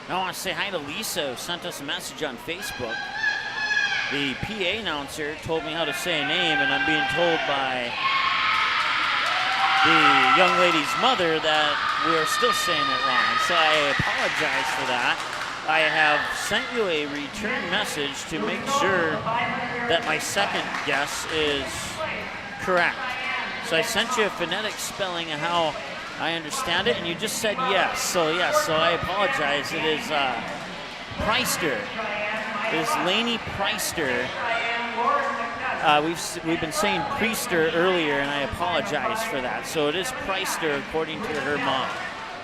I want to say hi to Lisa, who sent us a message on Facebook. The PA announcer told me how to say a name, and I'm being told by the young lady's mother that we are still saying it wrong. So I apologize for that. I have sent you a return message to make sure that my second guess is correct. So I sent you a phonetic spelling of how I understand it, and you just said yes. So yes, so I apologize. It is Preister. It is Lainey Preister. We've been saying Priester earlier, and I apologize for that. So it is Preister according to her mom.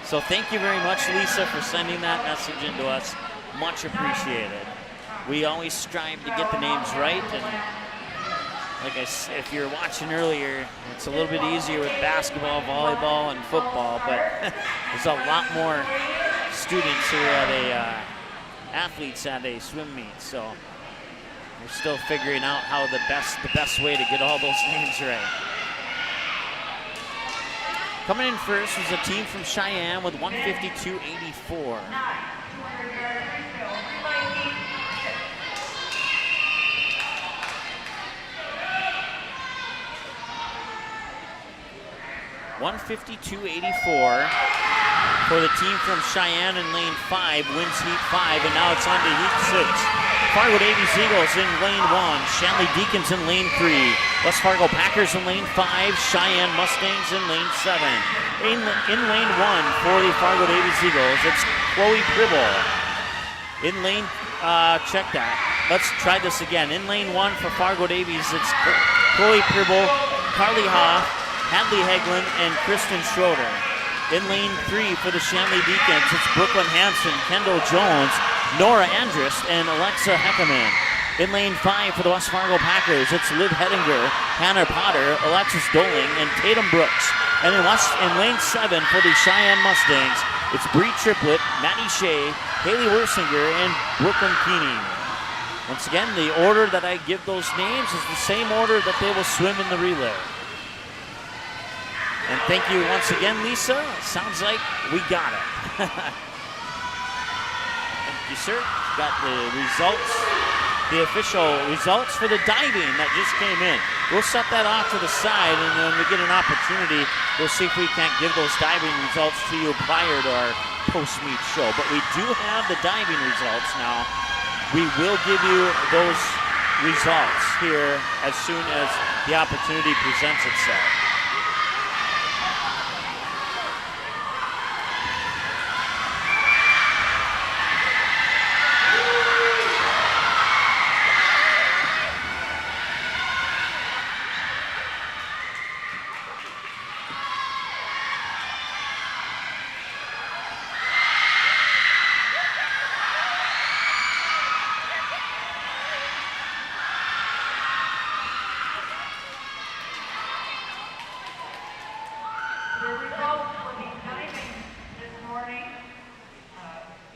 So thank you very much, Lisa, for sending that message into us. Much appreciated. We always strive to get the names right, and like I said, if you're watching earlier, it's a little bit easier with basketball, volleyball, and football, but there's a lot more students here at athletes at a swim meet, so we're still figuring out how the best way to get all those names right. Coming in first was a team from Sheyenne with 152.84. 152.84 for the team from Sheyenne in lane 5, wins heat 5, and now it's on to heat 6. Fargo Davies Eagles in lane 1, Shanley Deacons in lane 3, West Fargo Packers in lane 5, Sheyenne Mustangs in lane 7. In lane 1 for the Fargo Davies Eagles, it's Chloe Pribble. In lane, check that. Let's try this again. In lane 1 for Fargo Davies, it's Chloe Pribble, Carly Hoff, Hadley Hegland, and Kristen Schroeder. In lane 3 for the Shanley Deacons, it's Brooklyn Hansen, Kendall Jones, Nora Andrus, and Alexa Heckerman. In lane 5 for the West Fargo Packers, it's Liv Hedinger, Hannah Potter, Alexis Doling, and Tatum Brooks. And in lane 7 for the Sheyenne Mustangs, it's Bree Triplett, Maddie Shea, Haley Wersinger, and Brooklyn Keeney. Once again, the order that I give those names is the same order that they will swim in the relay. And thank you once again, Lisa. Sounds like we got it. Thank you, sir. Got the results, the official results for the diving that just came in. We'll set that off to the side, and when we get an opportunity, we'll see if we can't give those diving results to you prior to our post-meet show. But we do have the diving results now. We will give you those results here as soon as the opportunity presents itself. The results for the diving this morning,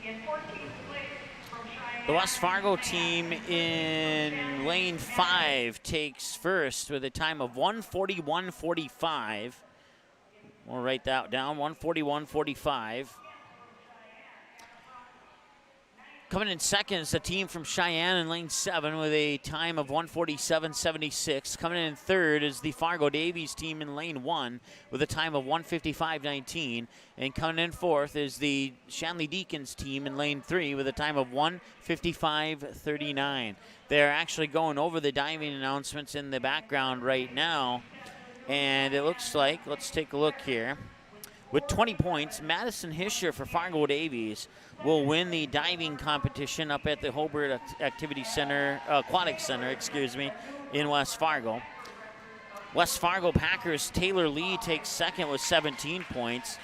in 14th place from Sheyenne. The West Fargo team in lane 5 takes first with a time of 1:41:45. We'll write that down, 1:41:45. Coming in second is the team from Sheyenne in lane 7 with a time of 1:47:76. Coming in third is the Fargo Davies team in lane 1 with a time of 1:55:19. And coming in fourth is the Shanley Deacons team in lane 3 with a time of 1:55:39. They're actually going over the diving announcements in the background right now. And it looks like, let's take a look here. With 20 points, Madison Hischer for Fargo Davies will win the diving competition up at the Hobart Activity Center, Aquatic Center, in West Fargo. West Fargo Packers' Taylor Lee takes second with 17 points.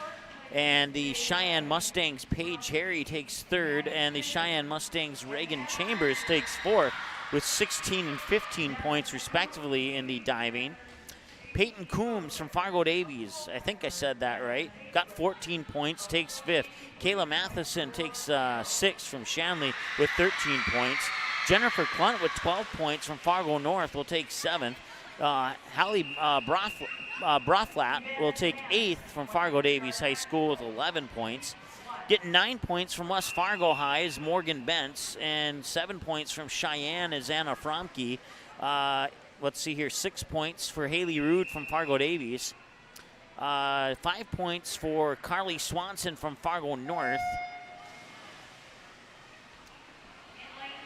And the Sheyenne Mustangs' Paige Harry takes third. And the Sheyenne Mustangs' Reagan Chambers takes fourth with 16 and 15 points respectively in the diving. Peyton Coombs from Fargo Davies, I think I said that right, got 14 points, takes fifth. Kayla Matheson takes sixth from Shanley with 13 points. Jennifer Clunt with 12 points from Fargo North will take seventh. Hallie Brothlat will take eighth from Fargo Davies High School with 11 points. Getting 9 points from West Fargo High is Morgan Bentz, and 7 points from Sheyenne is Anna Fromke. Let's see here, 6 points for Haley Rude from Fargo Davies. 5 points for Carly Swanson from Fargo North.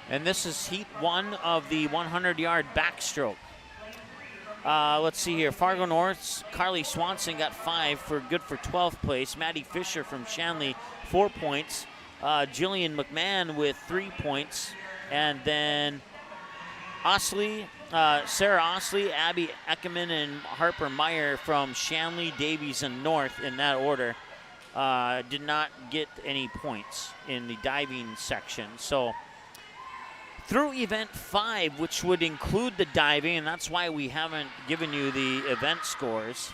And this is heat 1 of the 100-yard backstroke. Let's see here, Fargo North's Carly Swanson got 5 for good for 12th place. Maddie Fisher from Shanley, 4 points. Jillian McMahon with 3 points. And then Sarah Osley, Abby Eckerman, and Harper Meyer from Shanley, Davies, and North in that order did not get any points in the diving section. So through event 5, which would include the diving, and that's why we haven't given you the event scores.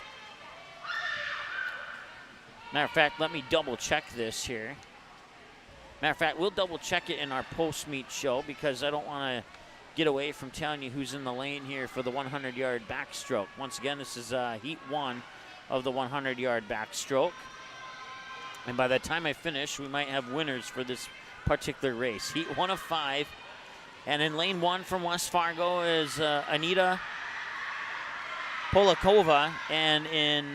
Matter of fact, let me double check this here. Matter of fact, we'll double check it in our post-meet show because I don't want to get away from telling you who's in the lane here for the 100-yard backstroke. Once again, this is heat 1 of the 100-yard backstroke. And by the time I finish, we might have winners for this particular race. Heat 1 of 5. And in lane 1 from West Fargo is Anita Polakova. And in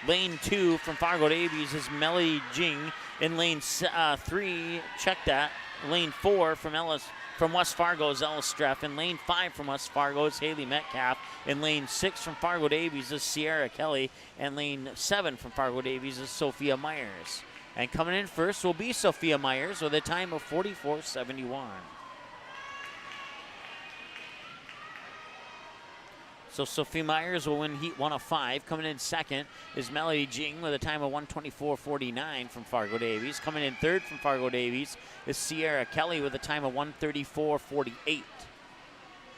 lane 2 from Fargo Davies is Melody Jing. In lane 3, check that, lane 4 from West Fargo is Ella Streff. In lane 5 from West Fargo is Haley Metcalf. In lane 6 from Fargo Davies is Sierra Kelly. And lane 7 from Fargo Davies is Sophia Myers. And coming in first will be Sophia Myers with a time of 44:71. So Sophie Myers will win heat 1 of 5. Coming in second is Melody Jing with a time of 1:24:49 from Fargo Davies. Coming in third from Fargo Davies is Sierra Kelly with a time of 1:34:48.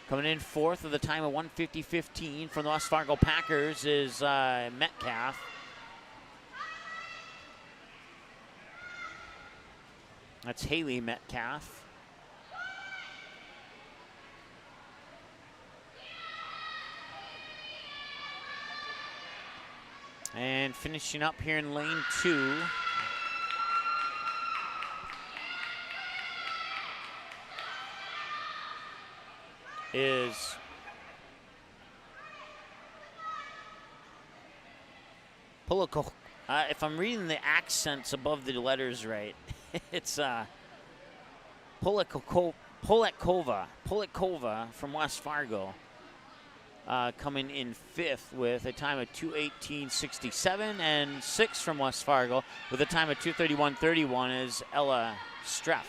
Coming in fourth with a time of 1:50:15 from the West Fargo Packers is Metcalf. That's Haley Metcalf. And finishing up here in lane 2 is if I'm reading the accents above the letters right, it's Poletkova from West Fargo, coming in 5th with a time of 2:18.67, and 6th from West Fargo with a time of 2:31.31 is Ella Streff.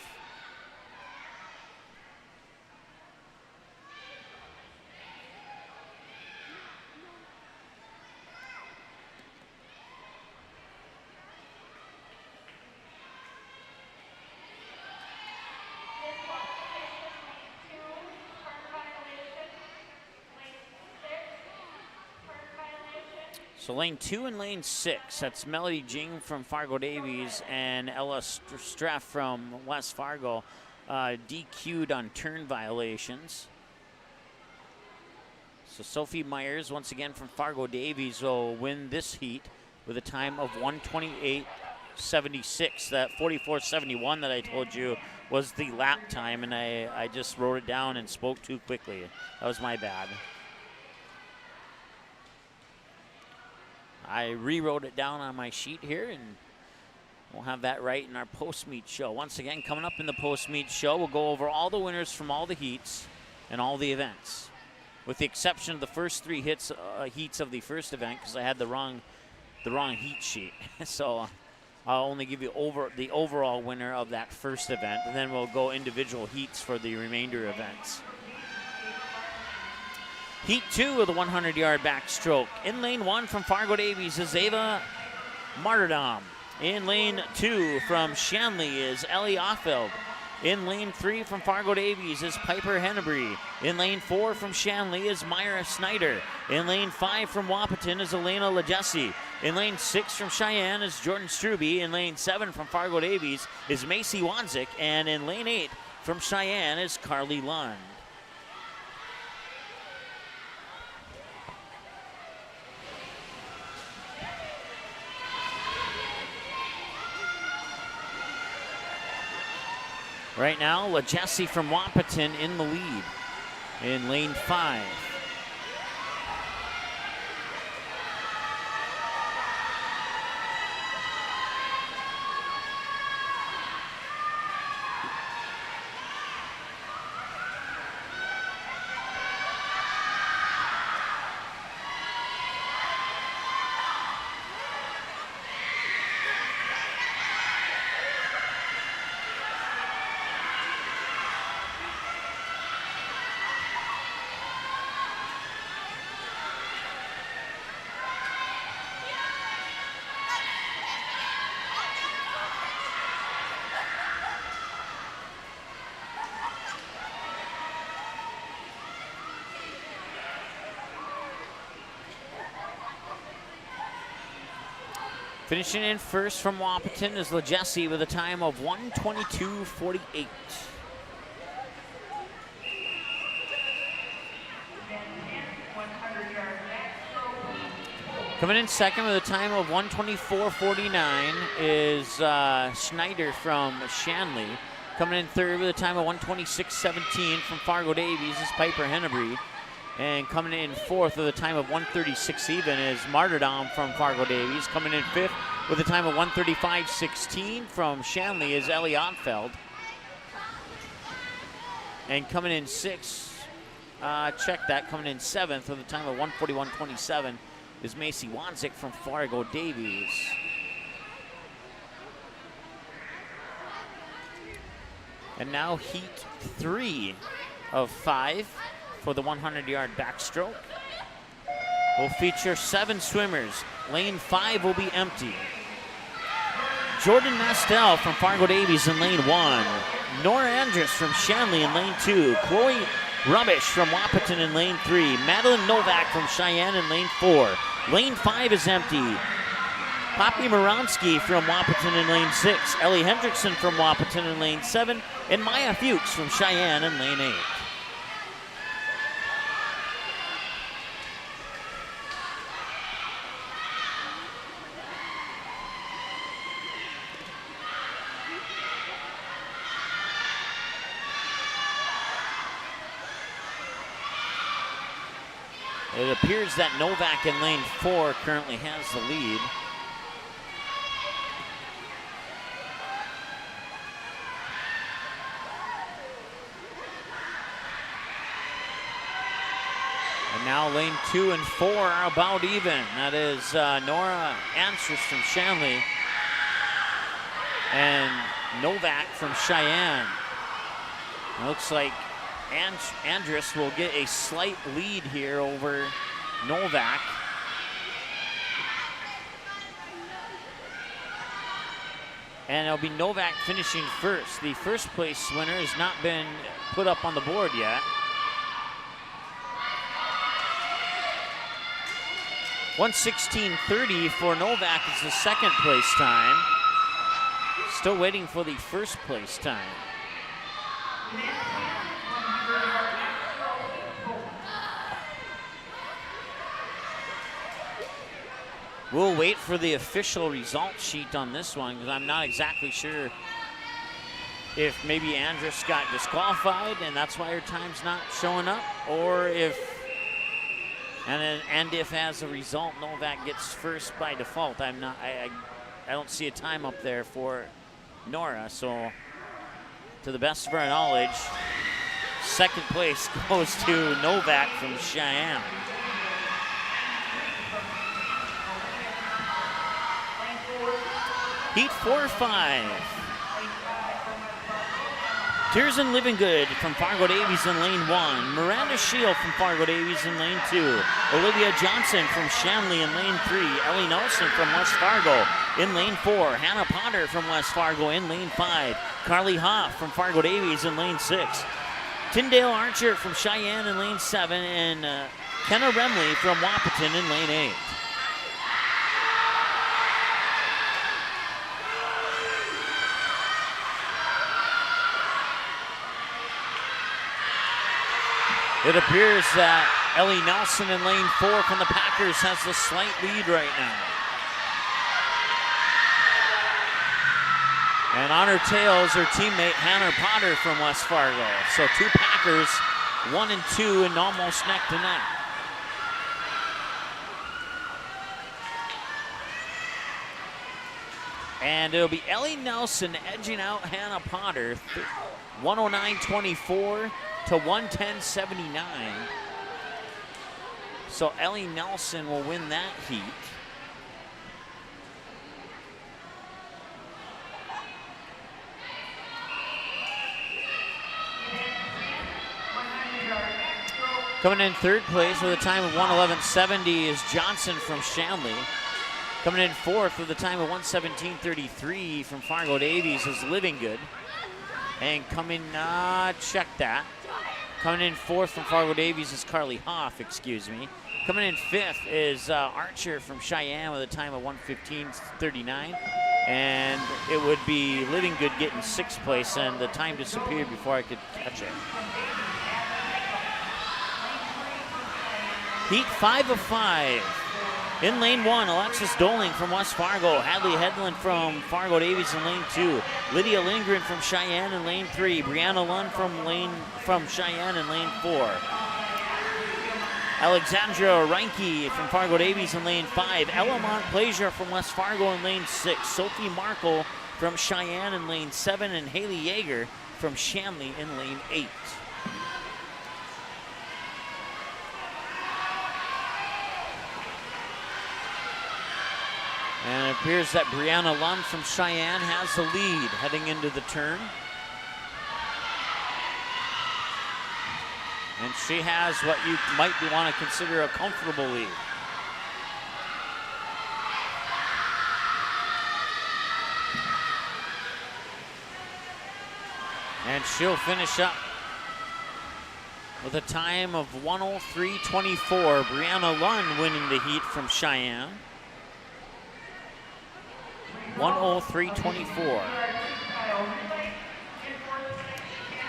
So lane 2 and lane 6, that's Melody Jing from Fargo Davies and Ella Streff from West Fargo, DQ'd on turn violations. So Sophie Myers, once again from Fargo Davies, will win this heat with a time of 1:28.76. That 44.71 that I told you was the lap time, and I just wrote it down and spoke too quickly. That was my bad. I rewrote it down on my sheet here, and we'll have that right in our post-meet show. Once again, coming up in the post-meet show, we'll go over all the winners from all the heats and all the events, with the exception of the first 3 heats of the first event, because I had the wrong heat sheet. So I'll only give you the overall winner of that first event, and then we'll go individual heats for the remainder events. Heat 2 of the 100-yard backstroke. In lane 1 from Fargo Davies is Ava Martyrdom. In lane 2 from Shanley is Ellie Offeld. In lane 3 from Fargo Davies is Piper Hennebree. In lane 4 from Shanley is Myra Snyder. In lane 5 from Wahpeton is Elena Legessi. In lane 6 from Sheyenne is Jordan Struby. In lane 7 from Fargo Davies is Macy Wanzik. And in lane 8 from Sheyenne is Carly Lund. Right now, Legessi from Wahpeton in the lead in lane 5. Finishing in first from Wahpeton is Legessi with a time of 1:22.48. Coming in second with a time of 1:24.49 is Schneider from Shanley. Coming in third with a time of 1:26.17 from Fargo Davies is Piper Hennebree. And coming in fourth with a time of 1:36 even is Martyrdom from Fargo Davies. Coming in fifth with a time of 1:35.16 from Shanley is Ellie Onfeld. And coming in sixth, coming in seventh with a time of 1:41.27 is Macy Wanzik from Fargo Davies. And now heat 3 of 5 for the 100-yard backstroke. Will feature 7 swimmers. Lane 5 will be empty. Jordan Mastel from Fargo Davies in lane 1. Nora Andrus from Shanley in lane 2. Chloe Rubbish from Wahpeton in lane 3. Madeline Novak from Sheyenne in lane 4. Lane 5 is empty. Poppy Moronsky from Wahpeton in lane 6. Ellie Hendrickson from Wahpeton in lane 7. And Maya Fuchs from Sheyenne in lane 8. It appears that Novak in lane 4 currently has the lead. Now lane 2 and 4 are about even. That is Nora Ansris from Shanley and Novak from Sheyenne. It looks like Andrus will get a slight lead here over Novak. And it'll be Novak finishing first. The first place winner has not been put up on the board yet. .1:16.30 for Novak is the second place time. Still waiting for the first place time. We'll wait for the official result sheet on this one because I'm not exactly sure if maybe Andrus got disqualified and that's why her time's not showing up, or if if as a result Novak gets first by default. I don't see a time up there for Nora, so to the best of our knowledge, second place goes to Novak from Sheyenne. Heat 4-5. Tirzen Livingood from Fargo Davies in lane 1. Miranda Shield from Fargo Davies in lane 2. Olivia Johnson from Shanley in lane 3. Ellie Nelson from West Fargo in lane 4. Hannah Potter from West Fargo in lane 5. Carly Hoff from Fargo Davies in lane 6. Tyndale Archer from Sheyenne in lane 7. And Kenna Remley from Wahpeton in lane 8. It appears that Ellie Nelson in lane 4 from the Packers has the slight lead right now. And on her tail is her teammate Hannah Potter from West Fargo. So 2 Packers, 1 and 2, and almost neck to neck. And it'll be Ellie Nelson edging out Hannah Potter, 109.24 to 110.79. So Ellie Nelson will win that heat. Coming in third place with a time of 111.70 is Johnson from Shanley. Coming in fourth with a time of 117.33 from Fargo Davies is Livingood. And coming, check that. Coming in fourth from Fargo Davies is Carly Hoff, excuse me. Coming in fifth is Archer from Sheyenne with a time of 1:15:39. And it would be Livingood getting sixth place, and the time disappeared before I could catch it. Heat 5 of 5. In lane 1, Alexis Doling from West Fargo. Hadley Headland from Fargo Davies in lane 2. Lydia Lindgren from Sheyenne in lane 3. Brianna Lund from Sheyenne in lane 4. Alexandra Reinke from Fargo Davies in lane 5. Ella Montplaisir from West Fargo in lane 6. Sophie Markle from Sheyenne in lane 7. And Haley Yeager from Shanley in lane 8. And it appears that Brianna Lund from Sheyenne has the lead heading into the turn. And she has what you might want to consider a comfortable lead. And she'll finish up with a time of 1:03.24. Brianna Lund winning the heat from Sheyenne. 1:03.24.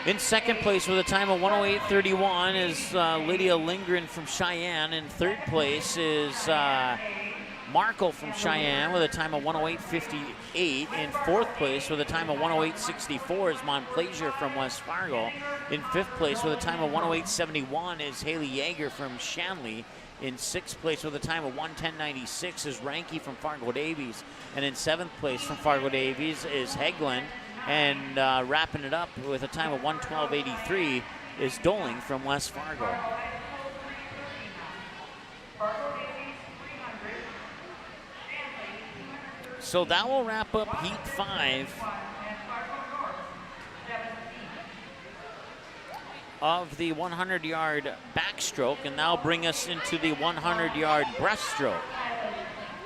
In second place with a time of 1:08.31 is Lydia Lindgren from Sheyenne. In third place is Markle from Sheyenne with a time of 1:08.58. In fourth place with a time of 1:08.64 is Montplaisir from West Fargo. In fifth place with a time of 1:08.71 is Haley Yeager from Shanley. In sixth place with a time of 1:10.96 is Reinke from Fargo Davies. And in seventh place from Fargo Davies is Hegland. And wrapping it up with a time of 1:12.83 is Doling from West Fargo. So that will wrap up Heat 5 of the 100-yard backstroke, and that'll bring us into the 100-yard breaststroke.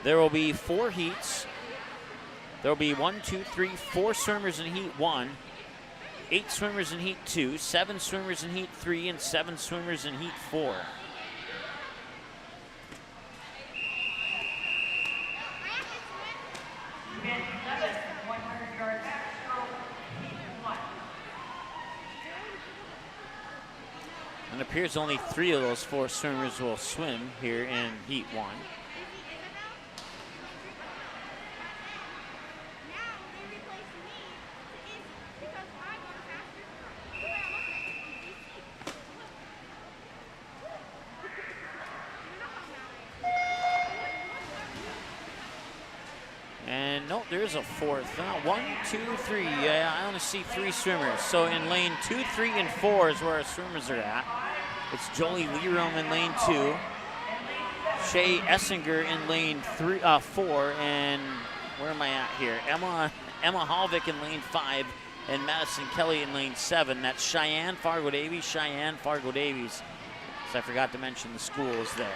There will be 4 heats. There will be 4 swimmers in Heat 1, 8 swimmers in Heat 2, 7 swimmers in Heat 3, and 7 swimmers in Heat 4. And it appears only 3 of those 4 swimmers will swim here in Heat 1. And no, there is a 4th. 1, 2, 3. Yeah, I only see 3 swimmers. So in lane 2, 3, and 4 is where our swimmers are at. It's Jolie Lerom in lane 2, Shay Essinger in lane 4, and where am I at here? Emma Halvick in lane 5, and Madison Kelly in lane 7. That's Sheyenne, Fargo Davies, Sheyenne, Fargo Davies. So I forgot to mention the schools there.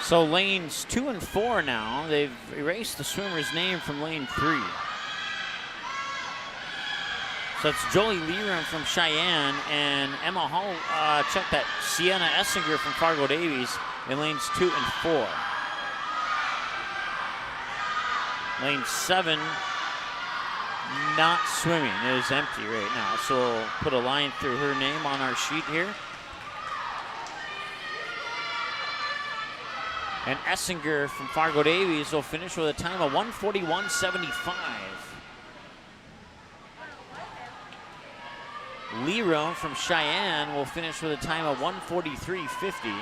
So lanes 2 and 4 now, they've erased the swimmer's name from lane 3. So it's Jolie Leram from Sheyenne and Emma Hall, check that, Sienna Essinger from Fargo Davies in lanes 2 and 4. Lane 7, not swimming, it is empty right now. So we'll put a line through her name on our sheet here. And Essinger from Fargo Davies will finish with a time of 1:41.75. Leram from Sheyenne will finish with a time of 1:43.50.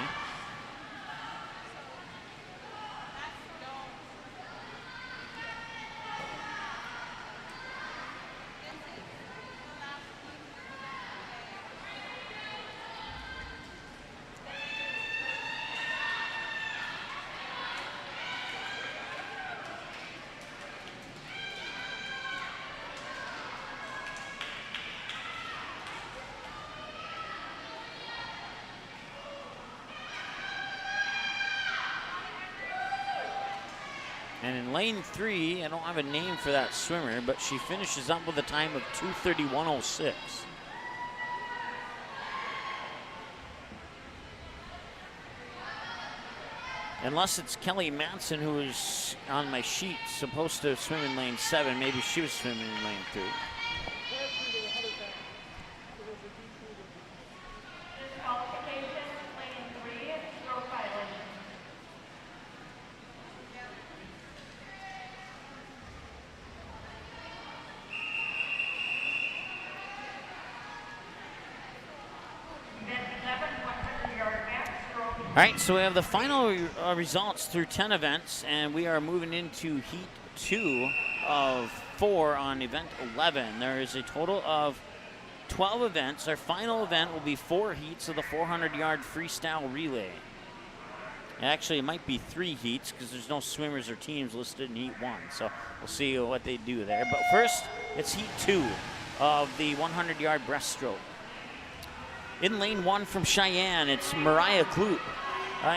And in lane 3, I don't have a name for that swimmer, but she finishes up with a time of 2:31.06. Unless it's Kelly Manson, who is on my sheet, supposed to swim in lane 7. Maybe she was swimming in lane 3. All right, so we have the final results through 10 events, and we are moving into Heat 2 of 4 on event 11. There is a total of 12 events. Our final event will be 4 heats of the 400-yard freestyle relay. Actually, it might be 3 heats because there's no swimmers or teams listed in Heat 1, so we'll see what they do there. But first, it's Heat 2 of the 100-yard breaststroke. In lane 1 from Sheyenne, it's Mariah Kloop.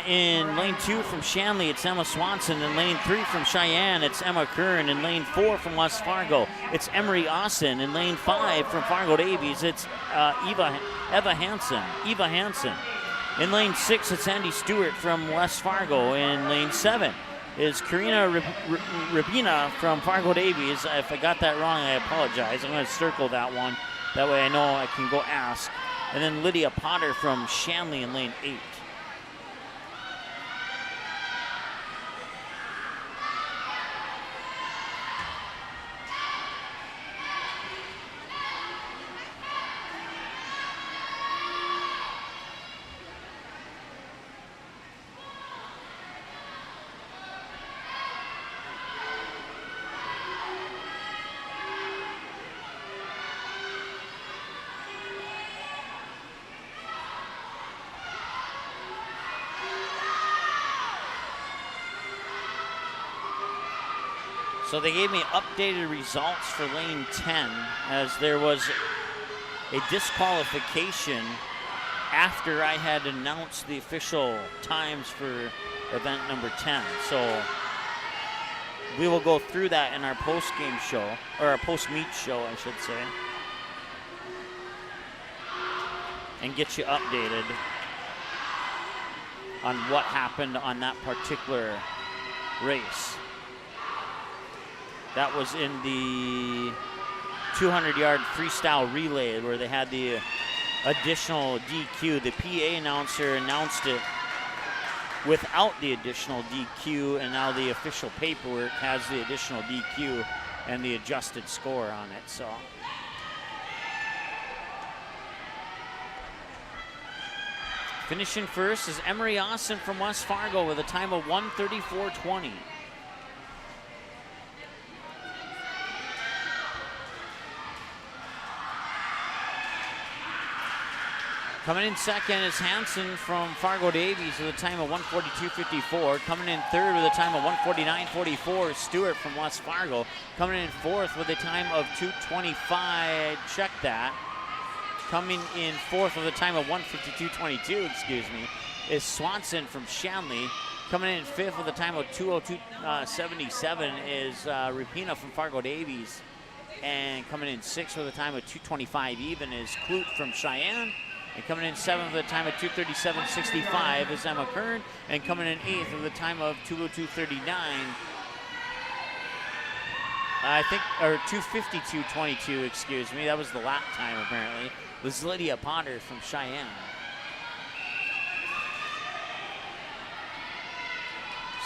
In lane 2 from Shanley, it's Emma Swanson. In lane 3 from Sheyenne, it's Emma Kern. In lane 4 from West Fargo, it's Emery Austin. In lane 5 from Fargo Davies, it's Eva Hansen. In lane 6, it's Andy Stewart from West Fargo. In lane 7 is Karina Rabina from Fargo Davies. If I got that wrong, I apologize. I'm going to circle that one. That way I know I can go ask. And then Lydia Potter from Shanley in lane 8. So they gave me updated results for lane 10 as there was a disqualification after I had announced the official times for event number 10. So we will go through that in our post-game show, or our post-meet show, I should say, and get you updated on what happened on that particular race. That was in the 200-yard freestyle relay where they had the additional DQ. The PA announcer announced it without the additional DQ, and now the official paperwork has the additional DQ and the adjusted score on it. So finishing first is Emery Austin from West Fargo with a time of 1:34.20. Coming in second is Hansen from Fargo Davies with a time of 1:42.54. Coming in third with a time of 1:49.44 is Stewart from West Fargo. Coming in fourth with a time of 2:25, check that. Coming in fourth with a time of 1:52.22, excuse me, is Swanson from Shanley. Coming in fifth with a time of 2:02.77 is Rapina from Fargo Davies. And coming in sixth with a time of 2:25 even is Clute from Sheyenne. And coming in seventh with a time of 2:37.65 is Emma Kern. And coming in eighth with a time of 2:02.39, I think, or 2:52.22, excuse me. That was the lap time apparently. Was Lydia Potter from Sheyenne.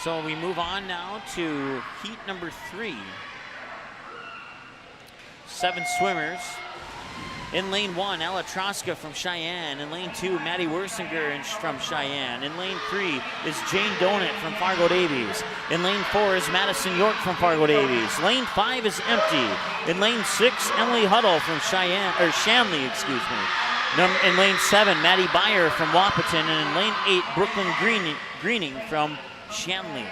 So we move on now to heat number 3. 7 swimmers. In lane 1, Ella Troska from Sheyenne. In lane 2, Maddie Wersinger from Sheyenne. In lane 3 is Jane Donut from Fargo Davies. In lane 4 is Madison York from Fargo Davies. Lane 5 is empty. In lane 6, Emily Huddle from Shanley, excuse me. In lane 7, Maddie Byer from Wahpeton. And in lane 8, Brooklyn Greening from Shanley.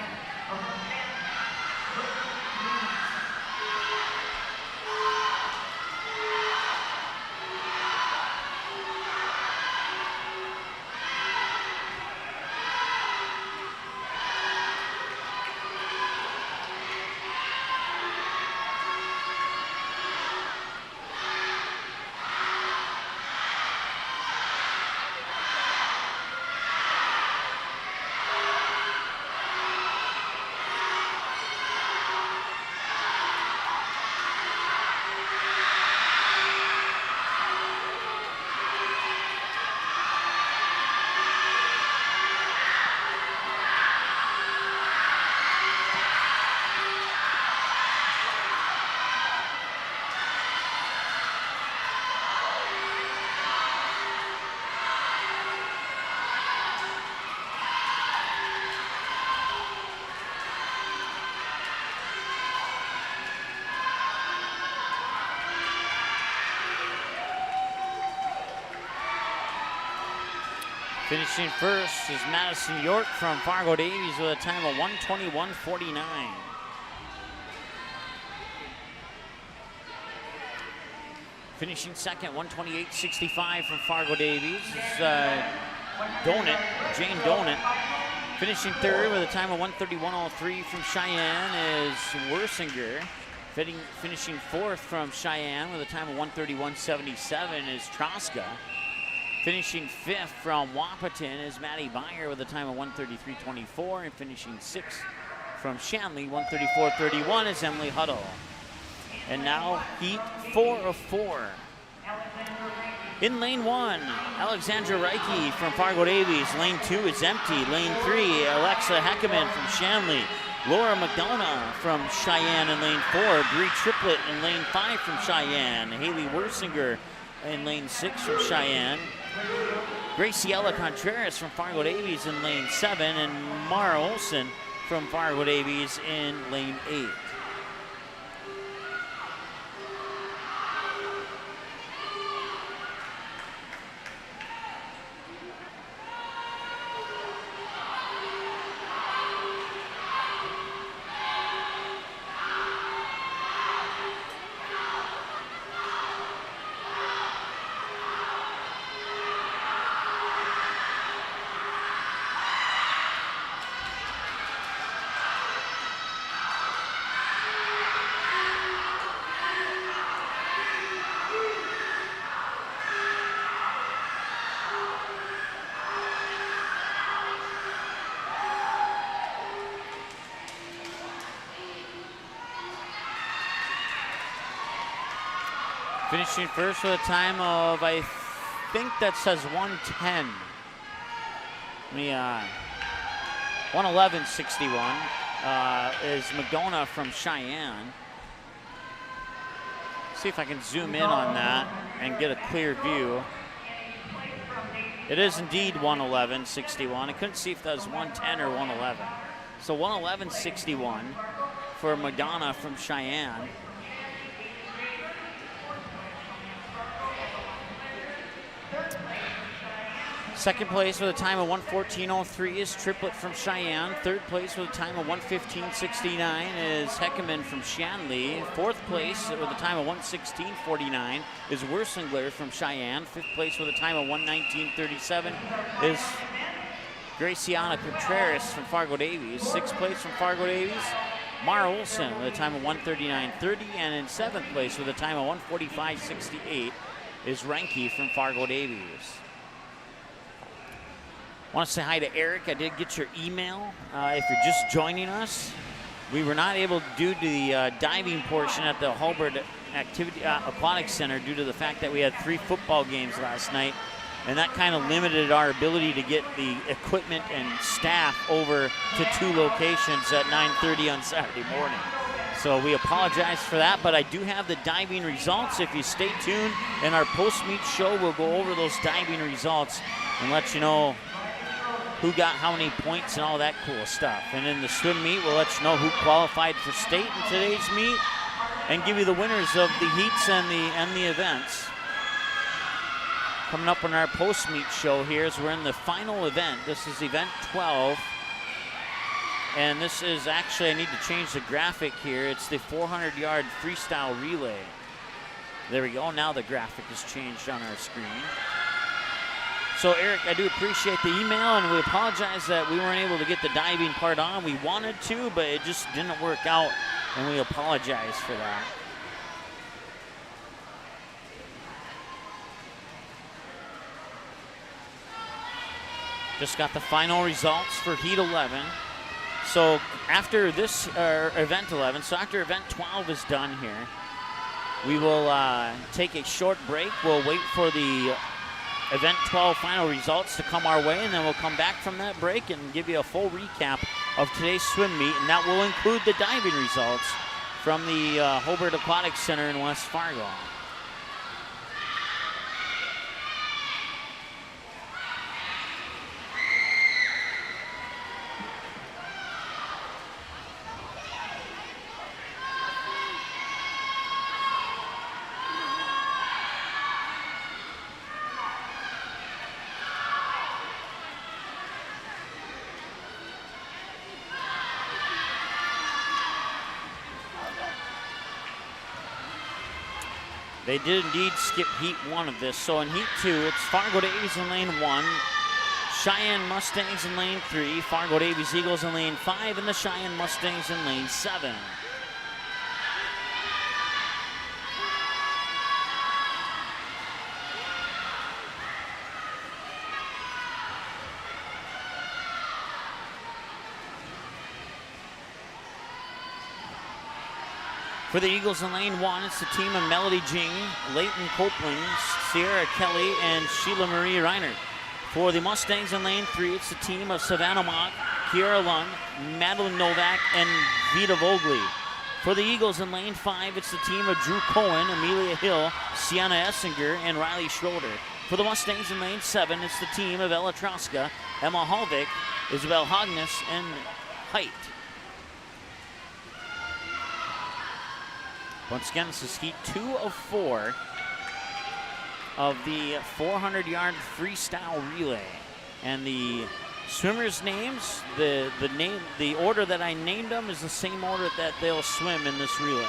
Finishing first is Madison York from Fargo Davies with a time of 1:21.49. Finishing second, 1:28.65 from Fargo Davies is Jane Donut. Finishing third with a time of 1:31.03 from Sheyenne is Wersinger. Finishing fourth from Sheyenne with a time of 1:31.77 is Troska. Finishing 5th from Wahpeton is Maddie Beyer with a time of 1:33.24, and finishing 6th from Shanley, 1:34.31 is Emily Huddle. And now heat 4 of 4. In lane 1, Alexandra Reiki from Fargo Davies. Lane 2 is empty. Lane 3, Alexa Heckerman from Shanley. Laura McDonough from Sheyenne in lane 4. Bree Triplett in lane 5 from Sheyenne. Haley Wersinger in lane 6 from Sheyenne. Graciela Contreras from Fargo Davies in lane 7. And Mara Olson from Fargo Davies in lane 8. Finishing first with a time of, I think that says 1:10. 1:11.61 is McDonough from Sheyenne. See if I can zoom in on that and get a clear view. It is indeed 1:11.61. I couldn't see if that was 1:10 or 1:11. So 1:11.61 for McDonough from Sheyenne. Second place with a time of 1:14.03 is Triplett from Sheyenne. Third place with a time of 1:15.69 is Heckerman from Shanley. Fourth place with a time of 1:16.49 is Wersingler from Cheyenne. Fifth place with a time of 1:19.37 is Graciana Contreras from Fargo Davies. Sixth place from Fargo Davies, Mara Olson with a time of 1:39.30. And in seventh place with a time of 1:45.68 is Renke from Fargo Davies. I want to say hi to Eric. I did get your email. If you're just joining us, we were not able to do the diving portion at the Hulbert Aquatic Center due to the fact that we had 3 football games last night, and that kind of limited our ability to get the equipment and staff over to 2 locations at 9:30 on Saturday morning. So we apologize for that, but I do have the diving results. If you stay tuned in our post-meet show, we'll go over those diving results and let you know who got how many points and all that cool stuff. And in the swim meet, we'll let you know who qualified for state in today's meet and give you the winners of the heats and the events. Coming up on our post-meet show here is we're in the final event. This is event 12. And this is actually, I need to change the graphic here. It's the 400-yard freestyle relay. There we go. Now the graphic is changed on our screen. So, Eric, I do appreciate the email, and we apologize that we weren't able to get the diving part on. We wanted to, but it just didn't work out, and we apologize for that. Just got the final results for Heat 11. So, after this, Event 11, so after Event 12 is done here, we will take a short break. We'll wait for the Event 12 final results to come our way, and then we'll come back from that break and give you a full recap of today's swim meet, and that will include the diving results from the Hulbert Aquatic Center in West Fargo. They did indeed skip Heat 1 of this. So in Heat 2, it's Fargo Davies in lane 1, Sheyenne Mustangs in lane 3, Fargo Davies Eagles in lane 5, and the Sheyenne Mustangs in lane 7. For the Eagles in lane 1, it's the team of Melody Jing, Leighton Copeland, Sierra Kelly, and Sheila Marie Reiner. For the Mustangs in lane 3, it's the team of Savannah Mock, Kiara Lund, Madeline Novak, and Vita Vogley. For the Eagles in lane 5, it's the team of Drew Cohen, Amelia Hill, Sienna Essinger, and Riley Schroeder. For the Mustangs in lane 7, it's the team of Ella Troska, Emma Halvik, Isabel Hognes, and Height. Once again, this is heat 2 of 4 of the 400-yard freestyle relay. And the swimmers' names, the order that I named them is the same order that they'll swim in this relay.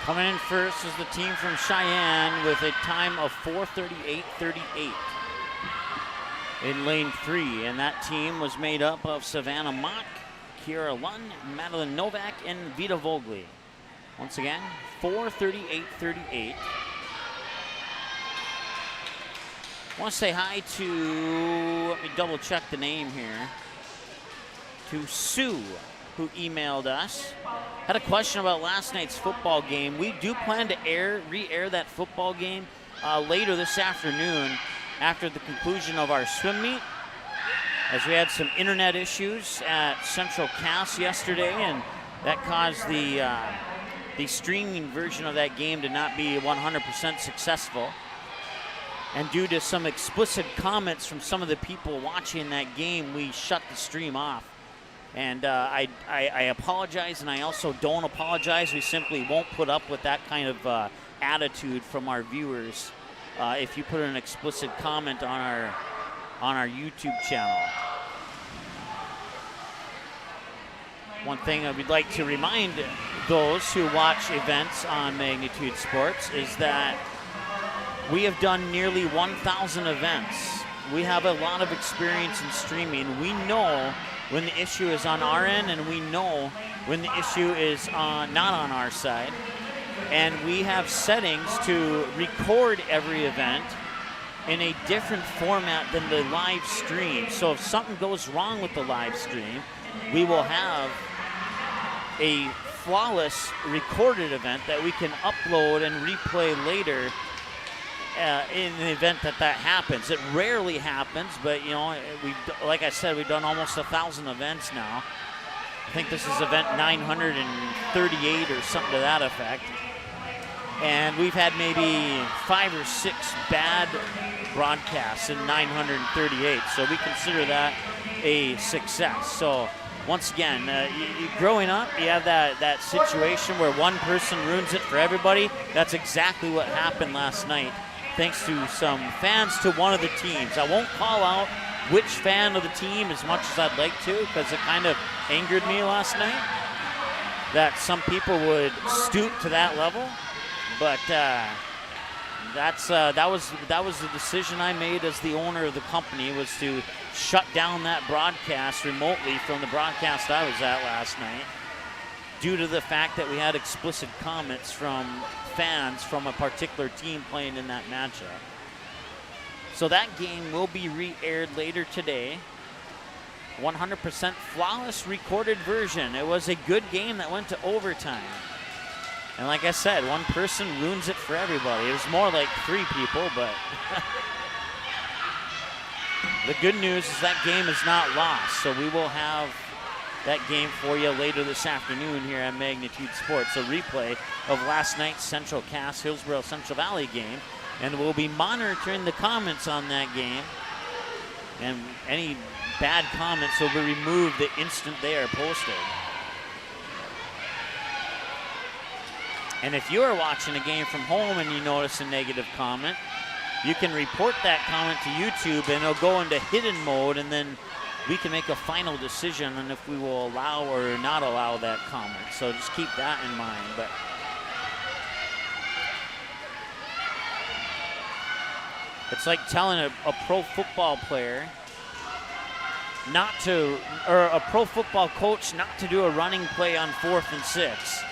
Coming in first is the team from Sheyenne with a time of 4:38.38 in lane 3. And that team was made up of Savannah Mock, Kiara Lund, Madeline Novak, and Vita Vogley. Once again, 4:38.38. I want to say hi to, let me double check the name here, to Sue, who emailed us. Had a question about last night's football game. We do plan to re-air that football game later this afternoon after the conclusion of our swim meet, as we had some internet issues at Central Cass yesterday, and that caused the streaming version of that game to not be 100% successful. And due to some explicit comments from some of the people watching that game, we shut the stream off. And I apologize, and I also don't apologize. We simply won't put up with that kind of attitude from our viewers if you put an explicit comment on our YouTube channel. One thing I would like to remind those who watch events on Magnitude Sports is that we have done nearly 1,000 events. We have a lot of experience in streaming. We know when the issue is on our end, and we know when the issue is not on our side. And we have settings to record every event in a different format than the live stream. So if something goes wrong with the live stream, we will have a flawless recorded event that we can upload and replay later in the event that happens. It rarely happens, but you know, like I said, we've done almost 1,000 events now. I think this is event 938 or something to that effect. And we've had maybe 5 or 6 bad broadcasts in 938, so we consider that a success. So once again, growing up, you have that situation where one person ruins it for everybody. That's exactly what happened last night, thanks to some fans to one of the teams. I won't call out which fan of the team as much as I'd like to, because it kind of angered me last night that some people would stoop to that level. But that was the decision I made as the owner of the company, was to shut down that broadcast remotely from the broadcast I was at last night, due to the fact that we had explicit comments from fans from a particular team playing in that matchup. So that game will be re-aired later today. 100% flawless recorded version. It was a good game that went to overtime. And like I said, one person ruins it for everybody. It was more like 3 people, but the good news is that game is not lost. So we will have that game for you later this afternoon here at Magnitude Sports. A replay of last night's Central Cass Hillsborough Central Valley game. And we'll be monitoring the comments on that game. And any bad comments will be removed the instant they are posted. And if you are watching a game from home and you notice a negative comment, you can report that comment to YouTube and it'll go into hidden mode, and then we can make a final decision on if we will allow or not allow that comment. So just keep that in mind. But it's like telling a pro football player not to, or a pro football coach not to do a running play on 4th and 6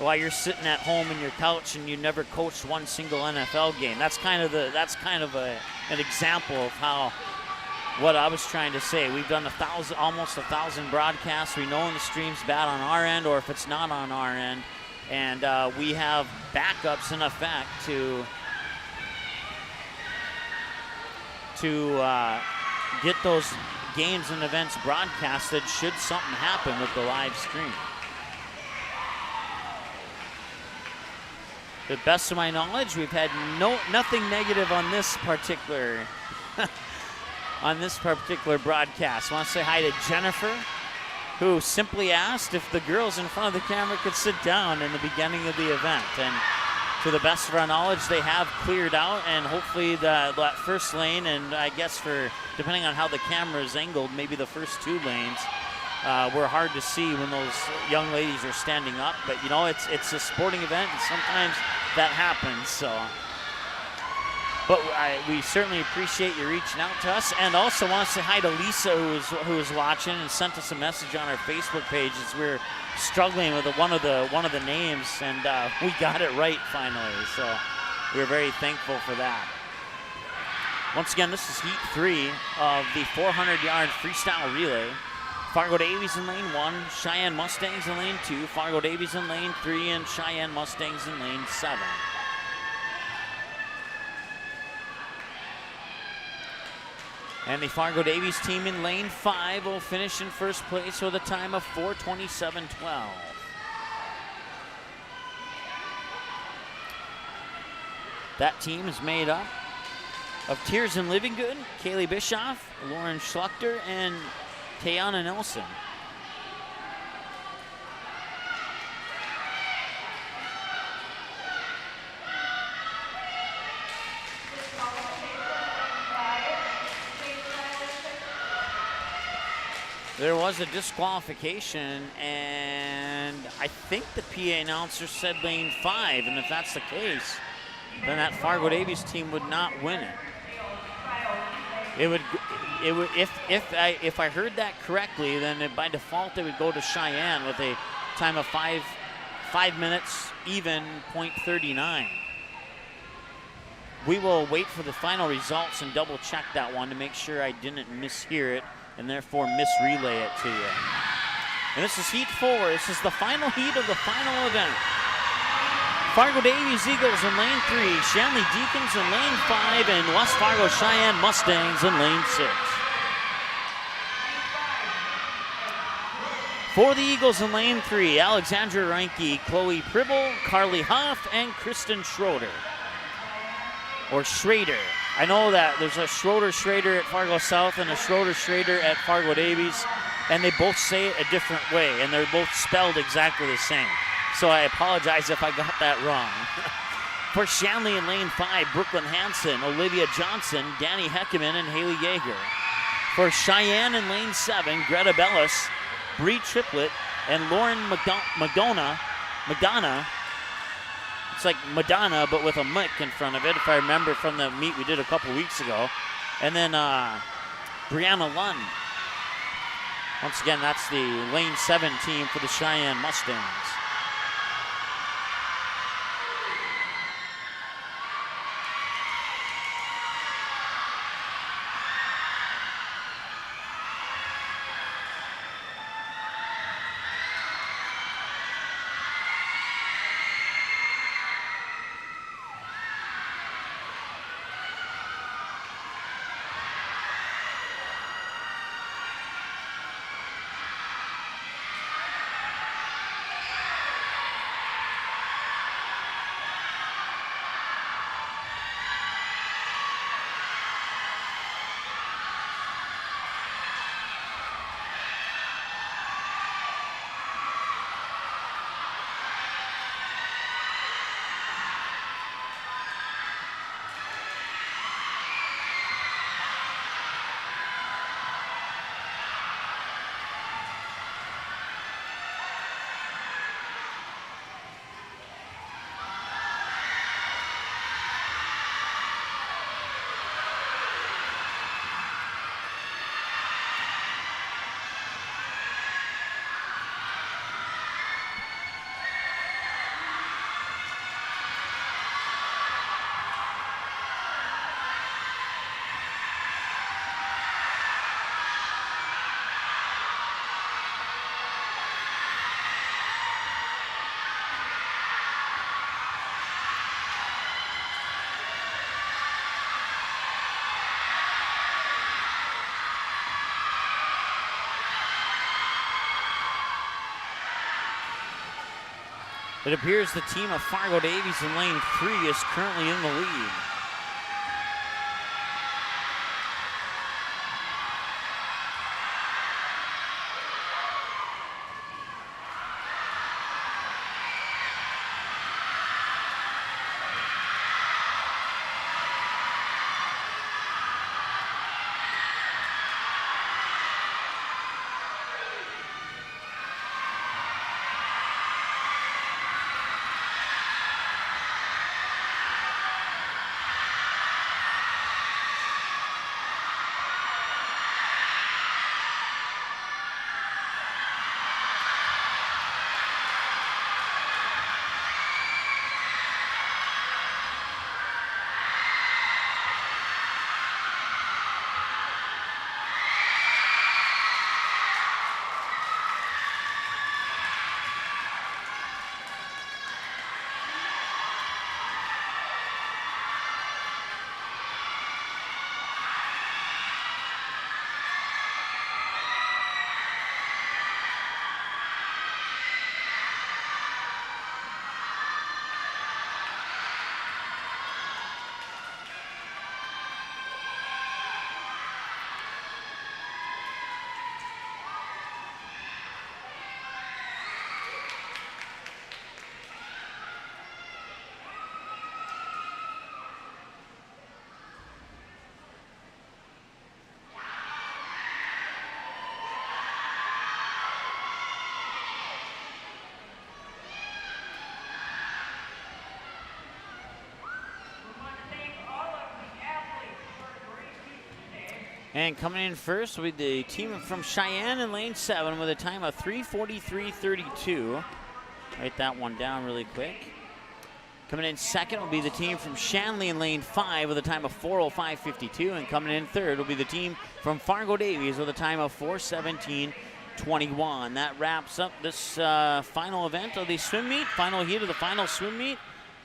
while you're sitting at home in your couch and you never coached one single NFL game. That's kind of an example of how, what I was trying to say. We've done almost 1,000 broadcasts. We know when the stream's bad on our end or if it's not on our end. And we have backups in effect to get those games and events broadcasted should something happen with the live stream. To the best of my knowledge, we've had nothing negative on this particular broadcast. I want to say hi to Jennifer, who simply asked if the girls in front of the camera could sit down in the beginning of the event. And to the best of our knowledge, they have cleared out, and hopefully that first lane, and I guess depending on how the camera is angled, maybe the first 2 lanes were hard to see when those young ladies are standing up. But, you know, it's a sporting event, and sometimes that happens. So, but we certainly appreciate you reaching out to us, and also want to say hi to Lisa, who is watching and sent us a message on our Facebook page as we're struggling with one of the names, and we got it right finally. So we're very thankful for that. Once again, this is Heat 3 of the 400-yard freestyle relay. Fargo Davies in lane 1, Sheyenne Mustangs in lane 2, Fargo Davies in lane 3, and Sheyenne Mustangs in lane 7. And the Fargo Davies team in lane 5 will finish in first place with a time of 4:27.12. That team is made up of Tiersen Livingood, Kaylee Bischoff, Lauren Schluchter, and Tayana Nelson. There was a disqualification, and I think the PA announcer said lane 5, and if that's the case, then that Fargo Davies team would not win it. It would if I heard that correctly, then by default it would go to Sheyenne with a time of 5 minutes even .39. We will wait for the final results and double check that one to make sure I didn't mishear it and therefore misrelay it to you. And this is Heat 4. This is the final heat of the final event. Fargo Davies Eagles in lane 3, Shanley Deacons in lane 5, and West Fargo Sheyenne Mustangs in lane 6. For the Eagles in lane 3, Alexandra Reinke, Chloe Pribble, Carly Hoff, and Kristen Schroeder. Or Schrader. I know that there's a Schroeder at Fargo South and a Schroeder at Fargo Davies, and they both say it a different way, and they're both spelled exactly the same. So I apologize if I got that wrong. For Shanley in lane 5, Brooklyn Hansen, Olivia Johnson, Danny Heckeman, and Haley Yeager. For Sheyenne in lane 7, Greta Bellis, Bree Triplett, and Lauren McDonough. It's like Madonna, but with a Mick in front of it, if I remember from the meet we did a couple weeks ago. And then Brianna Lund. Once again, that's the lane 7 team for the Sheyenne Mustangs. It appears the team of Fargo Davies in lane 3 is currently in the lead. And coming in first will be the team from Sheyenne in lane 7 with a time of 3:43.32. Write that one down really quick. Coming in second will be the team from Shanley in lane 5 with a time of 4:05.52. And coming in third will be the team from Fargo Davies with a time of 4:17.21. That wraps up this final event of the swim meet, final heat of the final swim meet.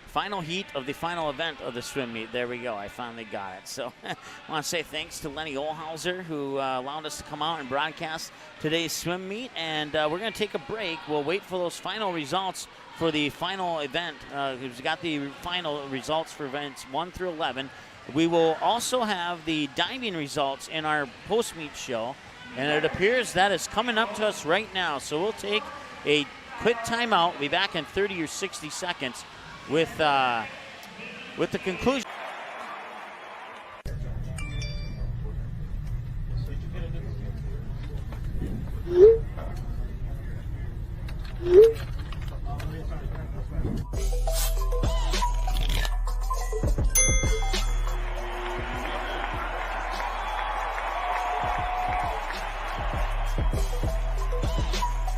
Final heat of the final event of the swim meet. There we go. I finally got it. So I want to say thanks to Lenny Olhauser, who allowed us to come out and broadcast today's swim meet. And we're going to take a break. We'll wait for those final results for the final event. We've got the final results for events 1 through 11. We will also have the diving results in our post-meet show. And it appears that is coming up to us right now. So we'll take a quick timeout. We'll be back in 30 or 60 seconds. With the conclusion.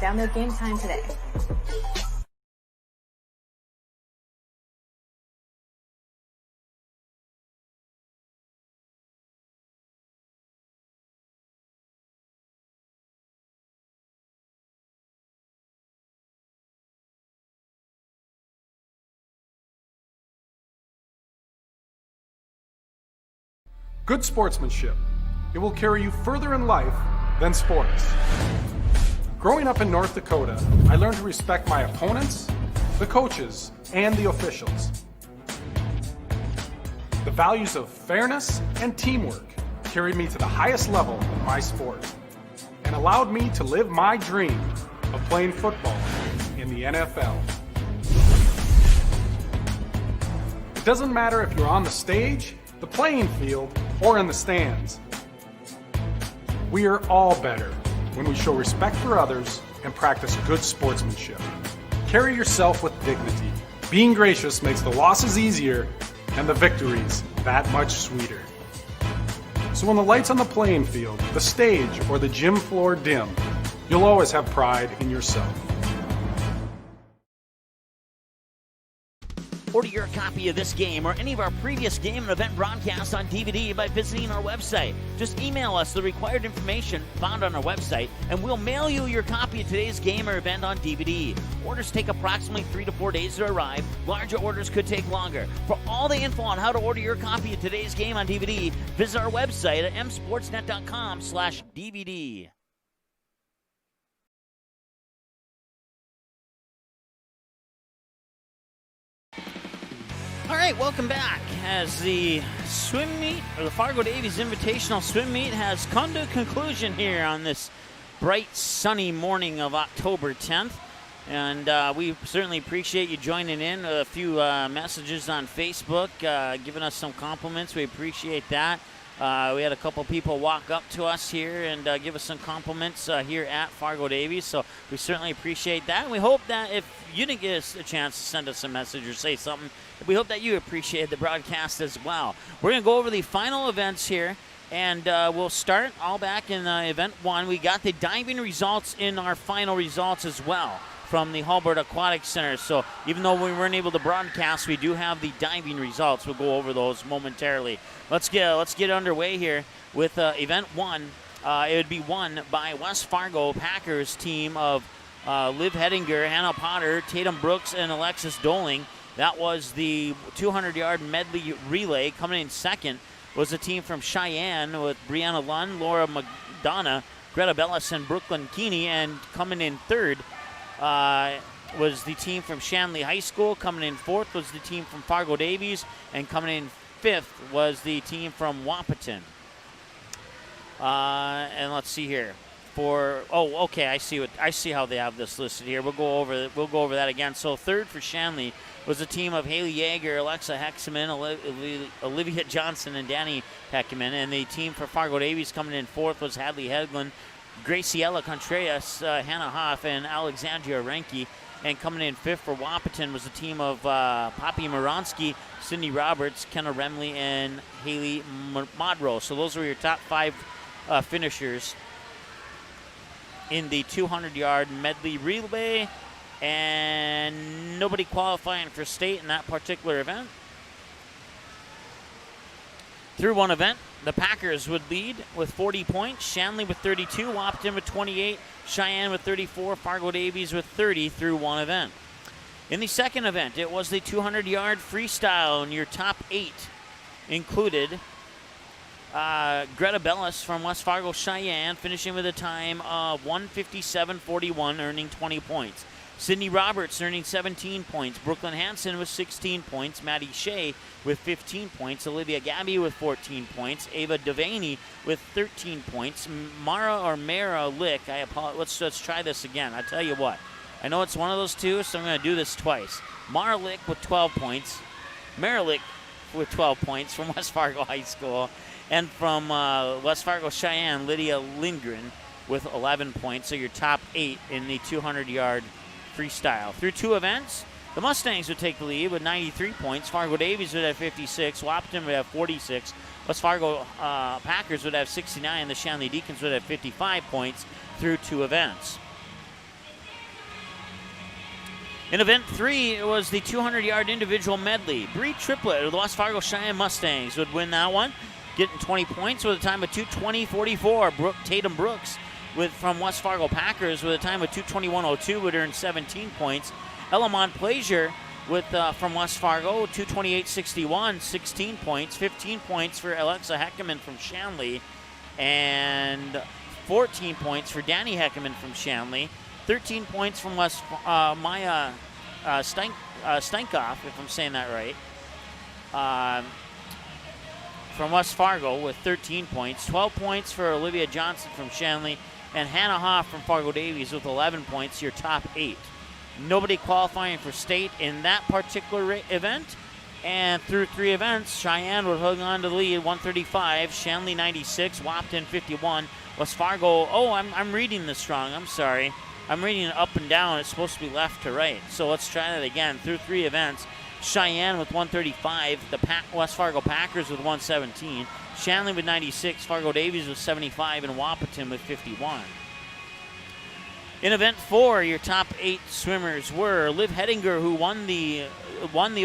Download Game Time today. Good sportsmanship. It will carry you further in life than sports. Growing up in North Dakota, I learned to respect my opponents, the coaches, and the officials. The values of fairness and teamwork carried me to the highest level of my sport and allowed me to live my dream of playing football in the NFL. It doesn't matter if you're on the stage, the playing field, or in the stands. We are all better when we show respect for others and practice good sportsmanship. Carry yourself with dignity. Being gracious makes the losses easier and the victories that much sweeter. So when the lights on the playing field, the stage, or the gym floor dim, you'll always have pride in yourself. Order your copy of this game or any of our previous game and event broadcasts on DVD by visiting our website. Just email us the required information found on our website, and we'll mail you your copy of today's game or event on DVD. Orders take approximately 3 to 4 days to arrive. Larger orders could take longer. For all the info on how to order your copy of today's game on DVD, visit our website at msportsnet.com/DVD. All right, welcome back. As the swim meet, or the Fargo Davies Invitational Swim Meet, has come to a conclusion here on this bright, sunny morning of October 10th. And we certainly appreciate you joining in. A few messages on Facebook giving us some compliments. We appreciate that. We had a couple people walk up to us here and give us some compliments here at Fargo Davies, so we certainly appreciate that. And we hope that if you didn't get a chance to send us a message or say something, we hope that you appreciate the broadcast as well. We're going to go over the final events here, and we'll start all back in event 1. We got the diving results in our final results as well from the Halbert Aquatic Center. So even though we weren't able to broadcast, we do have the diving results. We'll go over those momentarily. Let's get underway here with event 1. It would be won by West Fargo Packers team of Liv Hedinger, Hannah Potter, Tatum Brooks, and Alexis Doling. That was the 200-yard medley relay. Coming in second was a team from Sheyenne with Brianna Lund, Laura McDonough, Greta Bellis, and Brooklyn Keeney. And coming in third was the team from Shanley High School. Coming in fourth was the team from Fargo Davies. And coming in fifth was the team from Wahpeton. And let's see here. I see how they have this listed here. We'll go over that again. So third for Shanley was the team of Haley Yeager, Alexa Hexman, Olivia Johnson, and Danny Heckman. And the team for Fargo Davies coming in fourth was Hadley Hedlund, Graciela Contreras, Hannah Hoff, and Alexandria Renke. And coming in fifth for Wahpeton was the team of Poppy Moronsky, Cindy Roberts, Kenna Remley, and Haley Modrow. So those were your top 5 finishers in the 200-yard medley relay, and nobody qualifying for state in that particular event. Through one event, the Packers would lead with 40 points, Shanley with 32, Wahpeton with 28, Sheyenne with 34, Fargo Davies with 30 through one event. In the second event, it was the 200-yard freestyle, and your top 8 included Greta Bellis from West Fargo Cheyenne, finishing with a time of 1:57.41, earning 20 points. Sydney Roberts earning 17 points. Brooklyn Hansen with 16 points. Maddie Shea with 15 points. Olivia Gabby with 14 points. Ava Devaney with 13 points. Mara Lick. I apologize. Let's try this again. I tell you what. I know it's one of those two, so I'm going to do this twice. Mara Lick with 12 points. Mara Lick with 12 points from West Fargo High School. And from West Fargo Cheyenne, Lydia Lindgren with 11 points. So your top 8 in the 200-yard freestyle. Through two events, the Mustangs would take the lead with 93 points. Fargo Davies would have 56. Wahpeton would have 46. West Fargo Packers would have 69. The Shanley Deacons would have 55 points through two events. In Event 3, it was the 200-yard individual medley. Bree Triplett of the West Fargo Cheyenne Mustangs would win that one, getting 20 points with a time of 2:20.44. Tatum Brooks from West Fargo Packers with a time of 2:21.02 would earn 17 points. Ella Montplaisir from West Fargo, 2:28.61, 16 points. 15 points for Alexa Heckerman from Shanley, and 14 points for Danny Heckerman from Shanley. 13 points from Maya Steinkoff, if I'm saying that right, from West Fargo with 13 points. 12 points for Olivia Johnson from Shanley, and Hannah Hoff from Fargo Davies with 11 points, your top 8. Nobody qualifying for state in that particular event. And through 3 events, Sheyenne would hang on to the lead, 135, Shanley 96, Wahpeton 51, West Fargo. Oh, I'm reading this wrong. I'm sorry. I'm reading it up and down. It's supposed to be left to right. So let's try that again. Through 3 events, Sheyenne with 135, the West Fargo Packers with 117, Shanley with 96, Fargo Davies with 75, and Wahpeton with 51. In Event 4, your top 8 swimmers were Liv Hettinger, who won the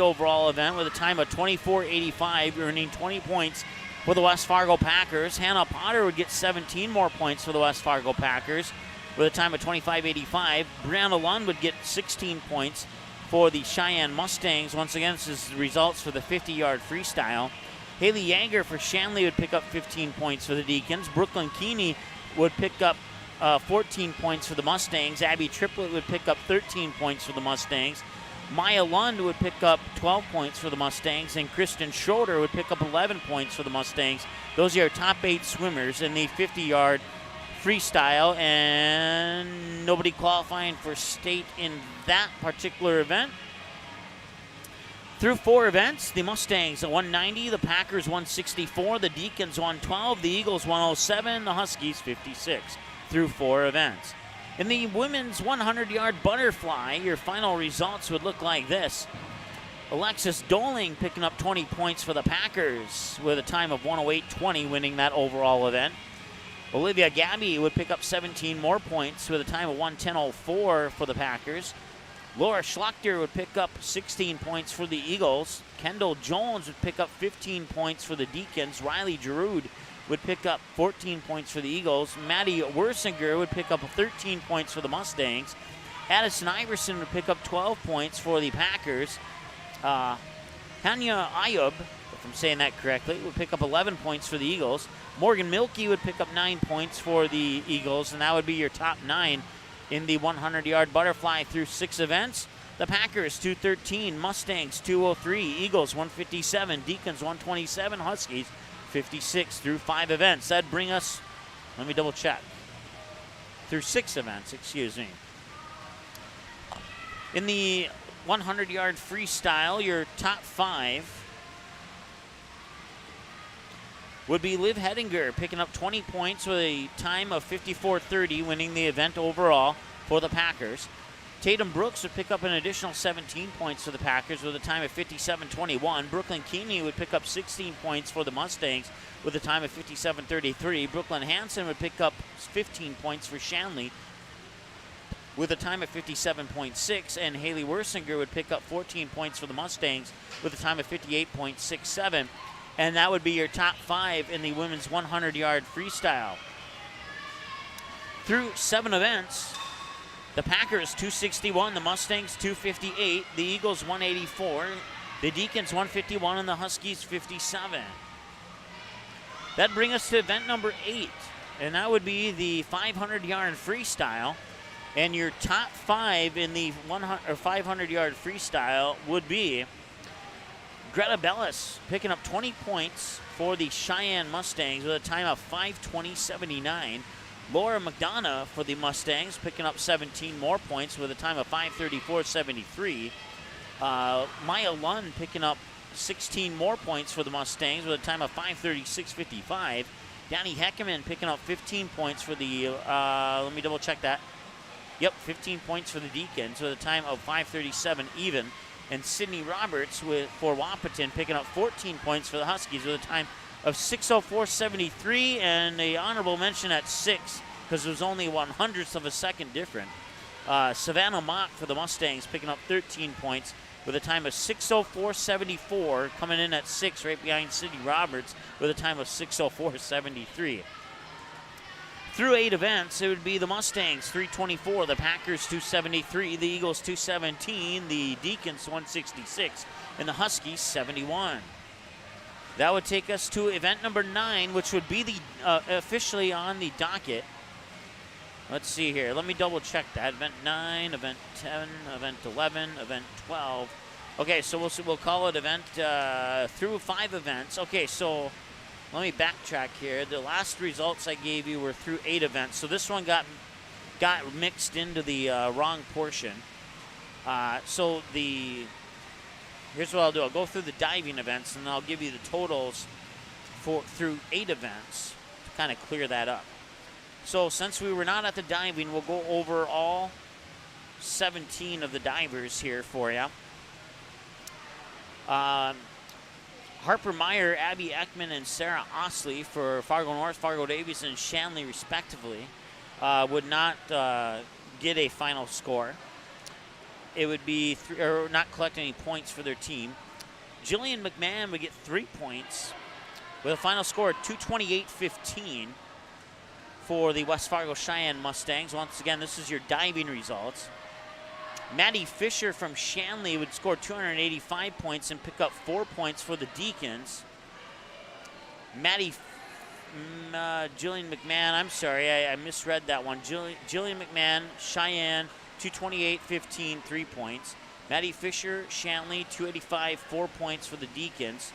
overall event with a time of 24.85, earning 20 points for the West Fargo Packers. Hannah Potter would get 17 more points for the West Fargo Packers with a time of 25.85. Brianna Lund would get 16 points for the Cheyenne Mustangs. Once again, this is the results for the 50-yard freestyle. Haley Yeager for Shanley would pick up 15 points for the Deacons. Brooklyn Keeney would pick up 14 points for the Mustangs. Abby Triplett would pick up 13 points for the Mustangs. Maya Lund would pick up 12 points for the Mustangs, and Kristen Schroeder would pick up 11 points for the Mustangs. Those are your top 8 swimmers in the 50-yard freestyle, and nobody qualifying for state in that particular event. Through 4 events, the Mustangs at 190, the Packers 164, the Deacons 112, the Eagles 107, the Huskies 56. Through 4 events. In the women's 100-yard butterfly, your final results would look like this. Alexis Doling picking up 20 points for the Packers with a time of 1:08.20, winning that overall event. Olivia Gabby would pick up 17 more points with a time of 1:10.04 for the Packers. Laura Schlachter would pick up 16 points for the Eagles. Kendall Jones would pick up 15 points for the Deacons. Riley Giroud would pick up 14 points for the Eagles. Maddie Wersinger would pick up 13 points for the Mustangs. Addison Iverson would pick up 12 points for the Packers. Hanya Ayub, if I'm saying that correctly, would pick up 11 points for the Eagles. Morgan Milkey would pick up 9 points for the Eagles, and that would be your top 9 in the 100-yard butterfly through 6 events. The Packers 213, Mustangs 203, Eagles 157, Deacons 127, Huskies 56 through 5 events. That'd bring us, let me double check, through 6 events, excuse me. In the 100-yard freestyle, your top 5 would be Liv Hettinger, picking up 20 points with a time of 54.30, winning the event overall for the Packers. Tatum Brooks would pick up an additional 17 points for the Packers with a time of 57.21. Brooklyn Keeney would pick up 16 points for the Mustangs with a time of 57.33. Brooklyn Hansen would pick up 15 points for Shanley with a time of 57.6, and Haley Wersinger would pick up 14 points for the Mustangs with a time of 58.67. And that would be your top 5 in the women's 100-yard freestyle. Through 7 events, the Packers 261, the Mustangs 258, the Eagles 184, the Deacons 151, and the Huskies 57. That brings us to event number 8, and that would be the 500-yard freestyle. And your top 5 in the 500-yard freestyle would be Greta Bellis picking up 20 points for the Cheyenne Mustangs with a time of 5:20.79. Laura McDonough for the Mustangs picking up 17 more points with a time of 5:34.73. Maya Lund picking up 16 more points for the Mustangs with a time of 5:36.55. Danny Heckerman picking up 15 points for the, let me double check that. Yep, 15 points for the Deacons with a time of 5:37 even. And Sydney Roberts for Wahpeton picking up 14 points for the Huskies with a time of 6:04.73, and a honorable mention at 6 because it was only 1/100th of a second different. Savannah Mock for the Mustangs picking up 13 points with a time of 6:04.74, coming in at 6 right behind Sydney Roberts with a time of 6:04.73. Through 8 events, it would be the Mustangs 324, the Packers 273, the Eagles 217, the Deacons 166, and the Huskies 71. That would take us to event number 9, which would be the officially on the docket. Let's see here. Let me double check that. Event 9, event 10, event 11, event 12. Okay, so we'll call it event through 5 events. Okay, so let me backtrack here. The last results I gave you were through 8 events, so this one got mixed into the wrong portion. Here's what I'll do. I'll go through the diving events, and I'll give you the totals through 8 events to kind of clear that up. So since we were not at the diving, we'll go over all 17 of the divers here for you. Harper Meyer, Abby Ekman, and Sarah Osley for Fargo North, Fargo Davies, and Shanley, respectively, would not get a final score. It would be or not collect any points for their team. Jillian McMahon would get 3 points with a final score of 228-15 for the West Fargo Sheyenne Mustangs. Once again, this is your diving results. Maddie Fisher from Shanley would score 285 points and pick up 4 points for the Deacons. Jillian McMahon, I'm sorry, I misread that one. Jillian McMahon, Sheyenne, 228-15, 3 points. Maddie Fisher, Shanley, 285, 4 points for the Deacons.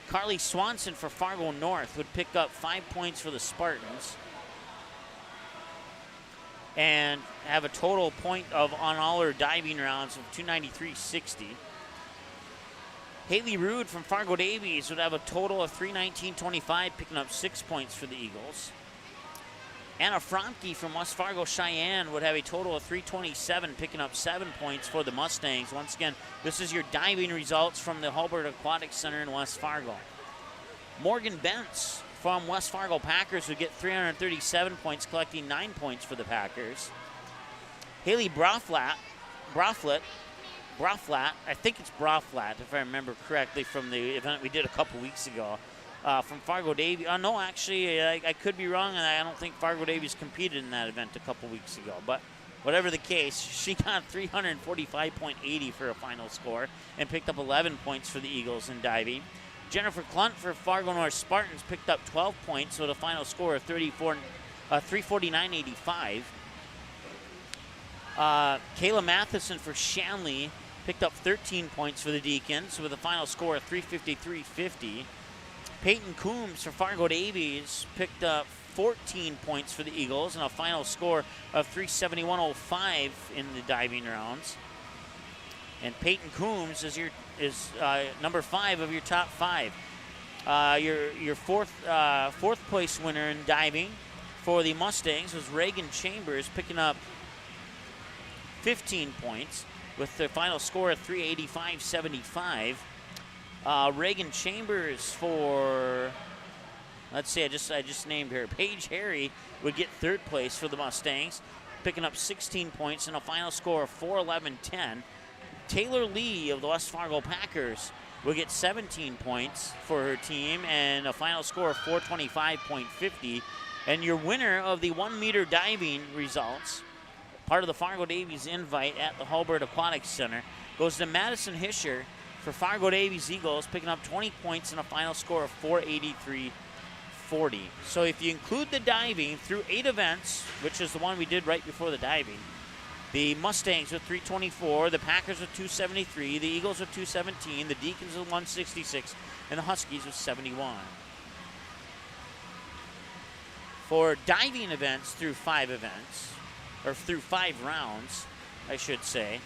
Carly Swanson for Fargo North would pick up 5 points for the Spartans and have a total point of, on all her diving rounds, of 293.60. Haley Rude from Fargo Davies would have a total of 319.25, picking up 6 points for the Eagles. Anna Fromke from West Fargo Cheyenne would have a total of 327, picking up 7 points for the Mustangs. Once again, this is your diving results from the Hulbert Aquatic Center in West Fargo. Morgan Bentz from West Fargo Packers would get 337 points, collecting 9 points for the Packers. Haley Broflat, I think it's Broflat, if I remember correctly, from the event we did a couple weeks ago. From Fargo Davies. No, actually, I could be wrong, and I don't think Fargo Davies competed in that event a couple weeks ago. But whatever the case, she got 345.80 for a final score and picked up 11 points for the Eagles in diving. Jennifer Clunt for Fargo North Spartans picked up 12 points with a final score of 349.85. Kayla Matheson for Shanley picked up 13 points for the Deacons with a final score of 353.50. Peyton Coombs for Fargo Davies picked up 14 points for the Eagles and a final score of 371.05 in the diving rounds. And Peyton Coombs is number 5 of your top 5. Your fourth place winner in diving for the Mustangs was Reagan Chambers, picking up 15 points with the final score of 385.75. Reagan Chambers for, let's see, I just named her. Paige Harry would get 3rd place for the Mustangs, picking up 16 points and a final score of 411.10. Taylor Lee of the West Fargo Packers will get 17 points for her team and a final score of 425.50. And your winner of the 1-meter diving results, part of the Fargo Davies invite at the Hulbert Aquatic Center, goes to Madison Hischer for Fargo Davies Eagles, picking up 20 points and a final score of 483.40. So if you include the diving through 8 events, which is the one we did right before the diving, the Mustangs with 324, the Packers with 273, the Eagles with 217, the Deacons with 166, and the Huskies with 71. For diving events through 5 events, or through 5 rounds, I should say,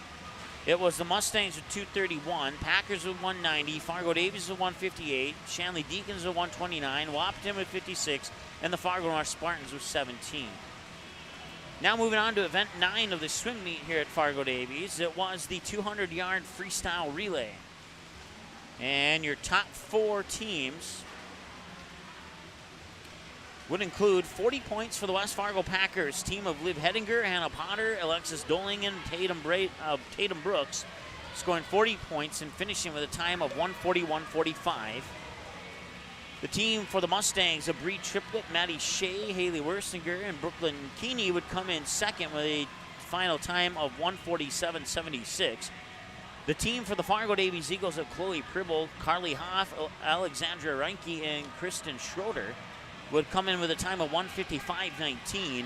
it was the Mustangs with 231, Packers with 190, Fargo Davies with 158, Shanley Deacons with 129, Wahpeton with 56, and the Fargo North Spartans with 17. Now moving on to event 9 of the swim meet here at Fargo Davies. It was the 200-yard freestyle relay. And your top 4 teams would include 40 points for the West Fargo Packers team of Liv Hedinger, Hannah Potter, Alexis Dolingen, Tatum Brooks, scoring 40 points and finishing with a time of 141.45. The team for the Mustangs of Bree Triplett, Maddie Shea, Haley Wersinger, and Brooklyn Keeney would come in second with a final time of 147.76. The team for the Fargo Davies Eagles of Chloe Pribble, Carly Hoff, Alexandra Reinke, and Kristen Schroeder would come in with a time of 155.19.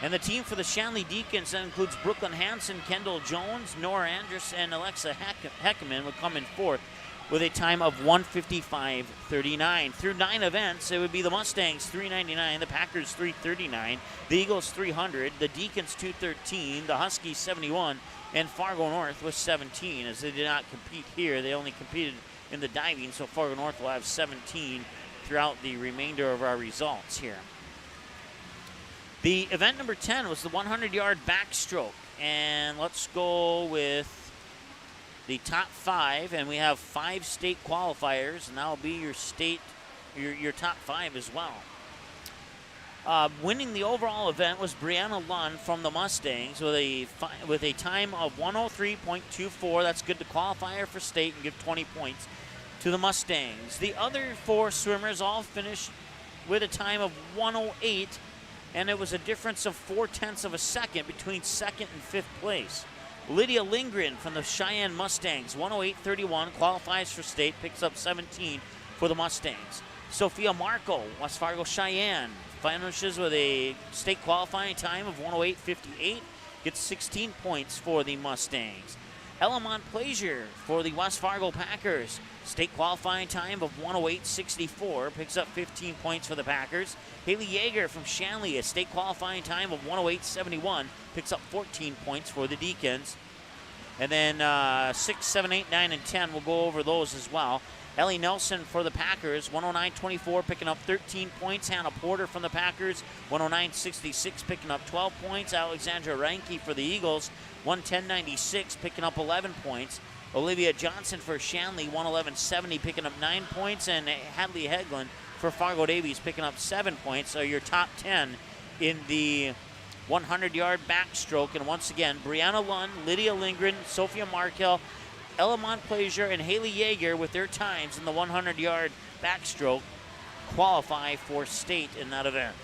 And the team for the Shanley Deacons, that includes Brooklyn Hansen, Kendall Jones, Nora Andrus, and Alexa Heckerman, would come in fourth with a time of 155.39. Through 9 events, it would be the Mustangs 399, the Packers 339, the Eagles 300, the Deacons 213, the Huskies 71, and Fargo North was 17. As they did not compete here, they only competed in the diving, so Fargo North will have 17 throughout the remainder of our results here. The event number 10 was the 100-yard backstroke, and let's go with the top 5, and we have 5 state qualifiers, and that'll be your state, your top 5 as well. Winning the overall event was Brianna Lund from the Mustangs with a time of 103.24. That's good to qualify for state and give 20 points to the Mustangs. The other 4 swimmers all finished with a time of 108, and it was a difference of 0.4 of a second between second and 5th place. Lydia Lindgren from the Sheyenne Mustangs, 108.31, qualifies for state, picks up 17 for the Mustangs. Sophia Marco, West Fargo Cheyenne, finishes with a state qualifying time of 108.58, gets 16 points for the Mustangs. Ella Montplaisir for the West Fargo Packers, state qualifying time of 108.64, picks up 15 points for the Packers. Haley Yeager from Shanley, a state qualifying time of 108.71, picks up 14 points for the Deacons. And then 6, 7, 8, 9, and 10, we'll go over those as well. Ellie Nelson for the Packers, 109.24, picking up 13 points. Hannah Porter from the Packers, 109.66, picking up 12 points. Alexandra Reinke for the Eagles, 110.96, picking up 11 points. Olivia Johnson for Shanley, 111.70, picking up 9 points. And Hadley Hegland for Fargo Davies, picking up 7 points. So your top 10 in the 100-yard backstroke. And once again, Brianna Lund, Lydia Lindgren, Sophia Markel, Ella Montplaisir, and Haley Yeager with their times in the 100-yard backstroke qualify for state in that event.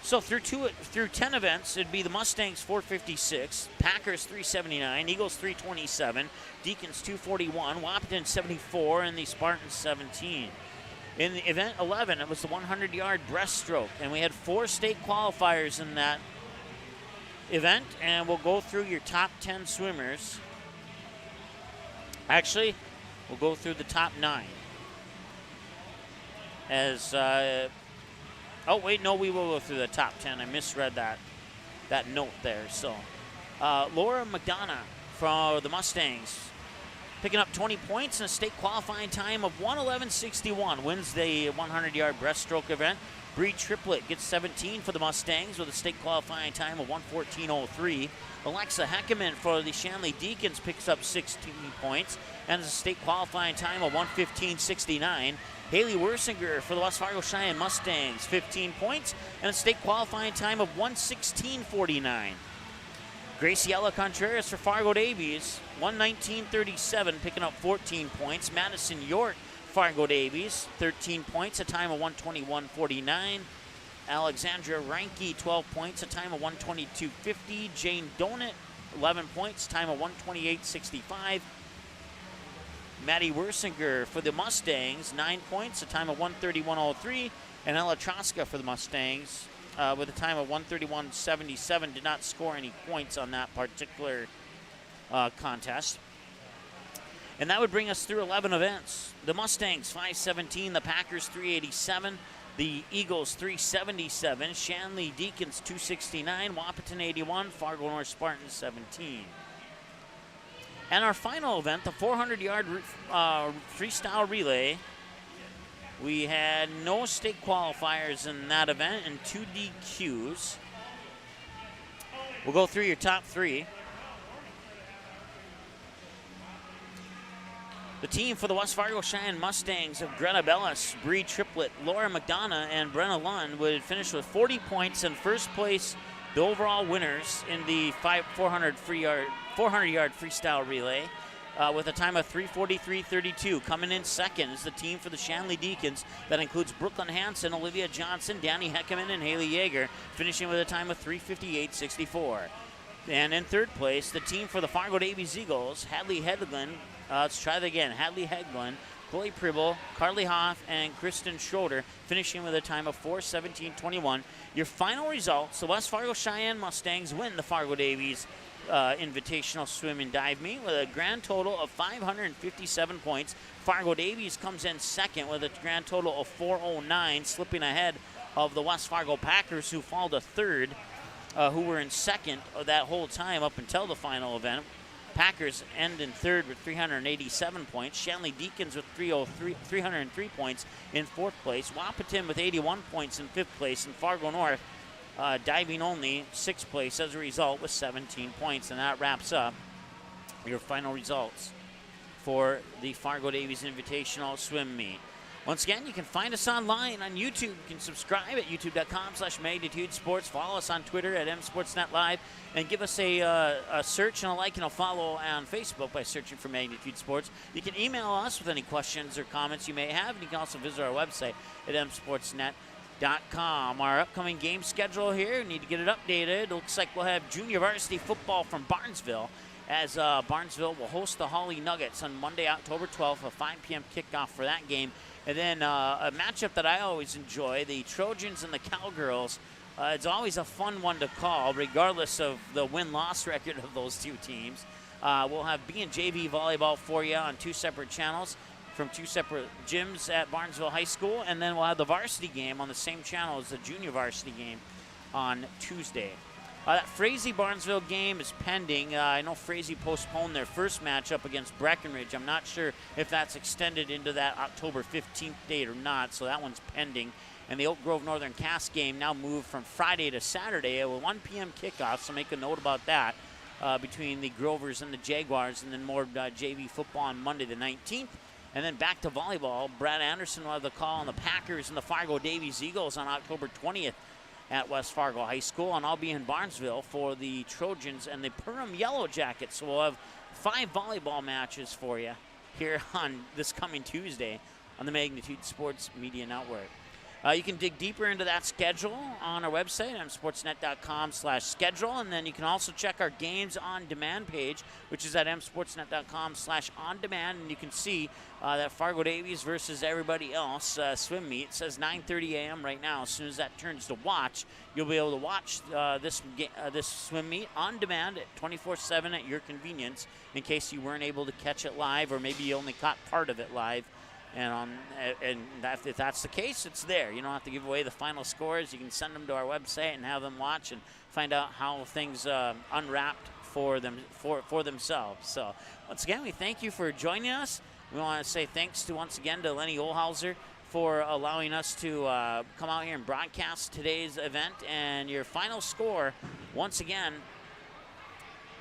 So through 10 events, it'd be the Mustangs 456, Packers 379, Eagles 327, Deacons 241, Wahpeton 74, and the Spartans 17. In the event 11, it was the 100-yard breaststroke, and we had 4 state qualifiers in that event, and we'll go through your top 10 swimmers. Actually, we'll go through the top 9. As oh wait, no, we will go through the top 10. I misread that note there. So Laura McDonough from the Mustangs, picking up 20 points in a state qualifying time of 111.61, wins the 100-yard breaststroke event. Bree Triplett gets 17 for the Mustangs with a state qualifying time of 114.03. Alexa Heckerman for the Shanley Deacons picks up 16 points and a state qualifying time of 115.69. Haley Wersinger for the West Fargo Cheyenne Mustangs, 15 points and a state qualifying time of 116.49. Graciela Contreras for Fargo Davies, 119.37, picking up 14 points. Madison York, Fargo Davies, 13 points, a time of 121.49. Alexandra Reinke, 12 points, a time of 122.50. Jane Donut, 11 points, time of 128.65. Maddie Wersinger for the Mustangs, 9 points, a time of 131.03. And Ella Troska for the Mustangs with a time of 131.77. Did not score any points on that particular contest. And that would bring us through 11 events. The Mustangs, 517. The Packers, 387. The Eagles, 377. Shanley Deacons, 269. Wahpeton, 81. Fargo North Spartans, 17. And our final event, the 400-yard freestyle relay. We had no state qualifiers in that event and 2 DQs. We'll go through your top 3. The team for the West Fargo Cheyenne Mustangs of Greta Bellis, Bree Triplett, Laura McDonough, and Brenna Lund would finish with 40 points in first place, the overall winners in the 400-yard freestyle relay with a time of 3:43.32. Coming in second is the team for the Shanley Deacons. That includes Brooklyn Hansen, Olivia Johnson, Danny Heckerman, and Haley Yeager, finishing with a time of 3:58.64. And in third place, the team for the Fargo Davies Eagles, Hadley Hedlund, let's try that again, Hadley Hedlund, Chloe Pribble, Carly Hoff, and Kristen Schroeder, finishing with a time of 4:17.21. Your final results, the West Fargo Cheyenne Mustangs win the Fargo Davies Invitational Swim and Dive Meet with a grand total of 557 points. Fargo Davies comes in second with a grand total of 409, slipping ahead of the West Fargo Packers, who fall to third, who were in second that whole time up until the final event. Packers end in third with 387 points. Shanley Deacons with 303 points in fourth place. Wahpeton with 81 points in fifth place. And Fargo North, diving only, sixth place as a result with 17 points. And that wraps up your final results for the Fargo Davies Invitational Swim Meet. Once again, you can find us online on YouTube. You can subscribe at youtube.com/Magnitude Sports. Follow us on Twitter at MSportsNet Live. And give us a search and a like and a follow on Facebook by searching for Magnitude Sports. You can email us with any questions or comments you may have. And you can also visit our website at msportsnet.com. Our upcoming game schedule here, we need to get it updated. It looks like we'll have junior varsity football from Barnesville, as Barnesville will host the Holly Nuggets on Monday, October 12th, a 5 p.m. kickoff for that game. And then a matchup that I always enjoy, the Trojans and the Cowgirls. It's always a fun one to call, regardless of the win-loss record of those two teams. We'll have B and JV volleyball for you on two separate channels from two separate gyms at Barnesville High School. And then we'll have the varsity game on the same channel as the junior varsity game on Tuesday. That Frazee-Barnesville game is pending. I know Frazee postponed their first matchup against Breckenridge. I'm not sure if that's extended into that October 15th date or not, so that one's pending. And the Oak Grove Northern Cass game now moved from Friday to Saturday with 1 p.m. kickoff, so make a note about that between the Grovers and the Jaguars, and then more JV football on Monday the 19th. And then back to volleyball. Brad Anderson will have the call on the Packers and the Fargo Davies Eagles on October 20th. At West Fargo High School, and I'll be in Barnesville for the Trojans and the Perham Yellow Jackets. So we'll have 5 volleyball matches for you here on this coming Tuesday on the Magnitude Sports Media Network. You can dig deeper into that schedule on our website, msportsnet.com/schedule, and then you can also check our games on demand page, which is at msportsnet.com/on-demand, and you can see that Fargo Davies versus everybody else swim meet. It says 9:30 a.m. right now. As soon as that turns to watch, you'll be able to watch this swim meet on demand at 24/7 at your convenience, in case you weren't able to catch it live, or maybe you only caught part of it live. And if that's the case, it's there. You don't have to give away the final scores. You can send them to our website and have them watch and find out how things unwrapped for themselves. So once again, we thank you for joining us. We want to say thanks once again to Lenny Olhauser for allowing us to come out here and broadcast today's event. And your final score, once again,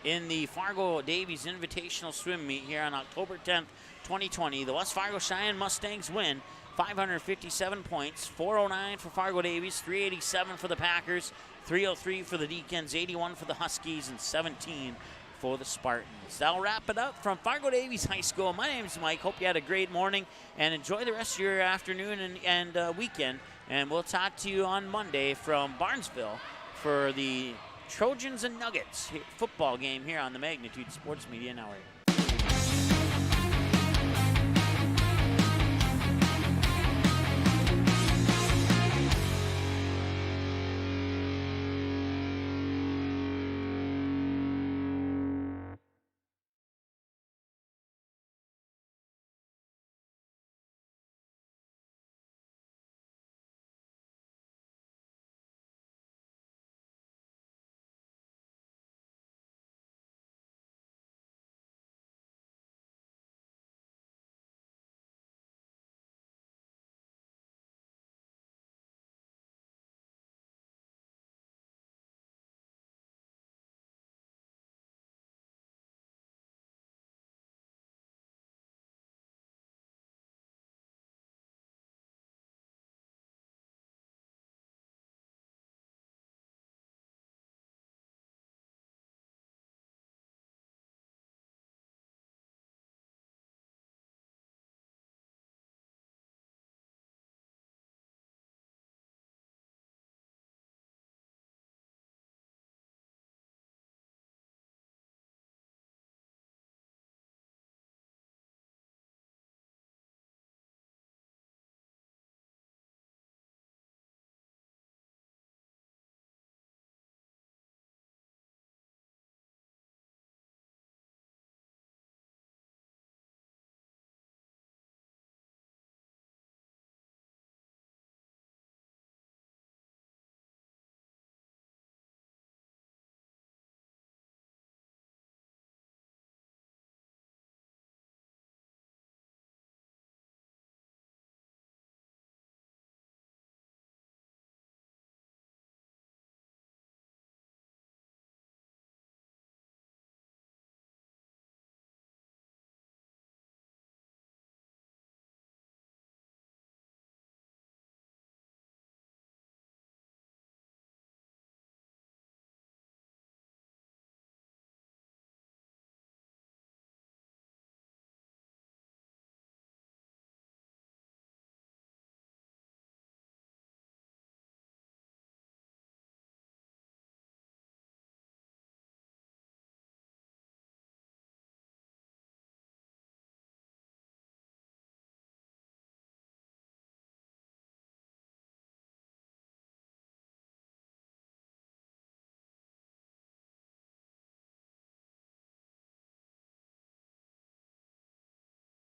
in the Fargo Davies Invitational Swim Meet here on October 10th, 2020. The West Fargo Cheyenne Mustangs win 557 points, 409 for Fargo Davies, 387 for the Packers, 303 for the Deacons, 81 for the Huskies, and 17 for the Spartans. That'll wrap it up from Fargo Davies High School. My name is Mike. Hope you had a great morning, and enjoy the rest of your afternoon and weekend. And we'll talk to you on Monday from Barnesville for the Trojans and Nuggets football game here on the Magnitude Sports Media Network.